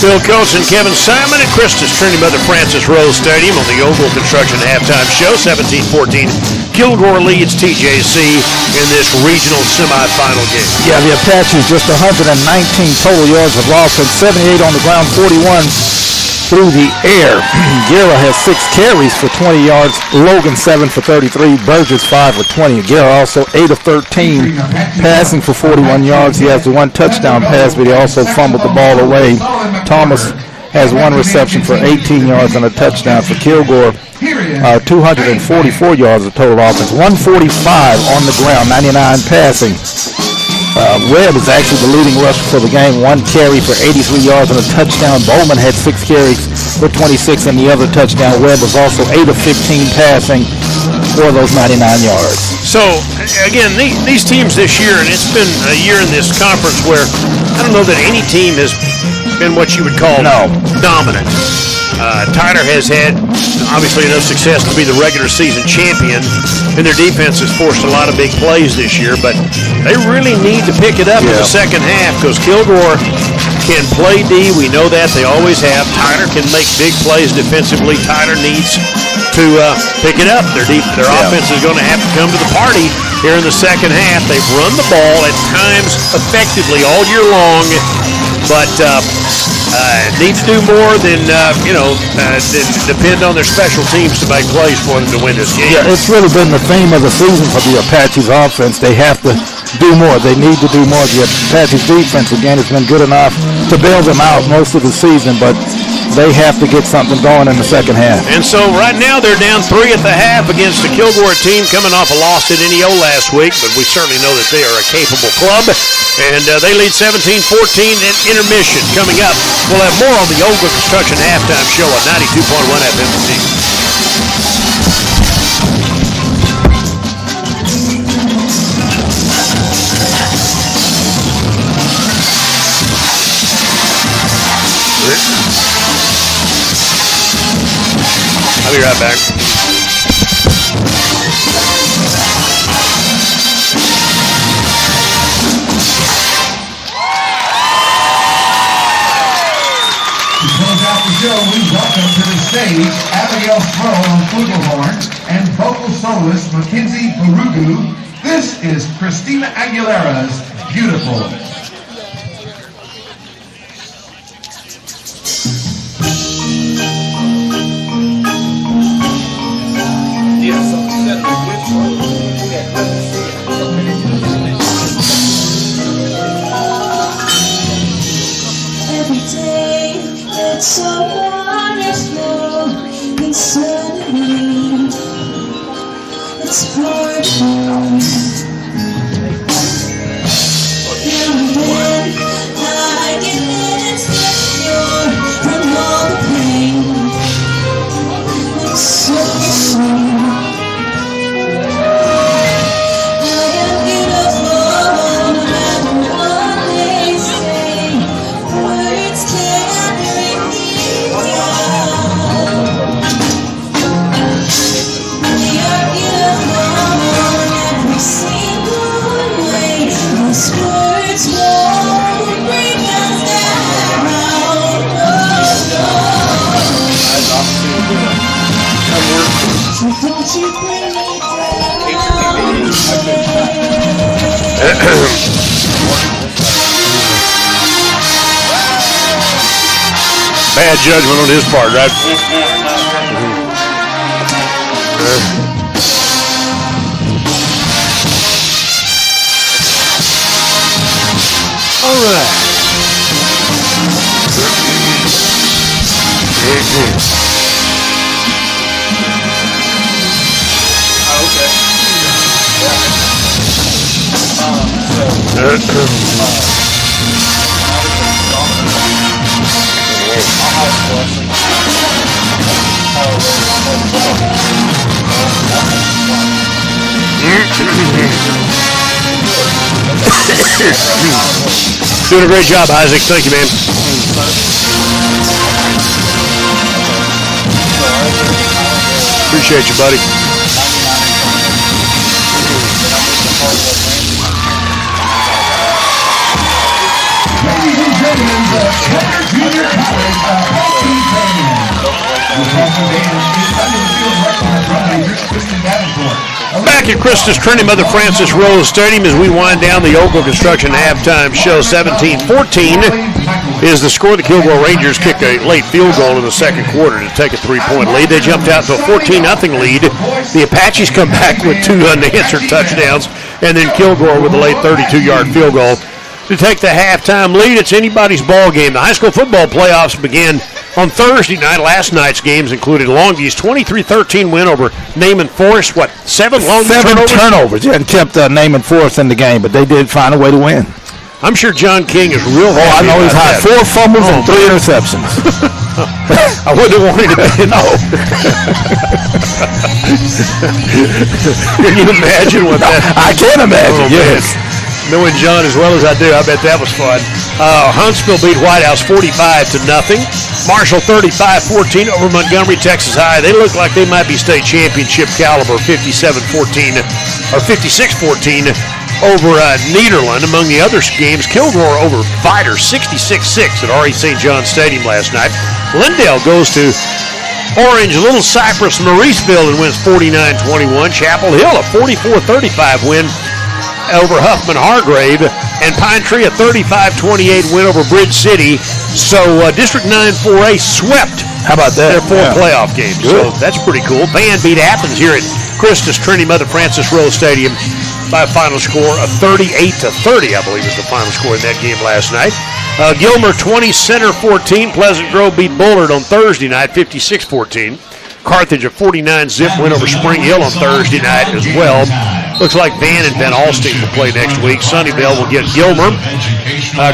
Bill Coates and Kevin Simon at Christus Trinity Mother Francis Rose Stadium on the Ogle Construction halftime show. 17-14. Kilgore leads TJC in this regional semifinal game. Yeah, the Apaches just 119 total yards of offense, 78 on the ground, 41 through the air. Guerra has 6 carries for 20 yards. Logan 7 for 33. Burgess 5 for 20. Guerra also 8 of 13, passing for 41 yards. He has the 1 touchdown pass, but he also fumbled the ball away. Thomas has 1 reception for 18 yards and a touchdown for Kilgore. 244 yards of total offense. 145 on the ground, 99 passing. Webb is actually the leading rusher for the game. 1 carry for 83 yards and a touchdown. Bowman had 6 carries for 26 and the other touchdown. Webb was also 8 of 15 passing for those 99 yards. So, again, these teams this year, and it's been a year in this conference where I don't know that any team has been what you would call dominant. Tyler has had, obviously, enough success to be the regular season champion, and their defense has forced a lot of big plays this year, but they really need to pick it up in the second half because Kilgore can play D. We know that. They always have. Tyler can make big plays defensively. Tyler needs to pick it up. Their offense is going to have to come to the party here in the second half. They've run the ball at times effectively all year long, but need to do more than depend on their special teams to make plays for them to win this game. Yeah, it's really been the theme of the season for the Apaches offense. They have to do more. They need to do more. The Apaches defense, again, has been good enough to bail them out most of the season, but they have to get something going in the second half. And so right now they're down 3 at the half against the Kilgore team coming off a loss at NEO last week, but we certainly know that they are a capable club, and they lead 17-14 at intermission. Coming up, we'll have more on the Oakland Construction Halftime Show on 92.1 FM. I'll be right back. To close out the show, we welcome to the stage Abigail Sproul on flugelhorn and vocal soloist Mackenzie Barugu. This is Christina Aguilera's Beautiful. Every day it's so wonderful and suddenly it's hard for me. And then I get insecure from all the pain. It's so sweet. I am beautiful no matter what they say. Words can't bring me down. We are beautiful in every single way. These words won't bring us down. So don't you bring me Bad judgment on his part, right? All right. Doing a great job, Isaac. Thank you, man. Appreciate you, buddy. Ladies and gentlemen, the Kilgore Junior College hockey band. The hockey band is under the field record drum major Kristen Davenport. Back at Christus Trinity Mother Francis Rose Stadium as we wind down the Oakland Construction halftime show. 17-14 is the score. The Kilgore Rangers kicked a late field goal in the second quarter to take a 3-point lead. They jumped out to a 14-0 lead. The Apaches come back with 2 unanswered touchdowns, and then Kilgore with a late 32-yard field goal to take the halftime lead. It's anybody's ball game. The high school football playoffs began on Thursday night. Last night's games included Longview's 23-13 win over Naaman Forest. What, 7 turnovers? Yeah, and kept Naaman Forest in the game, but they did find a way to win. I'm sure John King is real happy. I know he's hot. 4 fumbles and 3 interceptions. I wouldn't have wanted to know. Can you imagine what that? I can imagine, yes. Man. Knowing John as well as I do, I bet that was fun. Huntsville beat White House 45-0. Marshall 35-14 over Montgomery, Texas High. They look like they might be state championship caliber, 57-14 or 56-14 over Nederland. Among the other games, Kilgore over Vidor 66-6 at R.E. St. John Stadium last night. Lindale goes to Orange, Little Cypress, Mauriceville and wins 49-21. Chapel Hill a 44-35 win over Huffman Hargrave, and Pine Tree a 35-28 win over Bridge City. So District 9 4A swept How about that? their four playoff games. Good. So that's pretty cool. Van beat Athens here at Christus Trinity Mother Francis Rose Stadium by a final score of 38-30, I believe was the final score in that game last night. Gilmer 20, Center 14. Pleasant Grove beat Bullard on Thursday night, 56-14. Carthage a 49-zip win over Spring Hill on Thursday night as well. Looks like Van and Van Alstyne will play next week. Sunnyvale will get Gilmer.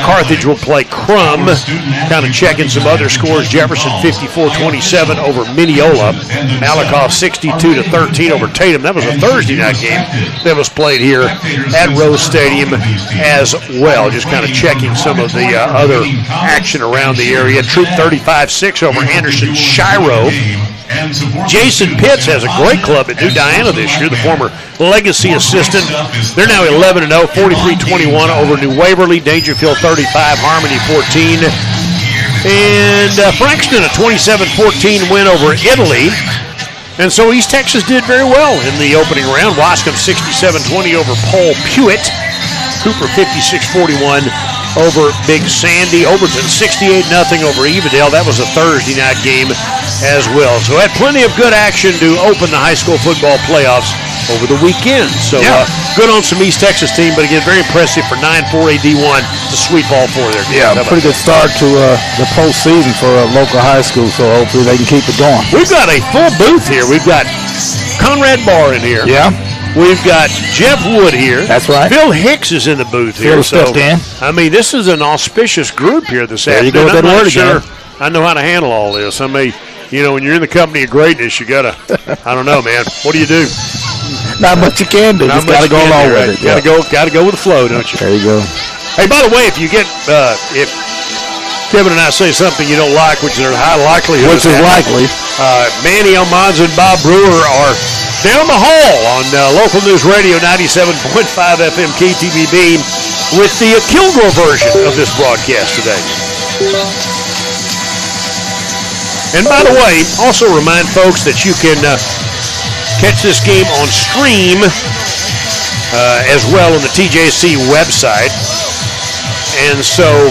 Carthage will play Crum. Kind of checking some other scores. Jefferson 54-27 over Mineola. Malakoff 62-13 over Tatum. That was a Thursday night game that was played here at Rose Stadium as well. Just kind of checking some of the other action around the area. Troop 35-6 over Anderson Shiro. Jason Pitts has a great club at New Diana this year, the former Legacy assistant. They're now 11-0, 43-21 over New Waverly. Dangerfield 35, Harmony 14. And Frankston a 27-14 win over Italy. And so East Texas did very well in the opening round. Wascom 67-20 over Paul Pewitt. Cooper 56-41 over Big Sandy. Overton 68-0 over Evadale. That was a Thursday night game as well. So had plenty of good action to open the high school football playoffs over the weekend. So good on some East Texas team, but again, very impressive for 9-4A D1 to sweep all four of their games. Yeah, pretty good start to the postseason for a local high school, so hopefully they can keep it going. We've got a full booth here. We've got Conrad Barr in here. Yeah. We've got Jeff Wood here. That's right. Phil Hicks is in the booth here. Phil stepped in. I mean, this is an auspicious group here this There you afternoon. go with that I'm not word sure again. I know how to handle all this. I mean, you know, when you're in the company of greatness, you got to, I don't know, man. What do you do? Not much you can do. Just got to go along with it. Got to go with the flow, don't you? There you go. Hey, by the way, if you get, if Kevin and I say something you don't like, which is high likelihood. Which is likely. Manny Almanza and Bob Brewer are down the hall on local news radio 97.5 FM KTVB with the Kilgore version of this broadcast today. And by the way, also remind folks that you can catch this game on stream as well on the TJC website. And so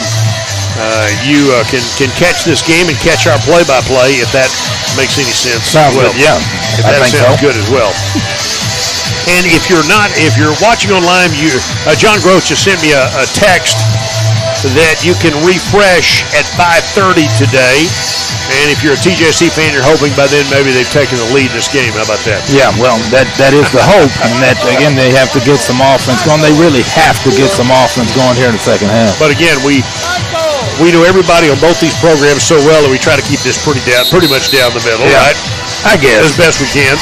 you can catch this game and catch our play-by-play if that makes any sense. Sounds good, yeah. If I that think sounds so. good as well. And if you're watching online, John Gross just sent me a text that you can refresh at 5:30 today. And if you're a TJC fan, you're hoping by then maybe they've taken the lead in this game. How about that? Yeah, well, that is the hope, and that, again, they have to get some offense going. They really have to get some offense going here in the second half. But again, we know everybody on both these programs so well that we try to keep this pretty much down the middle, right? I guess. As best we can.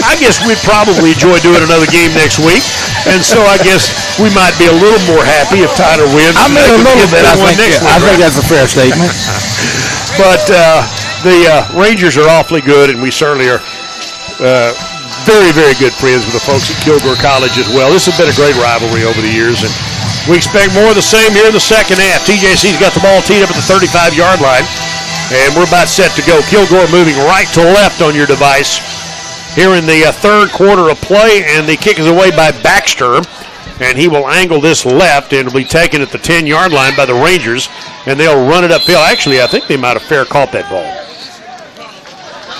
I guess we'd probably enjoy doing another game next week, and so I guess we might be a little more happy if Tyler wins. I mean, a little bit. I think that's a fair statement. But the Rangers are awfully good, and we certainly are very, very good friends with the folks at Kilgore College as well. This has been a great rivalry over the years, and we expect more of the same here in the second half. TJC's got the ball teed up at the 35-yard line, and we're about set to go. Kilgore moving right to left on your device here in the third quarter of play, and the kick is away by Baxter, and he will angle this left, and it'll be taken at the 10-yard line by the Rangers, and they'll run it upfield. Actually, I think they might have fair caught that ball.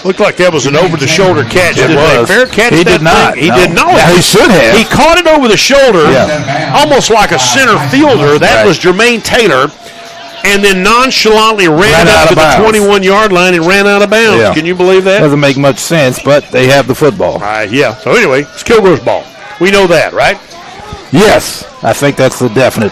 Looked like that was an over-the-shoulder catch. It Did was. they fair catch He that did not. thing? He No. did not. Yeah, he should have. He caught it over the shoulder, Yeah. almost like a center fielder. That Right. was Jermaine Taylor, and then nonchalantly ran out up to of the bounds. 21-yard line and ran out of bounds. Yeah. Can you believe that? Doesn't make much sense, but they have the football. Yeah. So anyway, it's Kilgore's ball. We know that, right? Yes, I think that's the definite.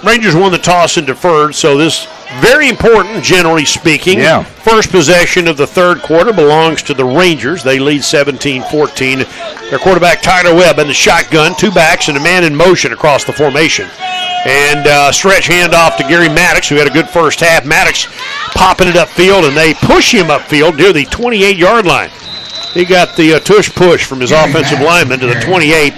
Rangers won the toss and deferred, so this very important, generally speaking. Yeah. First possession of the third quarter belongs to the Rangers. They lead 17-14. Their quarterback, Tyler Webb, in the shotgun, two backs and a man in motion across the formation. And stretch handoff to Gary Maddox, who had a good first half. Maddox popping it upfield, and they push him upfield near the 28-yard line. He got the tush push from his offensive lineman to the 28,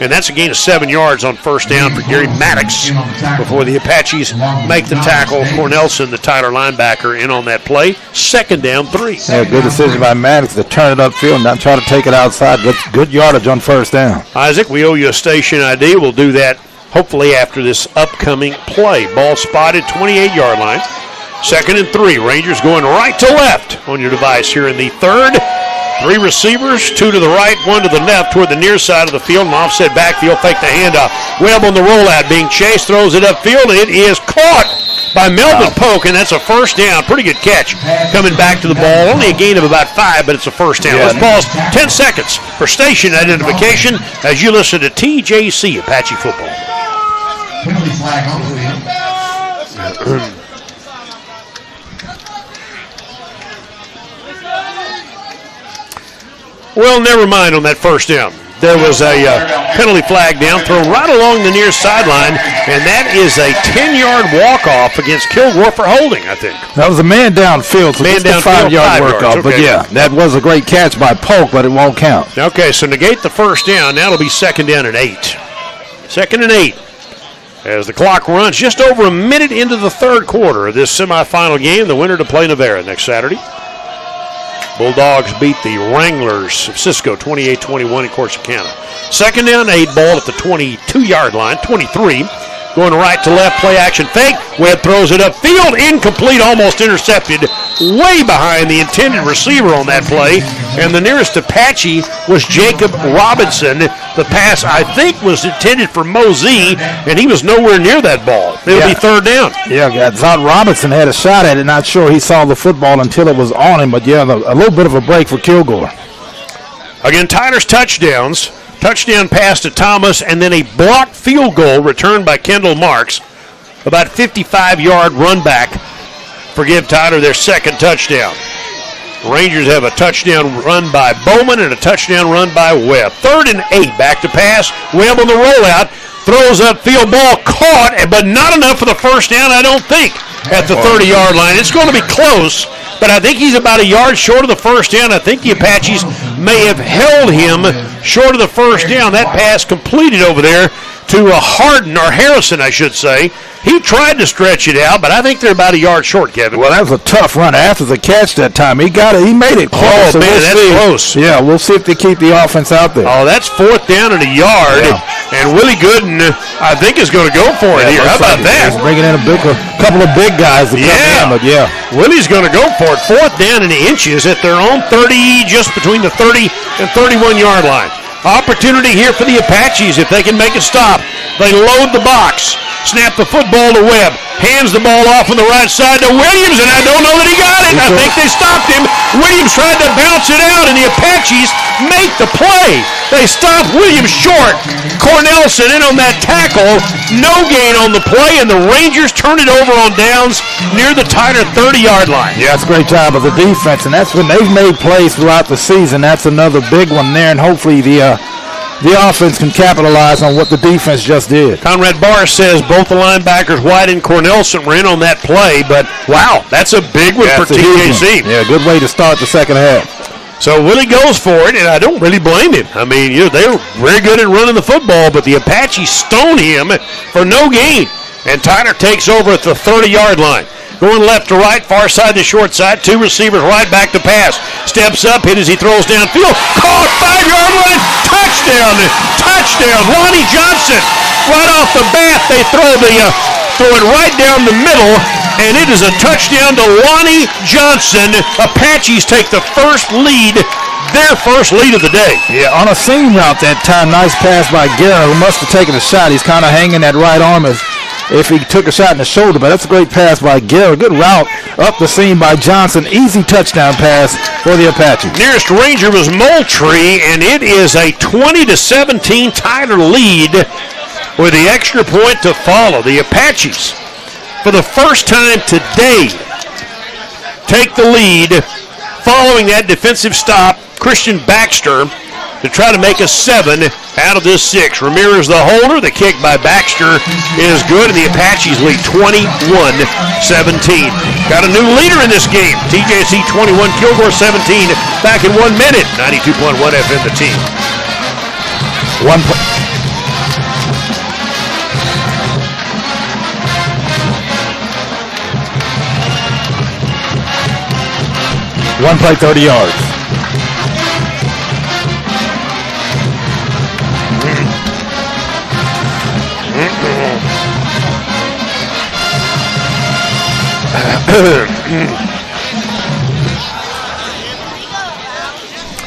and that's a gain of 7 yards on first down for Gary Maddox before the Apaches make the tackle. Cornelson, the Tyler linebacker, in on that play. Second down, 3. Yeah, good decision by Maddox to turn it upfield and not try to take it outside. Good yardage on first down. Isaac, we owe you a station ID. We'll do that hopefully after this upcoming play. Ball spotted, 28-yard line. Second and 3. Rangers going right to left on your device here in the third. 3 receivers, 2 to the right, 1 to the left toward the near side of the field. An offset backfield, fake the handoff. Webb on the rollout, being chased, throws it upfield. It is caught by Melvin Polk, and that's a first down. Pretty good catch coming back to the ball. Only a gain of about 5, but it's a first down. Let's pause 10 seconds for station identification as you listen to TJC Apache football. Penalty flag on the field. Well, never mind on that first down. There was a penalty flag down, thrown right along the near sideline, and that is a 10-yard walk-off against Kilgore for holding, I think. That was a man downfield, so just a 5-yard work-off. Okay. But, yeah, that was a great catch by Polk, but it won't count. Okay, so negate the first down. Now it'll be second down and 8. Second and 8. As the clock runs just over a minute into the third quarter of this semifinal game, the winner to play Navarra next Saturday. Bulldogs beat the Wranglers of Cisco 28-21 in Corsicana. Second down, 8, ball at the 22-yard line, 23. Going right to left, play action fake. Webb throws it upfield, incomplete, almost intercepted, way behind the intended receiver on that play. And the nearest Apache was Jacob Robinson. The pass, I think, was intended for Mosey, and he was nowhere near that ball. It'll be third down. Yeah, Zod Robinson had a shot at it. Not sure he saw the football until it was on him, but yeah, a little bit of a break for Kilgore. Again, Tyler's touchdowns. Touchdown pass to Thomas, and then a blocked field goal returned by Kendall Marks. About 55-yard run back for give Tyler their second touchdown. Rangers have a touchdown run by Bowman and a touchdown run by Webb. Third and 8, back to pass. Webb on the rollout, throws up field, ball caught, but not enough for the first down, I don't think, at the 30-yard line. It's going to be close, but I think he's about a yard short of the first down. I think the Apaches may have held him short of the first down. That pass completed over there to Harrison, I should say. He tried to stretch it out, but I think they're about a yard short, Kevin. Well, that was a tough run after the catch that time. He got it. He made it close. Oh, man, that's close. Yeah, we'll see if they keep the offense out there. Oh, that's fourth down and a yard. Yeah. And Willie Gooden, I think, is going to go for it here. How about that? He's bringing in a couple of big guys to come in, but yeah. Willie's going to go for it. Fourth down and inches at their own 30, just between the 30 and 31-yard line. Opportunity here for the Apaches if they can make it stop. They load the box. Snap the football to Webb. Hands the ball off on the right side to Williams, and I don't know that he got it. I think they stopped him. Williams tried to bounce it out, and the Apaches make the play. They stop Williams short. Cornelson in on that tackle. No gain on the play, and the Rangers turn it over on downs near the Tyler 30-yard line. Yeah, it's a great job of the defense, and that's when they've made plays throughout the season. That's another big one there, and hopefully the offense can capitalize on what the defense just did. Conrad Barr says both the linebackers, White and Cornelson, were in on that play, but wow, that's a big one for TJC. Yeah, good way to start the second half. So Willie goes for it, and I don't really blame him. I mean, they were very good at running the football, but the Apaches stone him for no gain. And Tyler takes over at the 30-yard line. Going left to right, far side to short side. 2 receivers right back to pass. Steps up, hit as he throws downfield. Caught, 5-yard line. Touchdown. Touchdown. Lonnie Johnson. Right off the bat, they throw it right down the middle, and it is a touchdown to Lonnie Johnson. Apaches take the first lead, their first lead of the day. Yeah, on a seam route that time. Nice pass by Guerra, who must have taken a shot. He's kind of hanging that right arm as if he took a shot in the shoulder, but that's a great pass by Guerra. Good route up the seam by Johnson. Easy touchdown pass for the Apaches. Nearest Ranger was Moultrie, and it is a 20-17 Tyler lead with the extra point to follow. The Apaches, for the first time today, take the lead following that defensive stop. Christian Baxter to try to make a 7 out of this 6. Ramirez the holder. The kick by Baxter is good, and the Apaches lead 21-17. Got a new leader in this game. TJC 21, Kilgore 17. Back in 1 minute. 92.1 FM the team. One play, 30 yards.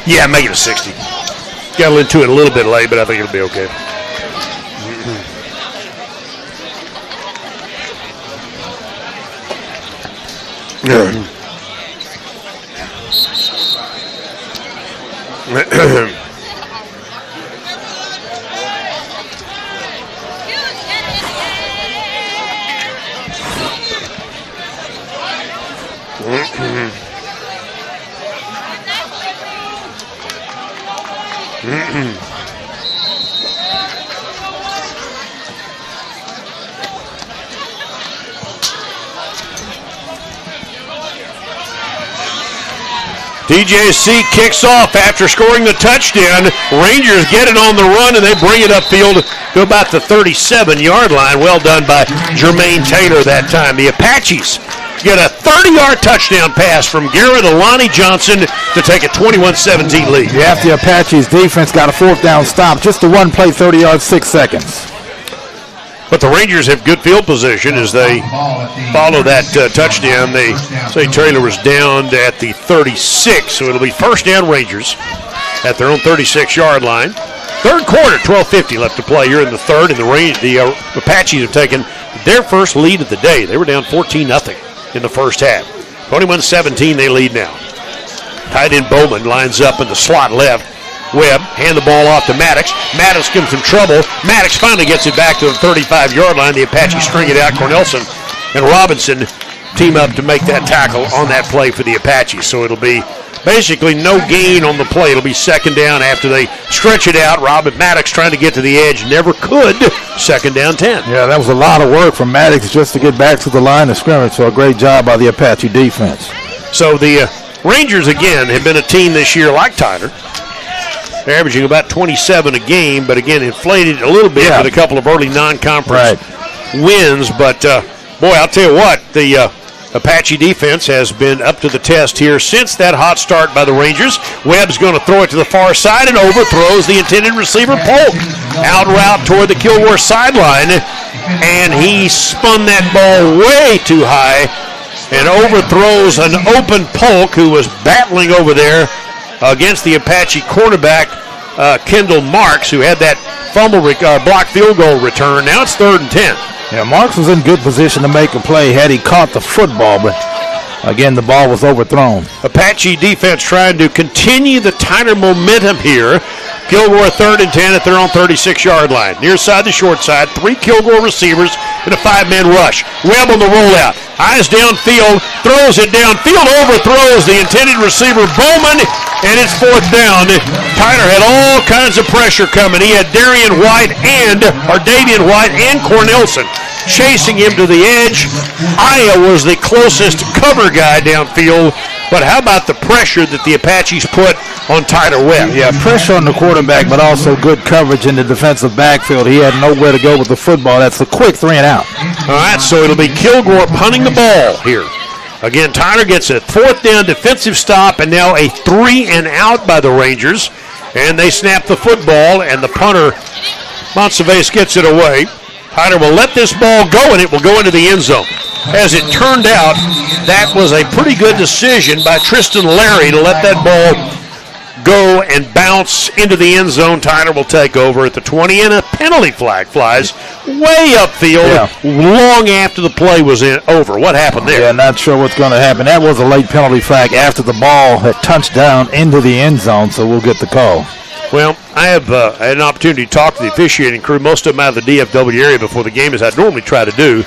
Yeah, make it a 60. Got into it a little bit late, but I think it'll be okay. TJC kicks off after scoring the touchdown. Rangers get it on the run, and they bring it upfield to about the 37-yard line. Well done by Jermaine Taylor that time. The Apaches get a 30-yard touchdown pass from Garrett Alani Johnson to take a 21-17 lead. Yeah, the Apaches defense got a 4th down stop. Just a 1 play, 30 yards, 6 seconds. But the Rangers have good field position as they follow that touchdown. They say Taylor was down at the 36, so it'll be first down Rangers at their own 36-yard line. Third quarter, 12:50 left to play here in the third, and the Apaches have taken their first lead of the day. They were down 14-0 in the first half. 21-17 they lead now. Tight end Bowman lines up in the slot left. Webb, hand the ball off to Maddox. Maddox gives him trouble. Maddox finally gets it back to the 35-yard line. The Apaches string it out. Cornelson and Robinson team up to make that tackle on that play for the Apaches. So it'll be basically no gain on the play. It'll be second down after they stretch it out. Maddox trying to get to the edge. Never could. Second down 10. Yeah, that was a lot of work from Maddox just to get back to the line of scrimmage. So a great job by the Apache defense. So the Rangers, again, have been a team this year like Tyler. They're averaging about 27 a game, but again, inflated a little bit with a couple of early non-conference wins. But, boy, I'll tell you what, the Apache defense has been up to the test here since that hot start by the Rangers. Webb's going to throw it to the far side and overthrows the intended receiver, Polk. Out route toward the Kilgore sideline, and he spun that ball way too high and overthrows an open Polk who was battling over there against the Apache quarterback, Kendall Marks, who had that fumble block field goal return. Now it's 3rd and 10. Yeah, Marks was in good position to make a play had he caught the football, but again, the ball was overthrown. Apache defense trying to continue the Tyler momentum here. Kilgore 3rd and 10 at their own 36-yard line. Near side to short side, 3 Kilgore receivers in a 5-man rush. Webb on the rollout. Eyes downfield, throws it downfield, overthrows the intended receiver, Bowman, and it's 4th down. Tyler had all kinds of pressure coming. He had Davian White and Cornelson chasing him to the edge. Aya was the closest cover guy downfield, but how about the pressure that the Apaches put on Tyler Webb? Yeah, pressure on the quarterback, but also good coverage in the defensive backfield. He had nowhere to go with the football. That's a quick 3 and out. All right, so it'll be Kilgore punting the ball here. Again, Tyler gets a 4th down defensive stop, and now a 3 and out by the Rangers. And they snap the football, and the punter, Monsalves, gets it away. Tyler will let this ball go, and it will go into the end zone. As it turned out, that was a pretty good decision by Tristan Larry to let that ball go and bounce into the end zone. Tyler will take over at the 20, and a penalty flag flies way upfield long after the play was over. What happened there? Yeah, not sure what's going to happen. That was a late penalty flag after the ball had touched down into the end zone, so we'll get the call. Well, I had an opportunity to talk to the officiating crew, most of them out of the DFW area before the game, as I normally try to do.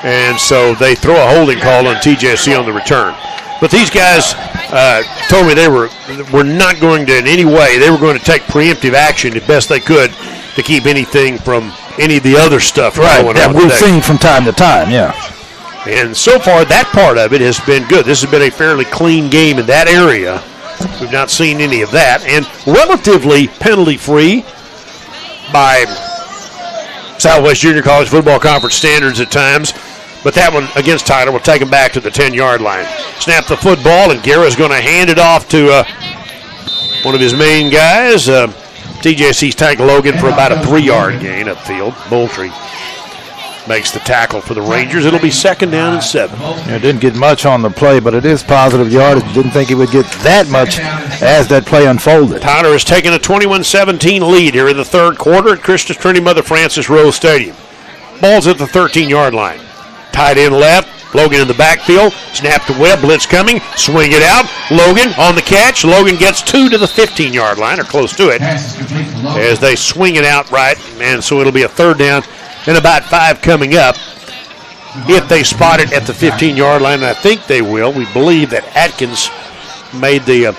And so they throw a holding call on TJC on the return. But these guys told me they were not going to in any way. They were going to take preemptive action as best they could to keep anything from any of the other stuff going on we've today. seen from time to time, yeah. And so far, that part of it has been good. This has been a fairly clean game in that area. We've not seen any of that. And relatively penalty-free by Southwest Junior College Football Conference standards at times. But that one against Tyler will take him back to the 10-yard line. Snap the football, and Guerra's going to hand it off to one of his main guys. TJC's Tank Logan for about a 3-yard gain upfield. Moultrie makes the tackle for the Rangers. It'll be 2nd down and 7. It didn't get much on the play, but it is positive yardage. Didn't think it would get that much as that play unfolded. Tyler has taken a 21-17 lead here in the third quarter at Christus Trinity Mother Francis Rose Stadium. Ball's at the 13-yard line. Tight end left. Logan in the backfield. Snap to Webb. Blitz coming. Swing it out. Logan on the catch. Logan gets 2 to the 15-yard line, or close to it, as they swing it out right. And so it'll be a 3rd down and about 5 coming up. If they spot it at the 15-yard line, and I think they will. We believe that Atkins made the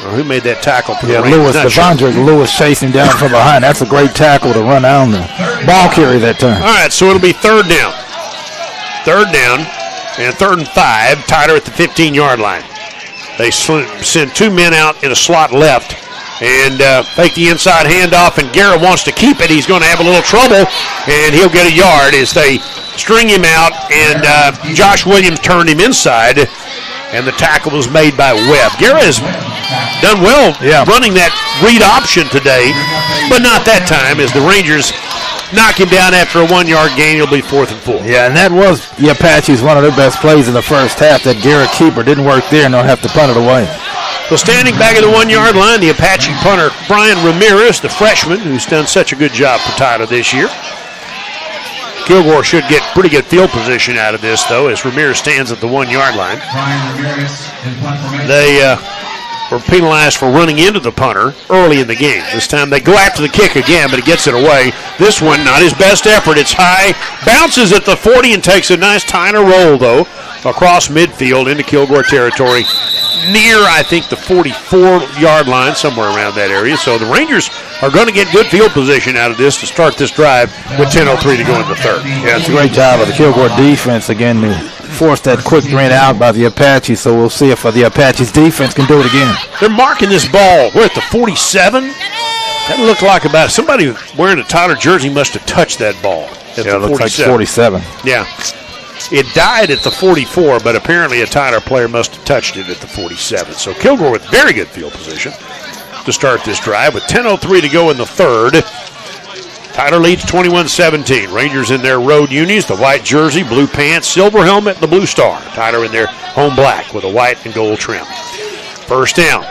who made that tackle for the Rangers? Devondre Lewis chasing down from behind. That's a great tackle to run down the ball carrier that time. All right, so it'll be 3rd down. 3rd down and 3rd and 5. Tyler at the 15-yard line. They send 2 men out in a slot left and fake the inside handoff, and Guerra wants to keep it. He's going to have a little trouble, and he'll get a yard as they string him out, and Josh Williams turned him inside, and the tackle was made by Webb. Guerra has done well running that read option today, but not that time as the Rangers knock him down after a 1-yard gain. It'll be 4th and 4. Yeah, and that was the Apaches' one of their best plays in the first half. That Guerra keeper didn't work there, and they'll have to punt it away. So standing back at the 1-yard line, the Apache punter, Brian Ramirez, the freshman, who's done such a good job for Tyler this year. Kilgore should get pretty good field position out of this, though, as Ramirez stands at the 1-yard line. They were penalized for running into the punter early in the game. This time they go after the kick again, but he gets it away. This one, not his best effort. It's high, bounces at the 40, and takes a nice Tyner roll, though, across midfield into Kilgore territory, near, I think, the 44-yard line, somewhere around that area. So the Rangers are going to get good field position out of this to start this drive with 10:03 to go in the third. Yeah, it's a great job of the Kilgore defense, again, to force that quick three out by the Apaches, so we'll see if the Apaches defense can do it again. They're marking this ball. We're at the 47. That looked like about somebody wearing a Tyler jersey must have touched that ball. At Yeah, the it looks 47. like 47. Yeah. It died at the 44, but apparently a Tyler player must have touched it at the 47. So Kilgore with very good field position to start this drive with 10:03 to go in the third. Tyler leads 21-17. Rangers in their road unis, the white jersey, blue pants, silver helmet, and the blue star. Tyler in their home black with a white and gold trim. First down.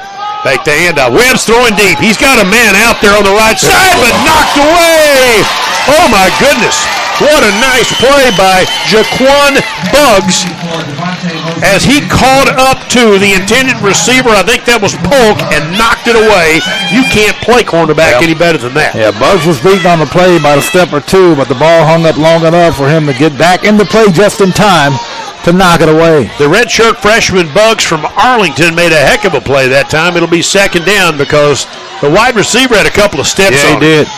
Fake the handoff. Webb's throwing deep. He's got a man out there on the right side, but knocked away. Oh, my goodness. What a nice play by Jaquan Buggs as he caught up to the intended receiver. I think that was Polk, and knocked it away. You can't play cornerback any better than that. Yeah, Buggs was beaten on the play by a step or two, but the ball hung up long enough for him to get back in the play just in time to knock it away. The redshirt freshman Buggs from Arlington made a heck of a play that time. It'll be second down because the wide receiver had a couple of steps on he did.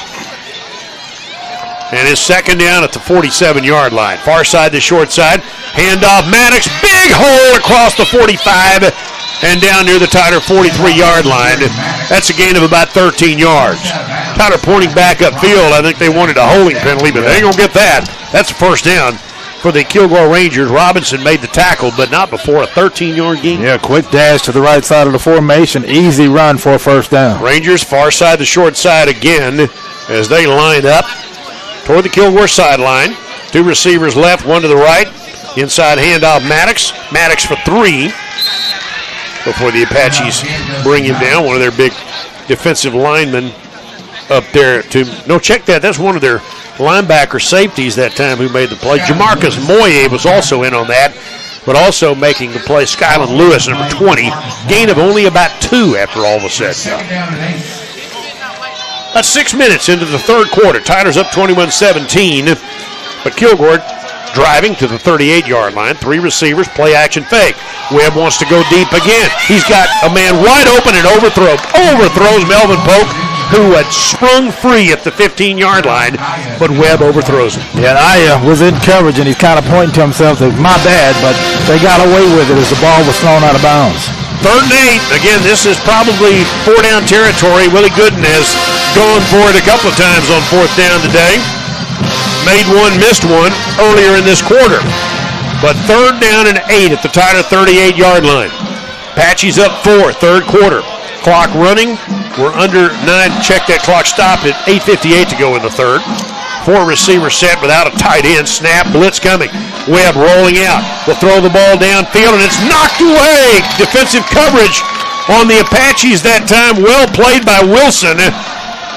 And it's second down at the 47-yard line. Far side to short side. Handoff Maddox. Big hole across the 45 and down near the Tyler 43-yard line. That's a gain of about 13 yards. Tyler pointing back upfield. I think they wanted a holding penalty, but they ain't going to get that. That's a first down for the Kilgore Rangers. Robinson made the tackle, but not before a 13-yard gain. Yeah, quick dash to the right side of the formation. Easy run for a first down. Rangers far side to short side again as they line up toward the Kilgore sideline. Two receivers left, one to the right. Inside handoff Maddox. Maddox for 3 before the Apaches bring him down. One of their big defensive linemen up there. Check that. That's one of their linebacker safeties that time who made the play. Jamarcus Moye was also in on that, but also making the play, Skyland Lewis, number 20. Gain of only about 2 after all was said. About 6 minutes into the third quarter. Tyler's up 21-17, but Kilgore driving to the 38-yard line. 3 receivers, play action fake. Webb wants to go deep again. He's got a man wide open and overthrows Melvin Polk, who had sprung free at the 15-yard line, but Webb overthrows him. Yeah, I was in coverage, and he's kind of pointing to himself, that my bad, but they got away with it as the ball was thrown out of bounds. 3rd and 8. Again, this is probably 4-down territory. Willie Gooden has gone for it a couple of times on 4th down today. Made one, missed one earlier in this quarter. But 3rd down and 8 at the Tyler 38-yard line. Apache's up 4, 3rd quarter. Clock running. We're under 9. Check that clock stop at 8:58 to go in the 3rd. 4 receivers set without a tight end. Snap, blitz coming. Webb rolling out. Will throw the ball downfield, and it's knocked away. Defensive coverage on the Apaches that time. Well played by Wilson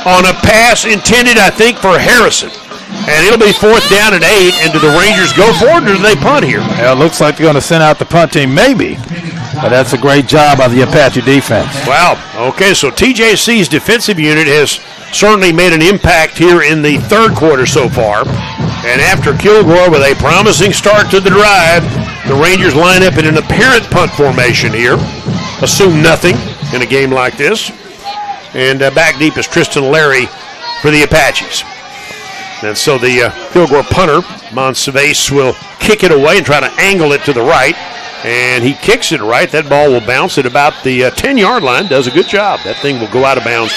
on a pass intended, I think, for Harrison. And it'll be 4th down and 8. And do the Rangers go forward, or do they punt here? Yeah, it looks like they're going to send out the punt team, maybe. But that's a great job by the Apache defense. Wow. Okay, so TJC's defensive unit has certainly made an impact here in the 3rd quarter so far. And after Kilgore with a promising start to the drive, the Rangers line up in an apparent punt formation here. Assume nothing in a game like this. And back deep is Tristan Larry for the Apaches. And so the Kilgore punter, Monsaves, will kick it away and try to angle it to the right. And he kicks it right. That ball will bounce at about the 10-yard line. Does a good job. That thing will go out of bounds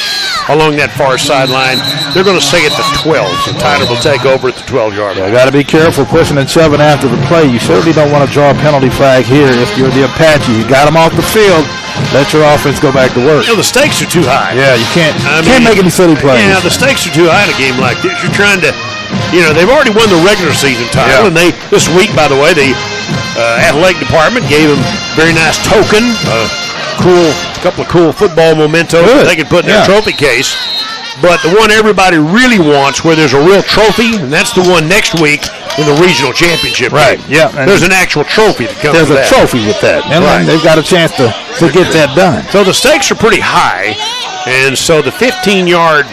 along that far sideline. They're going to say at the 12, so Tyler will take over at the 12-yard line. You got to be careful pushing and shoving after the play. You certainly don't want to draw a penalty flag here if you're the Apache. You got them off the field. Let your offense go back to work. You know, the stakes are too high. Yeah, you can't make any silly plays. Yeah, the stakes are too high in a game like this. You're trying to, they've already won the regular season title, and they this week, by the way, the athletic department gave them a very nice token, couple of cool football mementos that they can put in their trophy case. But the one everybody really wants, where there's a real trophy, and that's the one next week in the regional championship. Right. Game. Yeah. There's an actual trophy that comes with that. There's a trophy with that, and they've got a chance to get that done. So the stakes are pretty high, and so the 15-yard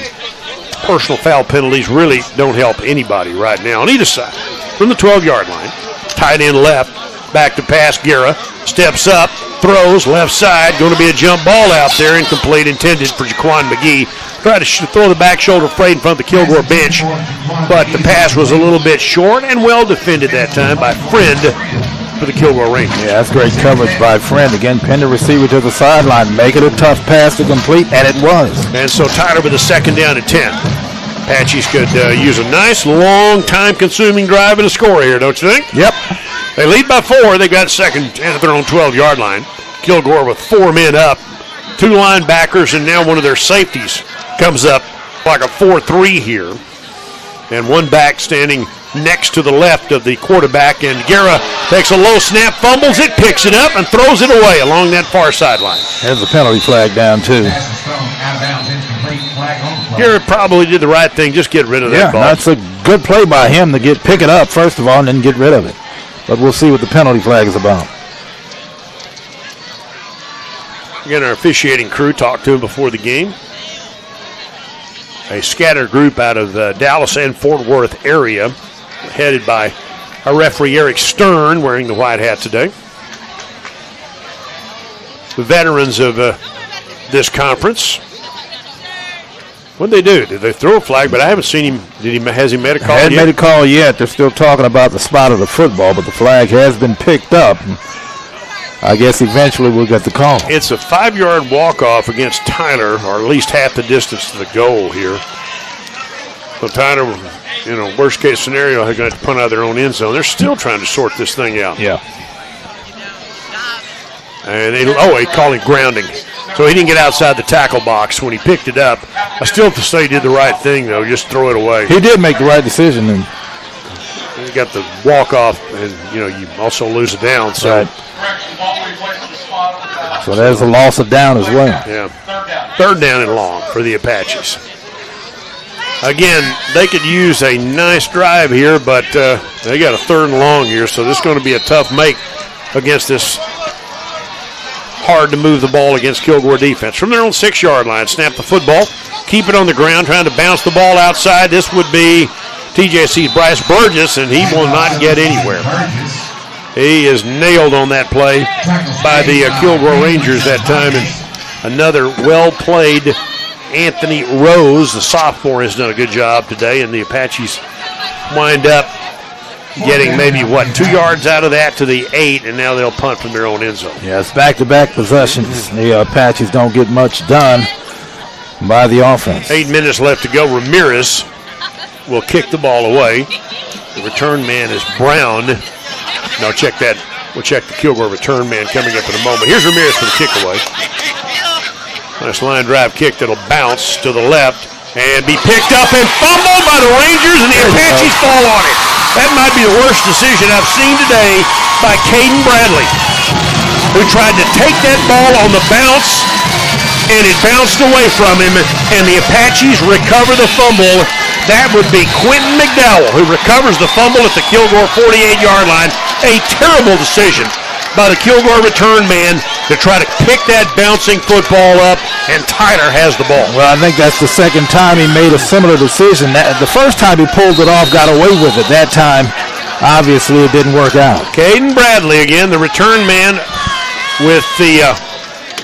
personal foul penalties really don't help anybody right now on either side. From the 12-yard line, tight end left, back to pass. Guerra steps up, throws left side. Going to be a jump ball out there, incomplete, intended for Jaquan McGee. Tried to throw the back shoulder fade in front of the Kilgore bench, but the pass was a little bit short and well defended that time by Friend for the Kilgore Rangers. Yeah, that's great coverage by Friend. Again, pin the receiver to the sideline, make it a tough pass to complete, and it was. And so Tyler with a 2nd down and 10. Apaches could use a nice, long, time-consuming drive and a score here, don't you think? Yep. They lead by 4. They've got 2nd and their own 12-yard line. Kilgore with 4 men up, 2 linebackers, and now one of their safeties comes up like a 4-3 here. And one back standing next to the left of the quarterback. And Guerra takes a low snap, fumbles it, picks it up, and throws it away along that far sideline. There's a penalty flag down, too. Guerra probably did the right thing. Just get rid of that ball. That's a good play by him to pick it up, first of all, and then get rid of it. But we'll see what the penalty flag is about. Again, our officiating crew talked to him before the game. A scattered group out of Dallas and Fort Worth area, headed by our referee Eric Stern, wearing the white hat today. The veterans of this conference. What did they do? Did they throw a flag? But I haven't seen him. Has he made a call yet? Hasn't made a call yet. They're still talking about the spot of the football, but the flag has been picked up. I guess eventually we'll get the call. It's a 5-yard walk-off against Tyler, or at least half the distance to the goal here. So Tyler, worst-case scenario, they're going to punt out of their own end zone. They're still trying to sort this thing out. Yeah. And he called him grounding. So he didn't get outside the tackle box when he picked it up. I still have to say he did the right thing, though, just throw it away. He did make the right decision. And you got the walk-off, and, you also lose it down. So. Right. So there's a loss of down as well. Yeah. 3rd down and long for the Apaches. Again, they could use a nice drive here, but they got a 3rd and long here, so this is going to be a tough make against this hard to move the ball against Kilgore defense. From their own 6-yard line, snap the football, keep it on the ground, trying to bounce the ball outside. This would be TJC's Bryce Burgess, and he will not get anywhere. He is nailed on that play by the Kilgore Rangers that time, and another well-played Anthony Rose, the sophomore, has done a good job today, and the Apaches wind up getting maybe, 2 yards out of that to the 8, and now they'll punt from their own end zone. Yeah, it's back-to-back possessions. The Apaches don't get much done by the offense. 8 minutes left to go. Ramirez will kick the ball away. The return man is Brown. Now check that. We'll check the Kilgore return man coming up in a moment. Here's Ramirez for the kick away. Nice line drive kick that'll bounce to the left and be picked up and fumbled by the Rangers, and the Apaches fall on it. That might be the worst decision I've seen today by Caden Bradley, who tried to take that ball on the bounce, and it bounced away from him, and the Apaches recover the fumble. That would be Quentin McDowell, who recovers the fumble at the Kilgore 48-yard line. A terrible decision by the Kilgore return man to try to pick that bouncing football up, and Tyler has the ball. Well, I think that's the second time he made a similar decision. The first time he pulled it off, got away with it. That time, obviously, it didn't work out. Caden Bradley again, the return man, with the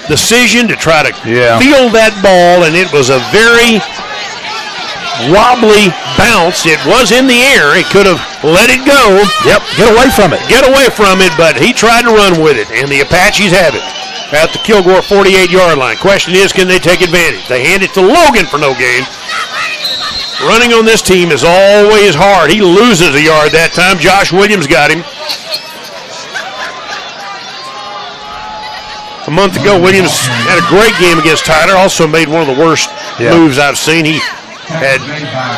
decision to try to field that ball, and it was a very wobbly bounce. It was in the air. He could have let it go. Yep, get away from it. Get away from it, but he tried to run with it, and the Apaches have it at the Kilgore 48-yard line. Question is, can they take advantage? They hand it to Logan for no gain. Running on this team is always hard. He loses a yard that time. Josh Williams got him. A month ago, Williams had a great game against Tyler. Also made one of the worst moves I've seen. He had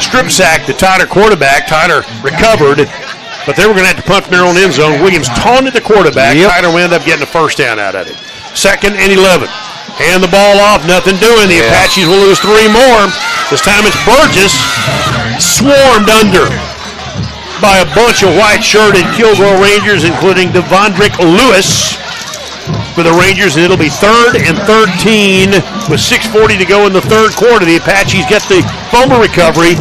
strip sacked the Tyler quarterback. Tyler recovered, but they were going to have to punt from their own end zone. Williams taunted the quarterback. Tyler wound up getting a first down out of it. 2nd and 11. Hand the ball off, nothing doing. The Apaches will lose 3 more. This time it's Burgess, swarmed under by a bunch of white-shirted Kilgore Rangers, including Devondrick Lewis for the Rangers, and it'll be 3rd and 13 with 6:40 to go in the third quarter. The Apaches get the fumble recovery,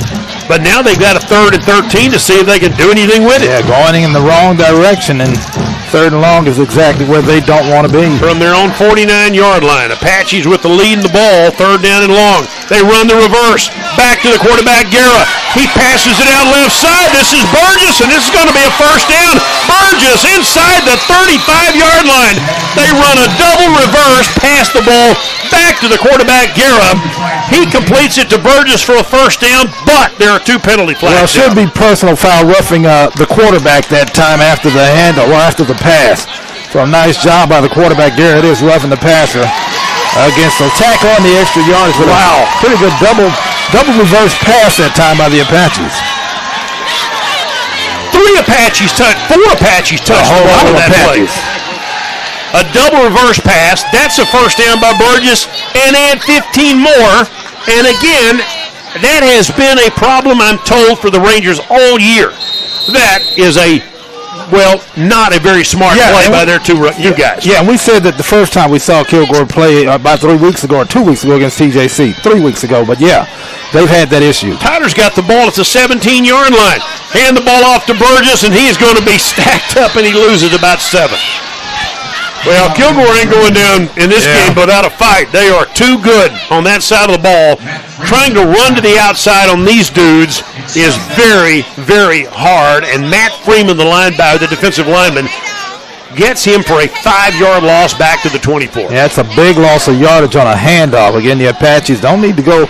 but now they've got a 3rd and 13 to see if they can do anything with it. Yeah, going in the wrong direction, and 3rd and long is exactly where they don't want to be. From their own 49-yard line, Apaches with the lead in the ball, 3rd down and long. They run the reverse, back to the quarterback, Guerra. He passes it out left side. This is Burgess, and this is going to be a first down. Burgess inside the 35-yard line. They run a double reverse, pass the ball back to the quarterback, Guerra. He completes it to Burgess for a first down, but there are 2 penalty flags. Well, it should be personal foul roughing the quarterback that time after the handle, or after the pass. So a nice job by the quarterback, Guerra. It is roughing the passer against the tackle on the extra yards. Wow, pretty good double reverse pass that time by the Apaches. 4 Apaches touched the ball on that play. A double reverse pass. That's a first down by Burgess, and add 15 more. And again, that has been a problem, I'm told, for the Rangers all year. That is not a very smart play by their you guys. Yeah, and we said that the first time we saw Kilgore play about 3 weeks ago or 2 weeks ago against TJC, 3 weeks ago. But yeah, they've had that issue. Tyler's got the ball at the 17-yard line. Hand the ball off to Burgess, and he's going to be stacked up, and he loses about 7. Well, Kilgore ain't going down in this game without a fight. They are too good on that side of the ball. Trying to run to the outside on these dudes is very, very hard. And Matt Freeman, the defensive lineman, gets him for a 5-yard loss back to the 24. Yeah, it's a big loss of yardage on a handoff. Again, the Apaches don't need to go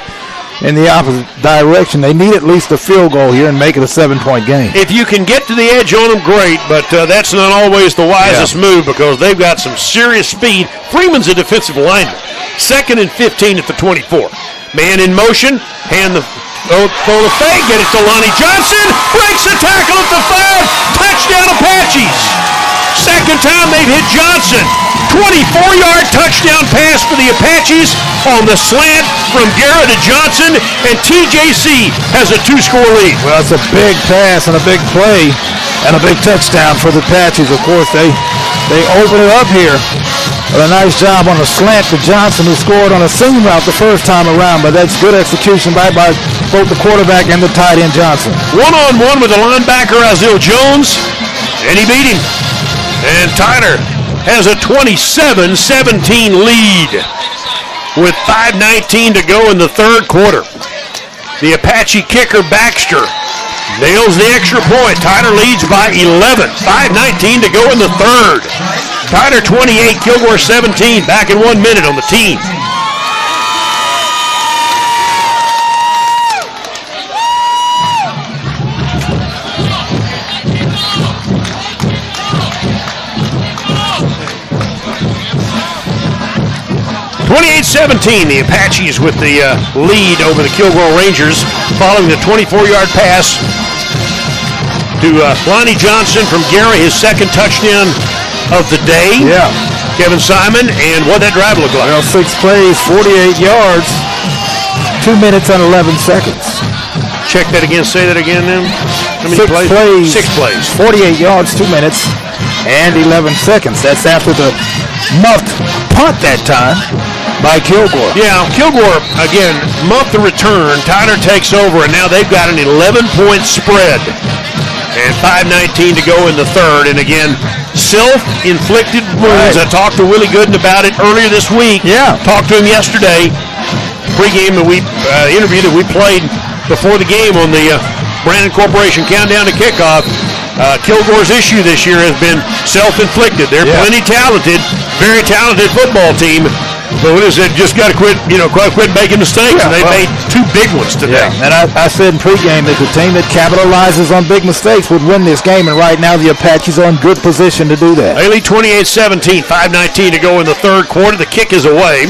in the opposite direction. They need at least a field goal here and make it a 7-point game. If you can get to the edge on them, great, but that's not always the wisest move because they've got some serious speed. Freeman's a defensive lineman. 2nd and 15 at the 24. Man in motion, hand the throw the fake, get it to Lonnie Johnson, breaks the tackle at the 5, touchdown Apaches. Second time they've hit Johnson. 24-yard touchdown pass for the Apaches on the slant from Guerra to Johnson, and TJC has a 2-score lead. Well, it's a big pass and a big play and a big touchdown for the Apaches. Of course, they open it up here. But a nice job on the slant to Johnson, who scored on a seam route the first time around, but that's good execution by both the quarterback and the tight end Johnson. One-on-one with the linebacker, Azil Jones, and he beat him. And Tyler has a 27-17 lead with 5:19 to go in the third quarter. The Apache kicker, Baxter, nails the extra point. Tyler leads by 11. 5:19 to go in the third. Tyler 28, Kilgore 17. Back in 1 minute on the team. The Apaches with the lead over the Kilgore Rangers following the 24-yard pass to Lonnie Johnson from Gary, his second touchdown of the day. Yeah. Kevin Simon, and what that drive look like? Well, 6 plays, 48 yards, 2 minutes and 11 seconds. Check that again, say that again then. How many 6 plays? 6 plays. 48 yards, 2 minutes and 11 seconds. That's after the muffed punt that time by Kilgore. Yeah, Kilgore, again, muffed the return. Tyler takes over, and now they've got an 11-point spread. And 5:19 to go in the third. And again, self-inflicted wounds. Right. I talked to Willie Gooden about it earlier this week. Yeah. Talked to him yesterday. Pre-game that we interview that we played before the game on the Brandon Corporation Countdown to Kickoff. Kilgore's issue this year has been self-inflicted. They're plenty talented, very talented football team. But what is it? Just got to quit, quit making mistakes. Yeah, and they made 2 big ones today. Yeah, and I said in pregame that the team that capitalizes on big mistakes would win this game, and right now the Apaches are in good position to do that. They lead 28-17, 5:19 to go in the third quarter. The kick is away,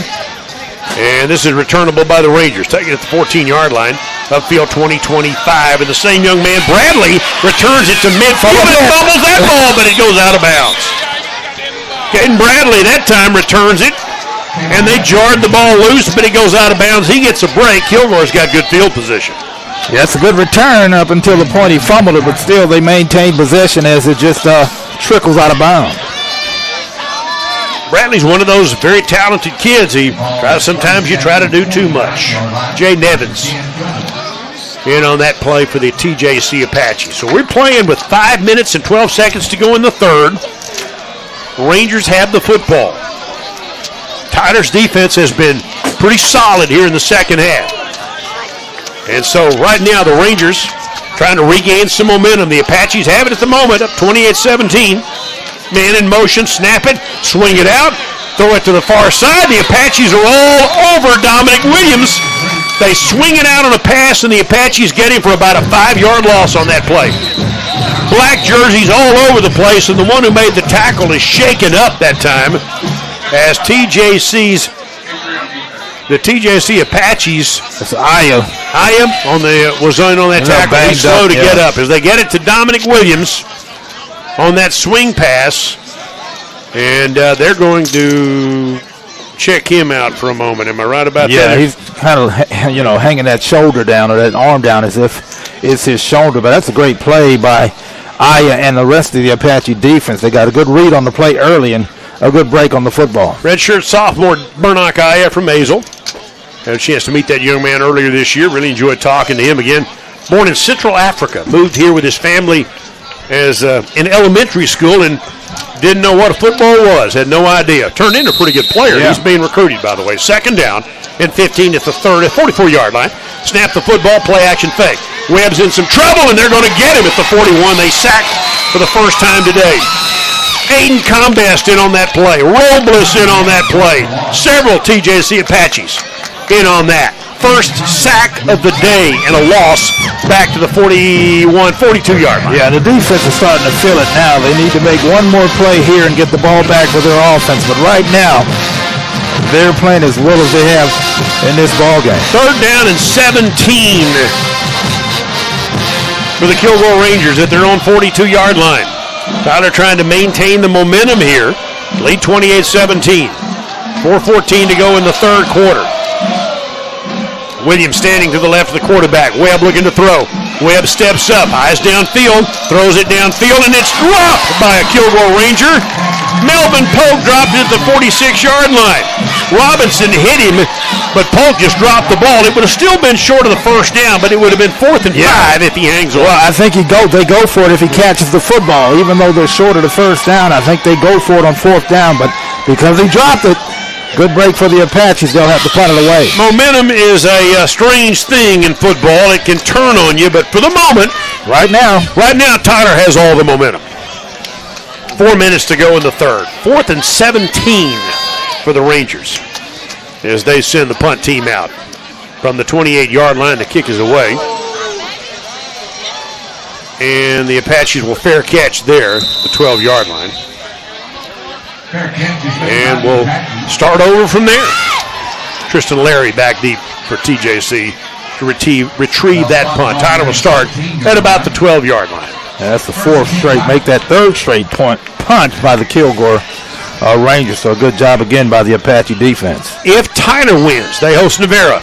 and this is returnable by the Rangers. Taking it at the 14-yard line. Upfield 20-25, and the same young man, Bradley, returns it to midfield and fumbles that ball, but it goes out of bounds. Caden Bradley that time returns it, and they jarred the ball loose, but it goes out of bounds. He gets a break. Kilgore's got good field position. Yeah, it's a good return up until the point he fumbled it, but still they maintain possession as it just trickles out of bounds. Bradley's one of those very talented kids. Sometimes you try to do too much. Jay Nevins in on that play for the TJC Apache. So we're playing with 5 minutes and 12 seconds to go in the third. Rangers have the football. Tyler's defense has been pretty solid here in the second half. And so right now the Rangers trying to regain some momentum. The Apaches have it at the moment, up 28-17. Man in motion, snap it, swing it out, throw it to the far side. The Apaches are all over Dominic Williams. They swing it out on a pass, and the Apaches get him for about a 5-yard loss on that play. Black jerseys all over the place, and the one who made the tackle is shaken up that time as the TJC Apaches. That's Aya was on that tackle. He's slow to get up as they get it to Dominic Williams on that swing pass, and they're going to check him out for a moment. Am I right about that? Yeah, he's kind of hanging that shoulder down or that arm down as if it's his shoulder. But that's a great play by Aya and the rest of the Apache defense. They got a good read on the play early and a good break on the football. Redshirt sophomore Burnock Aya from Mazel. Had a chance to meet that young man earlier this year. Really enjoyed talking to him again. Born in Central Africa, moved here with his family as in elementary school and didn't know what a football was, had no idea. Turned into a pretty good player. Yeah. He's being recruited, by the way. Second down and 15 at the 44-yard line. Snap the football, play action fake. Webb's in some trouble, and they're going to get him at the 41. They sacked for the first time today. Aiden Combest in on that play. Robles in on that play. Several TJC Apaches in on that. First sack of the day and a loss back to the 42-yard line. Yeah, the defense is starting to feel it now. They need to make one more play here and get the ball back for their offense. But right now, they're playing as well as they have in this ball game. Third down and 17 for the Kilgore Rangers at their own 42-yard line. Tyler trying to maintain the momentum here. Lead 28-17. 4:14 to go in the third quarter. Williams standing to the left of the quarterback. Webb looking to throw. Webb steps up, eyes downfield, throws it downfield, and it's dropped by a Kilgore Ranger. Melvin Pope dropped it at the 46-yard line. Robinson hit him, but Polk just dropped the ball. It would have still been short of the first down, but it would have been 4th and 5 if he hangs on. Well, I think they go for it if he catches the football. Even though they're short of the first down, I think they go for it on 4th down, but because he dropped it, good break for the Apaches. They'll have to punt it away. Momentum is a strange thing in football. It can turn on you, but for the moment, right now, Tyler has all the momentum. 4 minutes to go in the third. 4th and 17 for the Rangers as they send the punt team out. From the 28-yard line, the kick is away. And the Apaches will fair catch there, the 12-yard line. And we'll start over from there. Tristan Larry back deep for TJC to retrieve that punt. Tyler will start at about the 12-yard line. That's the 4th straight, make that 3rd straight punt by the Kilgore Rangers. So a good job again by the Apache defense. If Tyler wins, they host Navarro.